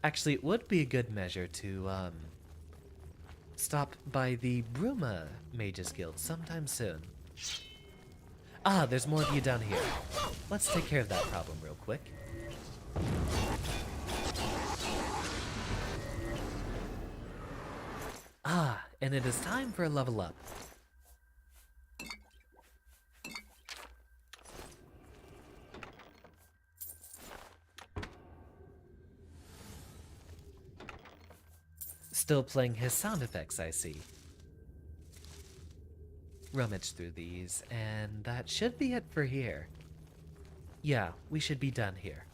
Actually, it would be a good measure to, stop by the Bruma Mages Guild sometime soon. Ah, there's more of you down here. Let's take care of that problem real quick. Ah, and it is time for a level up. Still playing his sound effects, I see. Rummage through these, and that should be it for here. Yeah, we should be done here.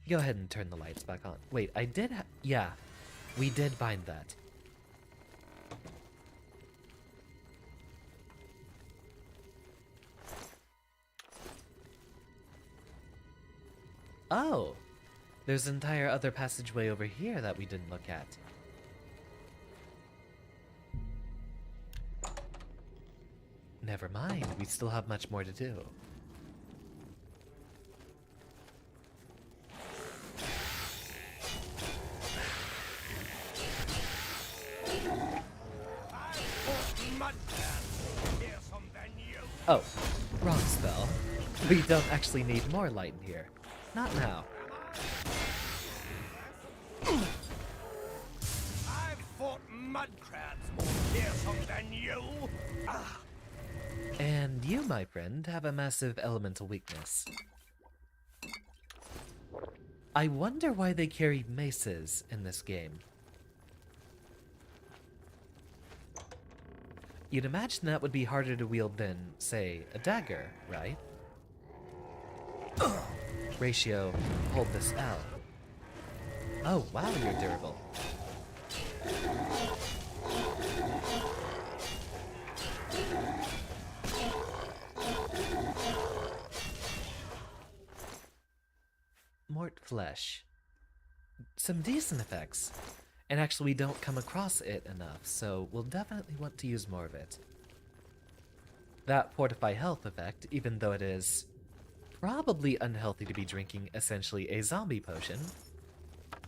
Go ahead and turn the lights back on. Wait, yeah, we did bind that. Oh! There's an entire other passageway over here that we didn't look at. Never mind, we still have much more to do. Oh, wrong spell. We don't actually need more light in here. Not now. I've fought mud crabs more fearsome than you. Ah. And you, my friend, have a massive elemental weakness. I wonder why they carry maces in this game. You'd imagine that would be harder to wield than, say, a dagger, right? Ratio, hold this L. Oh, wow, you're durable. Mort flesh. Some decent effects. And actually we don't come across it enough, so we'll definitely want to use more of it. That fortify health effect, even though it is probably unhealthy to be drinking essentially a zombie potion,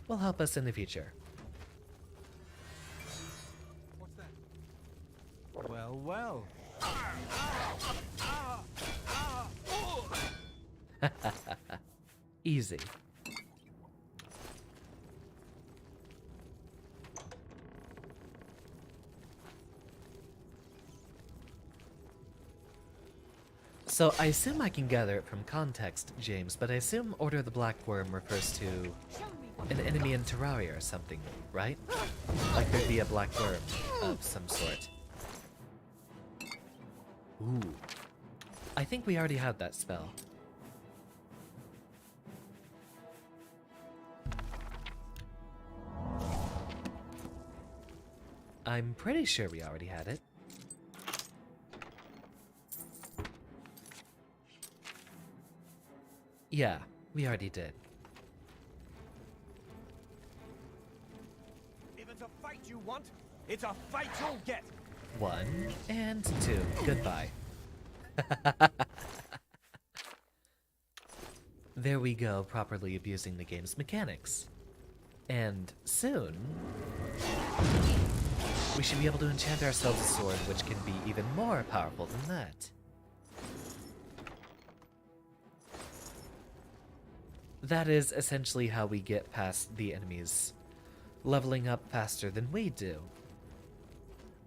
will help us in the future. What's that? Well, well. Easy. So I assume I can gather it from context, James, but I assume Order of the Black Worm refers to an enemy in Terraria or something, right? Like there'd be a black worm of some sort. Ooh. I think we already had that spell. I'm pretty sure we already had it. Yeah, we already did. If it's a fight you want, it's a fight you'll get. 1 and 2. Goodbye. There we go, properly abusing the game's mechanics. And soon, we should be able to enchant ourselves a sword which can be even more powerful than that. That is essentially how we get past the enemies leveling up faster than we do.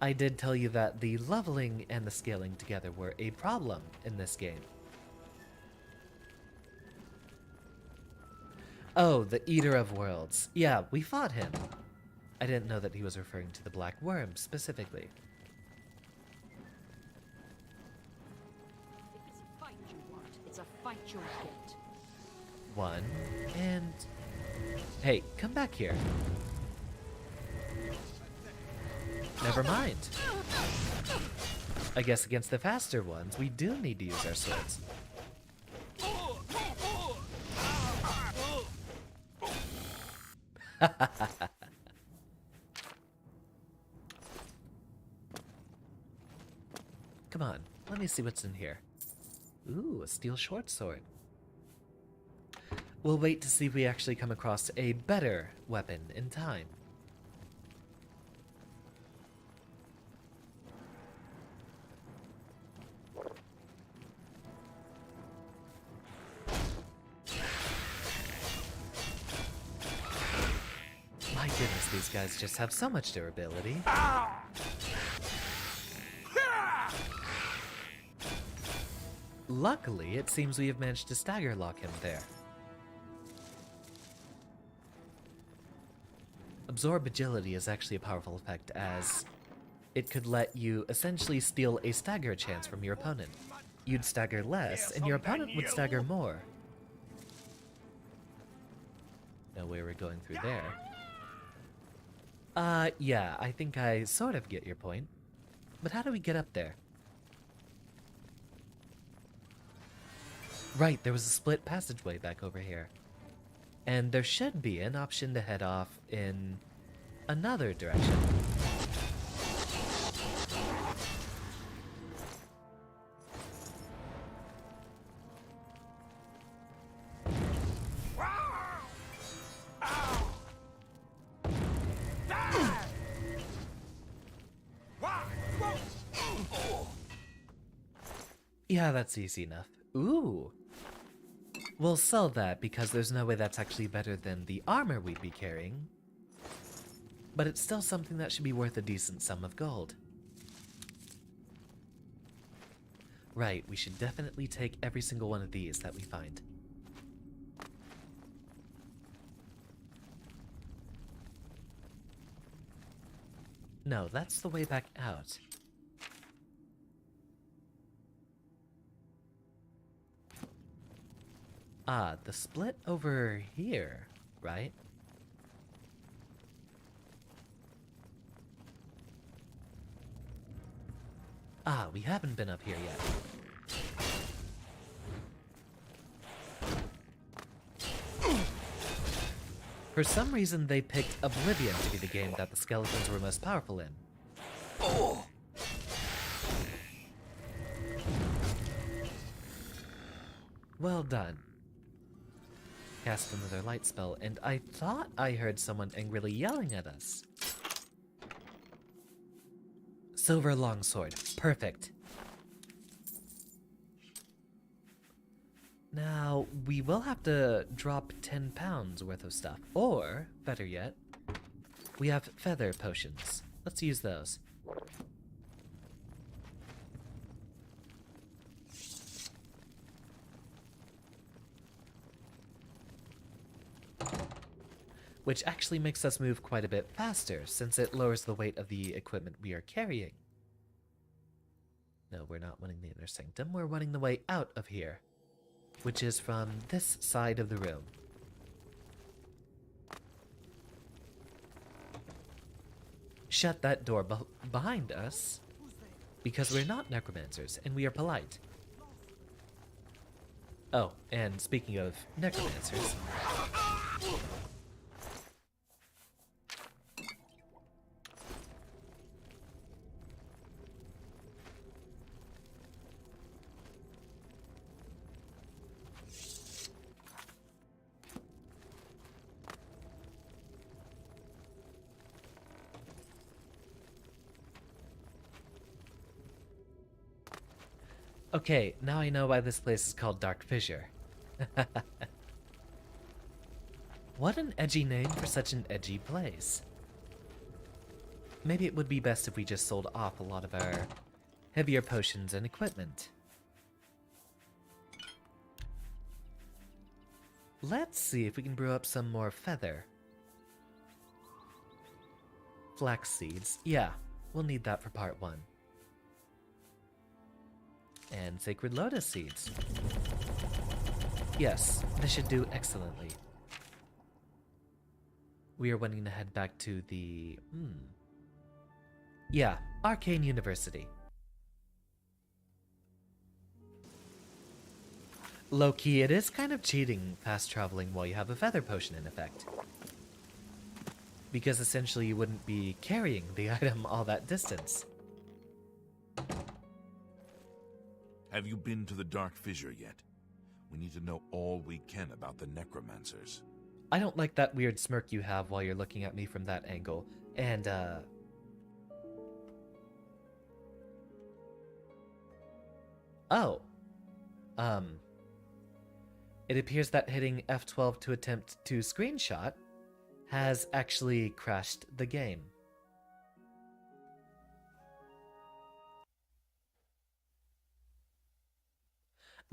I did tell you that the leveling and the scaling together were a problem in this game. Oh, the Eater of Worlds. Yeah, we fought him. I didn't know that he was referring to the Black Worm specifically. If it's a fight you want, it's a fight you'll get. 1 and... Hey, come back here. Never mind. I guess against the faster ones, we do need to use our swords. Come on, let me see what's in here. Ooh, a steel short sword. We'll wait to see if we actually come across a better weapon in time. My goodness, these guys just have so much durability. Luckily, it seems we have managed to stagger lock him there. Absorb Agility is actually a powerful effect, as it could let you essentially steal a stagger chance from your opponent. You'd stagger less, and your opponent would stagger more. No way we're going through there. Yeah, I think I sort of get your point. But how do we get up there? Right, there was a split passageway back over here. And there should be an option to head off in another direction. Yeah, that's easy enough. Ooh. We'll sell that because there's no way that's actually better than the armor we'd be carrying. But it's still something that should be worth a decent sum of gold. Right, we should definitely take every single one of these that we find. No, that's the way back out. Ah, the split over here, right? Ah, we haven't been up here yet. For some reason, they picked Oblivion to be the game that the skeletons were most powerful in. Well done. Cast another light spell, and I thought I heard someone angrily yelling at us. Silver longsword. Perfect. Now, we will have to drop 10 pounds worth of stuff. Or, better yet, we have feather potions. Let's use those. which actually makes us move quite a bit faster since it lowers the weight of the equipment we are carrying. No, we're not winning the Inner Sanctum, we're winning the way out of here, which is from this side of the room. Shut that door behind us, because we're not necromancers, and we are polite. Oh, and speaking of necromancers... Okay, now I know why this place is called Dark Fissure. What an edgy name for such an edgy place. Maybe it would be best if we just sold off a lot of our heavier potions and equipment. Let's see if we can brew up some more feather. Flax seeds. Yeah, we'll need that for part 1. And sacred lotus seeds. Yes, this should do excellently. We are wanting to head back to the... Yeah, Arcane University. Low-key, it is kind of cheating fast traveling while you have a feather potion in effect. Because essentially you wouldn't be carrying the item all that distance. Have you been to the Dark Fissure yet? We need to know all we can about the necromancers. I don't like that weird smirk you have while you're looking at me from that angle. And, Oh. It appears that hitting F12 to attempt to screenshot has actually crashed the game.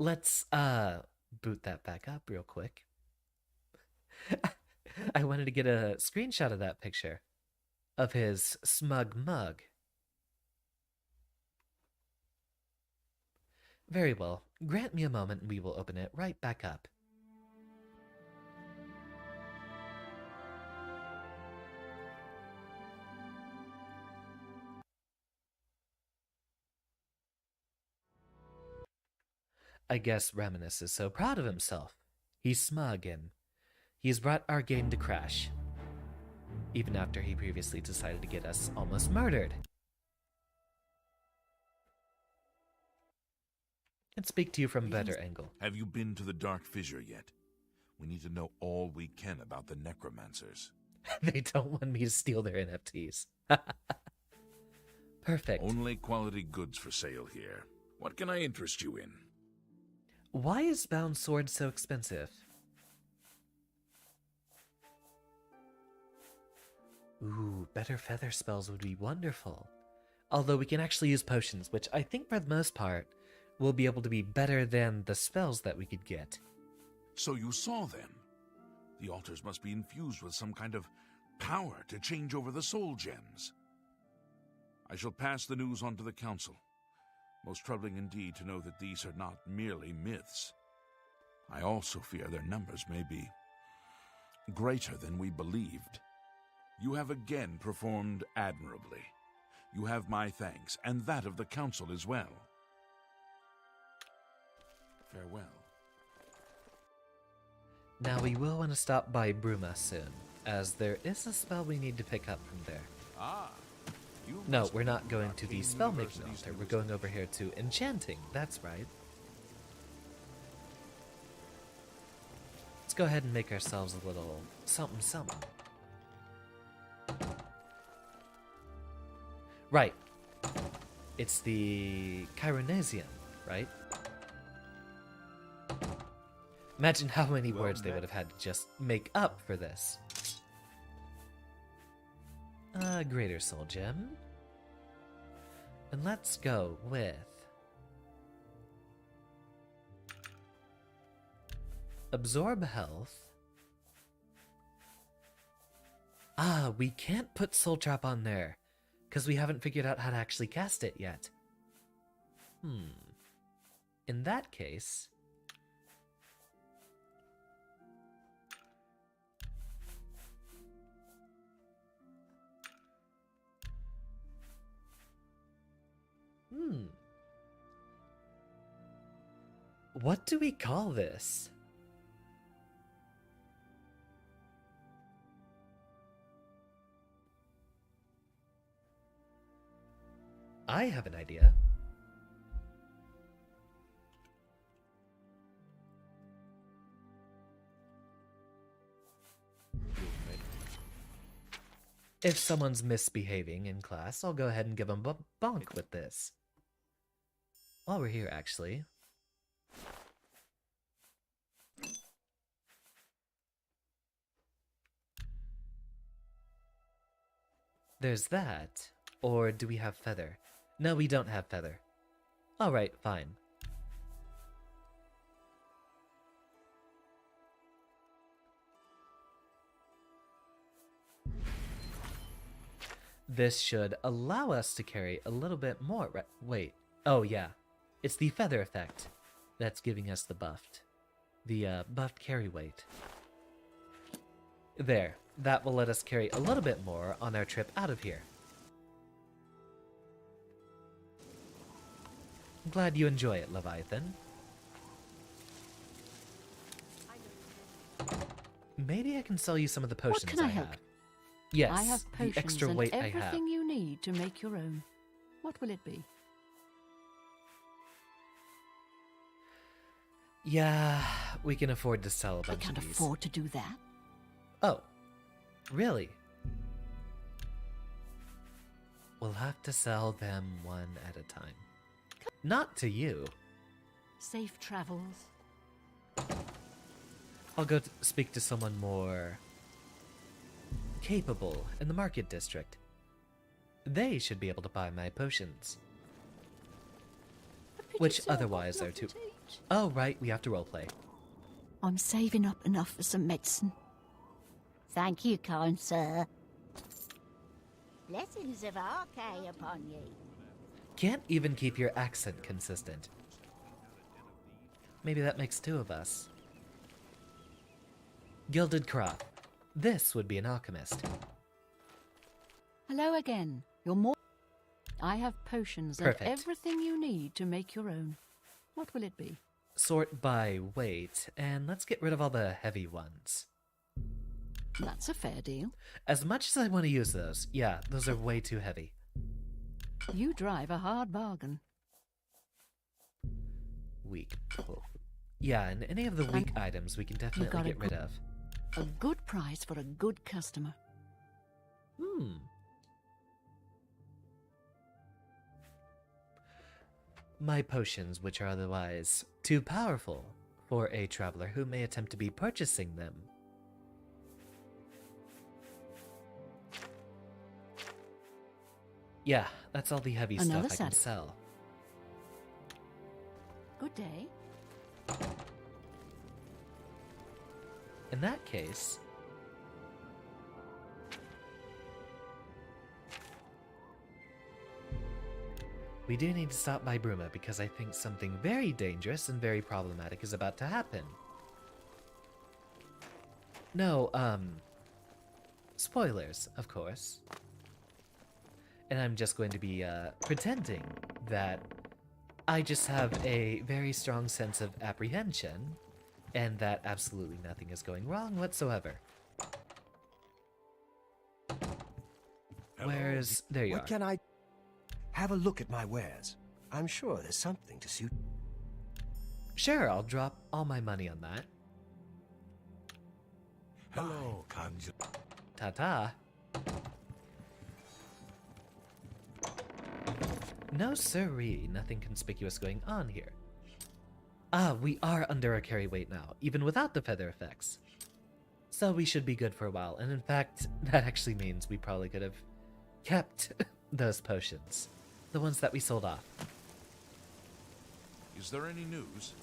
Let's, boot that back up real quick. I wanted to get a screenshot of that picture. Of his smug mug. Very well. Grant me a moment and we will open it right back up. I guess Raminus is so proud of himself. He's smug and he's brought our game to crash. Even after he previously decided to get us almost murdered. Let's speak to you from a better angle. Have you been to the Dark Fissure yet? We need to know all we can about the necromancers. They don't want me to steal their NFTs. Perfect. Only quality goods for sale here. What can I interest you in? Why is bound sword so expensive? Ooh, better feather spells would be wonderful. Although we can actually use potions, which I think for the most part will be able to be better than the spells that we could get. So you saw them. The altars must be infused with some kind of power to change over the soul gems. I shall pass the news on to the council. Most troubling indeed to know that these are not merely myths. I also fear their numbers may be greater than we believed. You have again performed admirably. You have my thanks, and that of the council as well. Farewell. Now we will want to stop by Bruma soon, as there is a spell we need to pick up from there. No, we're not going to the spell-making altar. We're going over here to enchanting. That's right. Let's go ahead and make ourselves a little something. Right. It's the Chironesian, right? Imagine how many words they would have had to just make up for this. Greater Soul Gem. And let's go with Absorb Health. Ah, we can't put Soul Trap on there, because we haven't figured out how to actually cast it yet. In that case... What do we call this? I have an idea. If someone's misbehaving in class, I'll go ahead and give them a bonk with this. While we're here, actually. There's that. Or do we have feather? No, we don't have feather. Alright, fine. This should allow us to carry a little bit more. Wait. Oh, yeah. It's the feather effect that's giving us the buffed. The buffed carry weight. There. That will let us carry a little bit more on our trip out of here. I'm glad you enjoy it, Leviathan. Maybe I can sell you some of the potions What can I help? have. Yes, I have potions the extra and weight I have. everything you need to make your own. What will it be? Yeah, we can afford to sell a bunch I can't of these. afford to do that. Oh, really? We'll have to sell them one at a time. Not to you. Safe travels. I'll go speak to someone more capable in the market district. They should be able to buy my potions. Which otherwise are too... Oh, right, we have to roleplay. I'm saving up enough for some medicine. Thank you, kind sir. Blessings of Arcay upon ye. Can't even keep your accent consistent. Maybe that makes two of us. Gilded crop. This would be an alchemist. Hello again. You're more... I have potions Perfect. and everything you need to make your own. What will it be? Sort by weight, and let's get rid of all the heavy ones. That's a fair deal. As much as I want to use those, yeah, those are way too heavy. You drive a hard bargain. Weak pull. Yeah, and any of the weak items we can definitely get rid of. A good price for a good customer. My potions, which are otherwise too powerful for a traveler who may attempt to be purchasing them. Yeah, that's all the heavy Another stuff I can set. sell. Good day. In that case... we do need to stop by Bruma because I think something very dangerous and very problematic is about to happen. No, spoilers, of course. And I'm just going to be, pretending that I just have a very strong sense of apprehension and that absolutely nothing is going wrong whatsoever. Where's... there you are. What can I... Have a look at my wares. I'm sure there's something to suit. Sure, I'll drop all my money on that. Hello, Kanji. Ta-ta. No siree, nothing conspicuous going on here. Ah, we are under a carry weight now, even without the feather effects. So we should be good for a while, and in fact, that actually means we probably could have kept those potions. The ones that we sold off. Is there any news?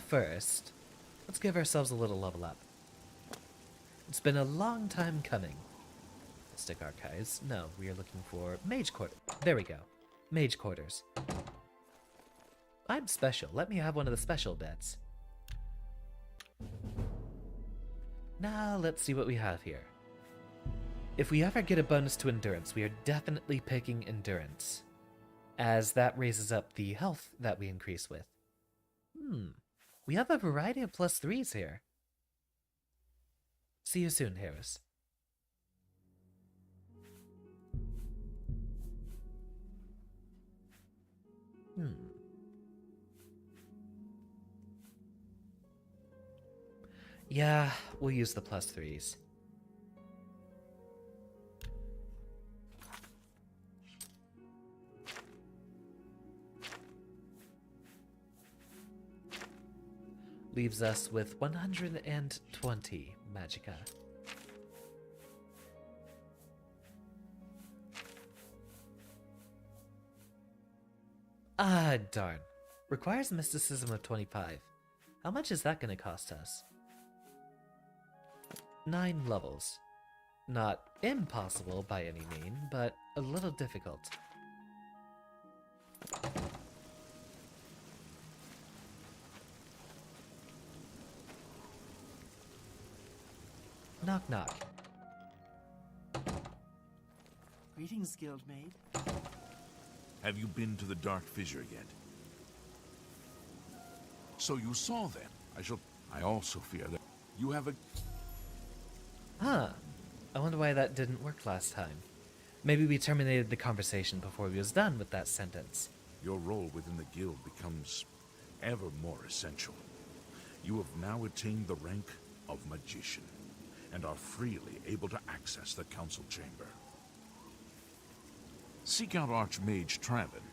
First, Let's give ourselves a little level up. It's been a long time coming. Mystic Archives. No, we are looking for Mage Quarters. There we go. Mage Quarters. I'm special. Let me have one of the special beds. Now, let's see what we have here. If we ever get a bonus to Endurance, we are definitely picking Endurance, as that raises up the health that we increase with. We have a variety of +3s here. See you soon, Harris. Yeah, we'll use the +3s. Leaves us with 120 magicka. Ah, darn. Requires mysticism of 25. How much is that going to cost us? 9 levels. Not impossible by any mean, but a little difficult. Knock knock. Greetings, Guildmaid. Have you been to the Dark Fissure yet? So you saw them. I also fear that you have a... Huh. I wonder why that didn't work last time. Maybe we terminated the conversation before we was done with that sentence. Your role within the guild becomes ever more essential. You have now attained the rank of magician, and are freely able to access the council chamber. Seek out Archmage Traven.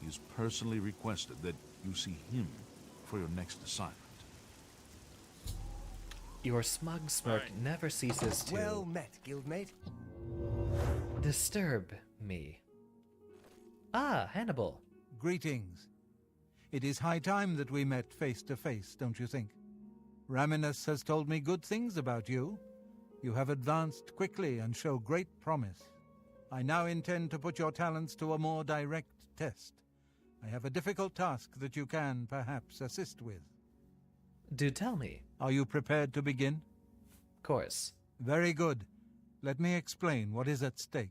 He has personally requested that you see him for your next assignment. Your smug smirk never ceases to... Well met, Guildmate. disturb me. Ah, Hannibal. Greetings. It is high time that we met face to face, don't you think? Raminus has told me good things about you. You have advanced quickly and show great promise. I now intend to put your talents to a more direct test. I have a difficult task that you can, perhaps, assist with. Do tell me. Are you prepared to begin? Course. Very good. Let me explain what is at stake.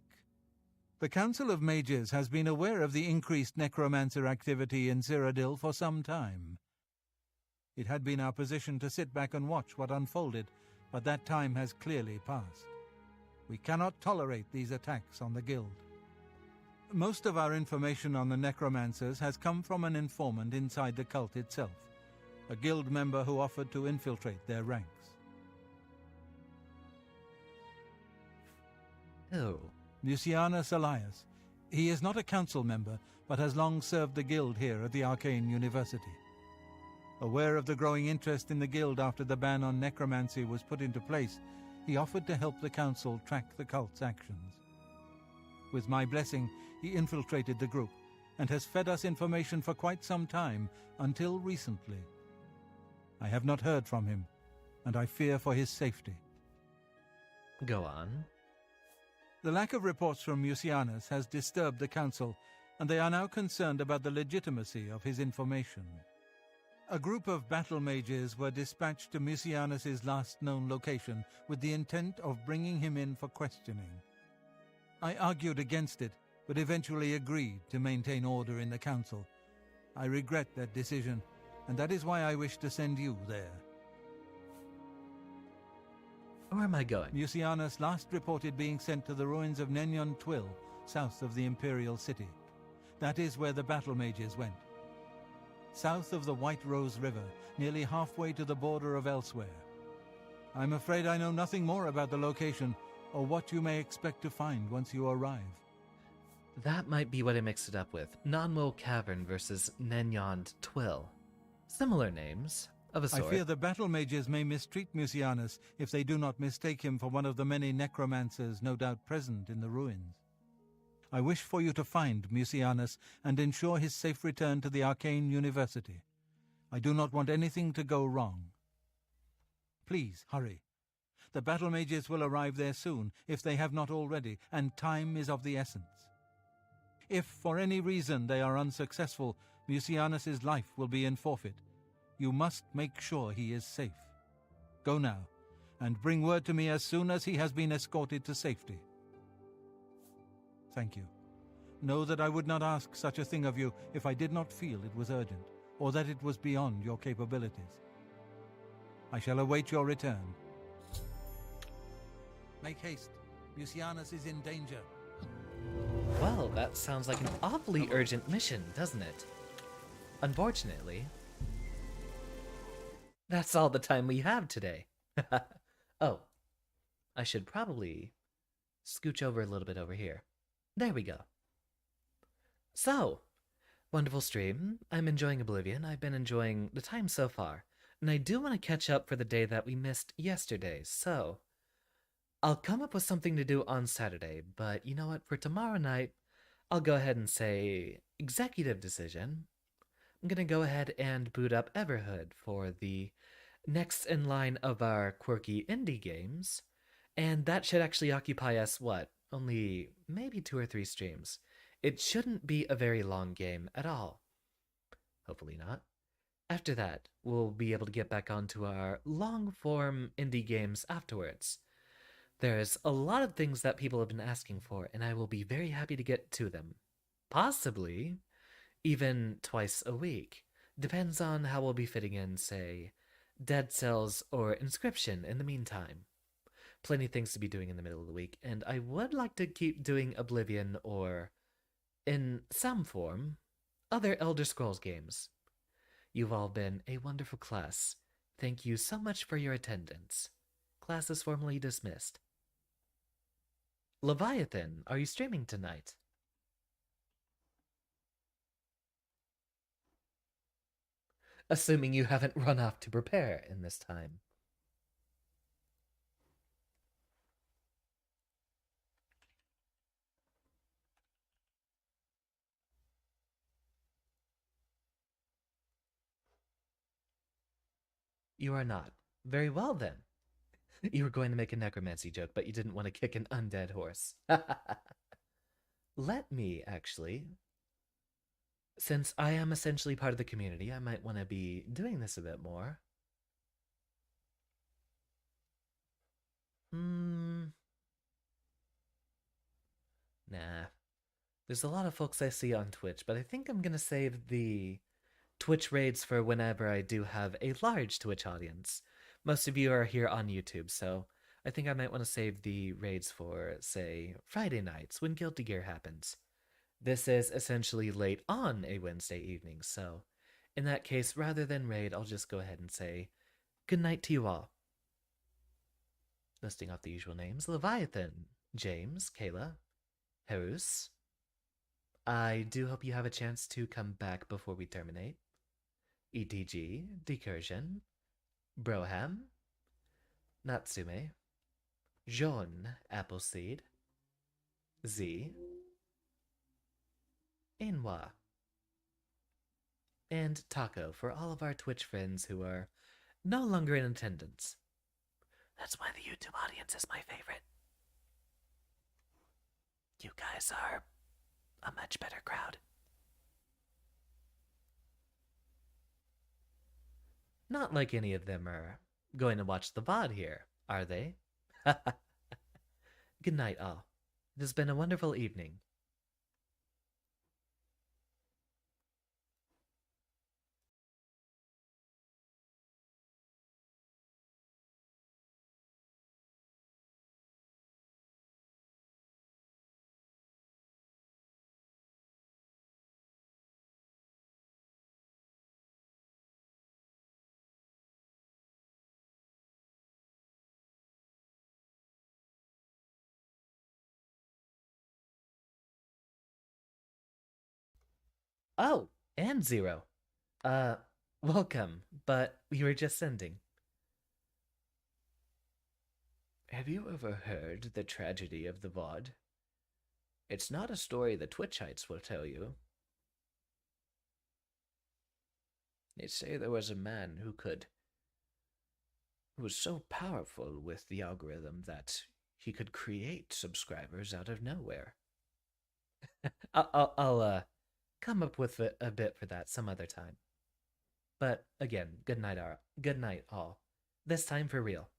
The Council of Mages has been aware of the increased necromancer activity in Cyrodiil for some time. It had been our position to sit back and watch what unfolded, but that time has clearly passed. We cannot tolerate these attacks on the Guild. Most of our information on the necromancers has come from an informant inside the cult itself, a Guild member who offered to infiltrate their ranks. Who? Mucianus Elias. He is not a council member, but has long served the Guild here at the Arcane University. Aware of the growing interest in the Guild after the ban on necromancy was put into place, he offered to help the Council track the cult's actions. With my blessing, he infiltrated the group, and has fed us information for quite some time, until recently. I have not heard from him, and I fear for his safety. Go on. The lack of reports from Mucianus has disturbed the Council, and they are now concerned about the legitimacy of his information. A group of battle mages were dispatched to Mucianus's last known location with the intent of bringing him in for questioning. I argued against it, but eventually agreed to maintain order in the Council. I regret that decision, and that is why I wish to send you there. Where am I going? Mucianus last reported being sent to the ruins of Nenyon Twill, south of the Imperial City. That is where the battle mages went. South of the White Rose River, nearly halfway to the border of Elsewhere. I'm afraid I know nothing more about the location, or what you may expect to find once you arrive. That might be what I mixed it up with. Nonwell Cavern versus Nenyond Twill. Similar names, of a sort. I fear the battle mages may mistreat Mucianus if they do not mistake him for one of the many necromancers no doubt present in the ruins. I wish for you to find Mucianus and ensure his safe return to the Arcane University. I do not want anything to go wrong. Please, hurry. The battle mages will arrive there soon, if they have not already, and time is of the essence. If for any reason they are unsuccessful, Mucianus's life will be in forfeit. You must make sure he is safe. Go now, and bring word to me as soon as he has been escorted to safety. Thank you. Know that I would not ask such a thing of you if I did not feel it was urgent, or that it was beyond your capabilities. I shall await your return. Make haste. Mucianus is in danger. Well, that sounds like an awfully urgent mission, doesn't it? Unfortunately, that's all the time we have today. Oh, I should probably scooch over a little bit over here. There we go. So, wonderful stream. I'm enjoying Oblivion. I've been enjoying the time so far. And I do want to catch up for the day that we missed yesterday, so I'll come up with something to do on Saturday, but you know what? For tomorrow night, I'll go ahead and say executive decision. I'm going to go ahead and boot up Everhood for the next in line of our quirky indie games, and that should actually occupy us, what, only maybe 2 or 3 streams. It shouldn't be a very long game at all. Hopefully not. After that, we'll be able to get back onto our long-form indie games afterwards. There's a lot of things that people have been asking for, and I will be very happy to get to them. Possibly even twice a week. Depends on how we'll be fitting in, say, Dead Cells or Inscription in the meantime. Plenty of things to be doing in the middle of the week, and I would like to keep doing Oblivion or, in some form, other Elder Scrolls games. You've all been a wonderful class. Thank you so much for your attendance. Class is formally dismissed. Leviathan, are you streaming tonight? Assuming you haven't run off to prepare in this time. You are not. Very well, then. You were going to make a necromancy joke, but you didn't want to kick an undead horse. Let me, actually. Since I am essentially part of the community, I might want to be doing this a bit more. Nah. There's a lot of folks I see on Twitch, but I think I'm going to save the Twitch raids for whenever I do have a large Twitch audience. Most of you are here on YouTube, so I think I might want to save the raids for, say, Friday nights when Guilty Gear happens. This is essentially late on a Wednesday evening, so in that case, rather than raid, I'll just go ahead and say good night to you all. Listing off the usual names: Leviathan, James, Kayla, Herus. I do hope you have a chance to come back before we terminate. ETG, Decursion, Broham, Natsume, Jaune, Appleseed, Z, Enwa, and Taco for all of our Twitch friends who are no longer in attendance. That's why the YouTube audience is my favorite. You guys are a much better crowd. Not like any of them are going to watch the VOD here, are they? Good night, all. It has been a wonderful evening. Oh, and Zero. Welcome, but we were just sending. Have you ever heard the tragedy of the VOD? It's not a story the Twitchites will tell you. They say there was a man who could He was so powerful with the algorithm that he could create subscribers out of nowhere. I'll come up with a bit for that some other time. But again, good night, all. This time for real.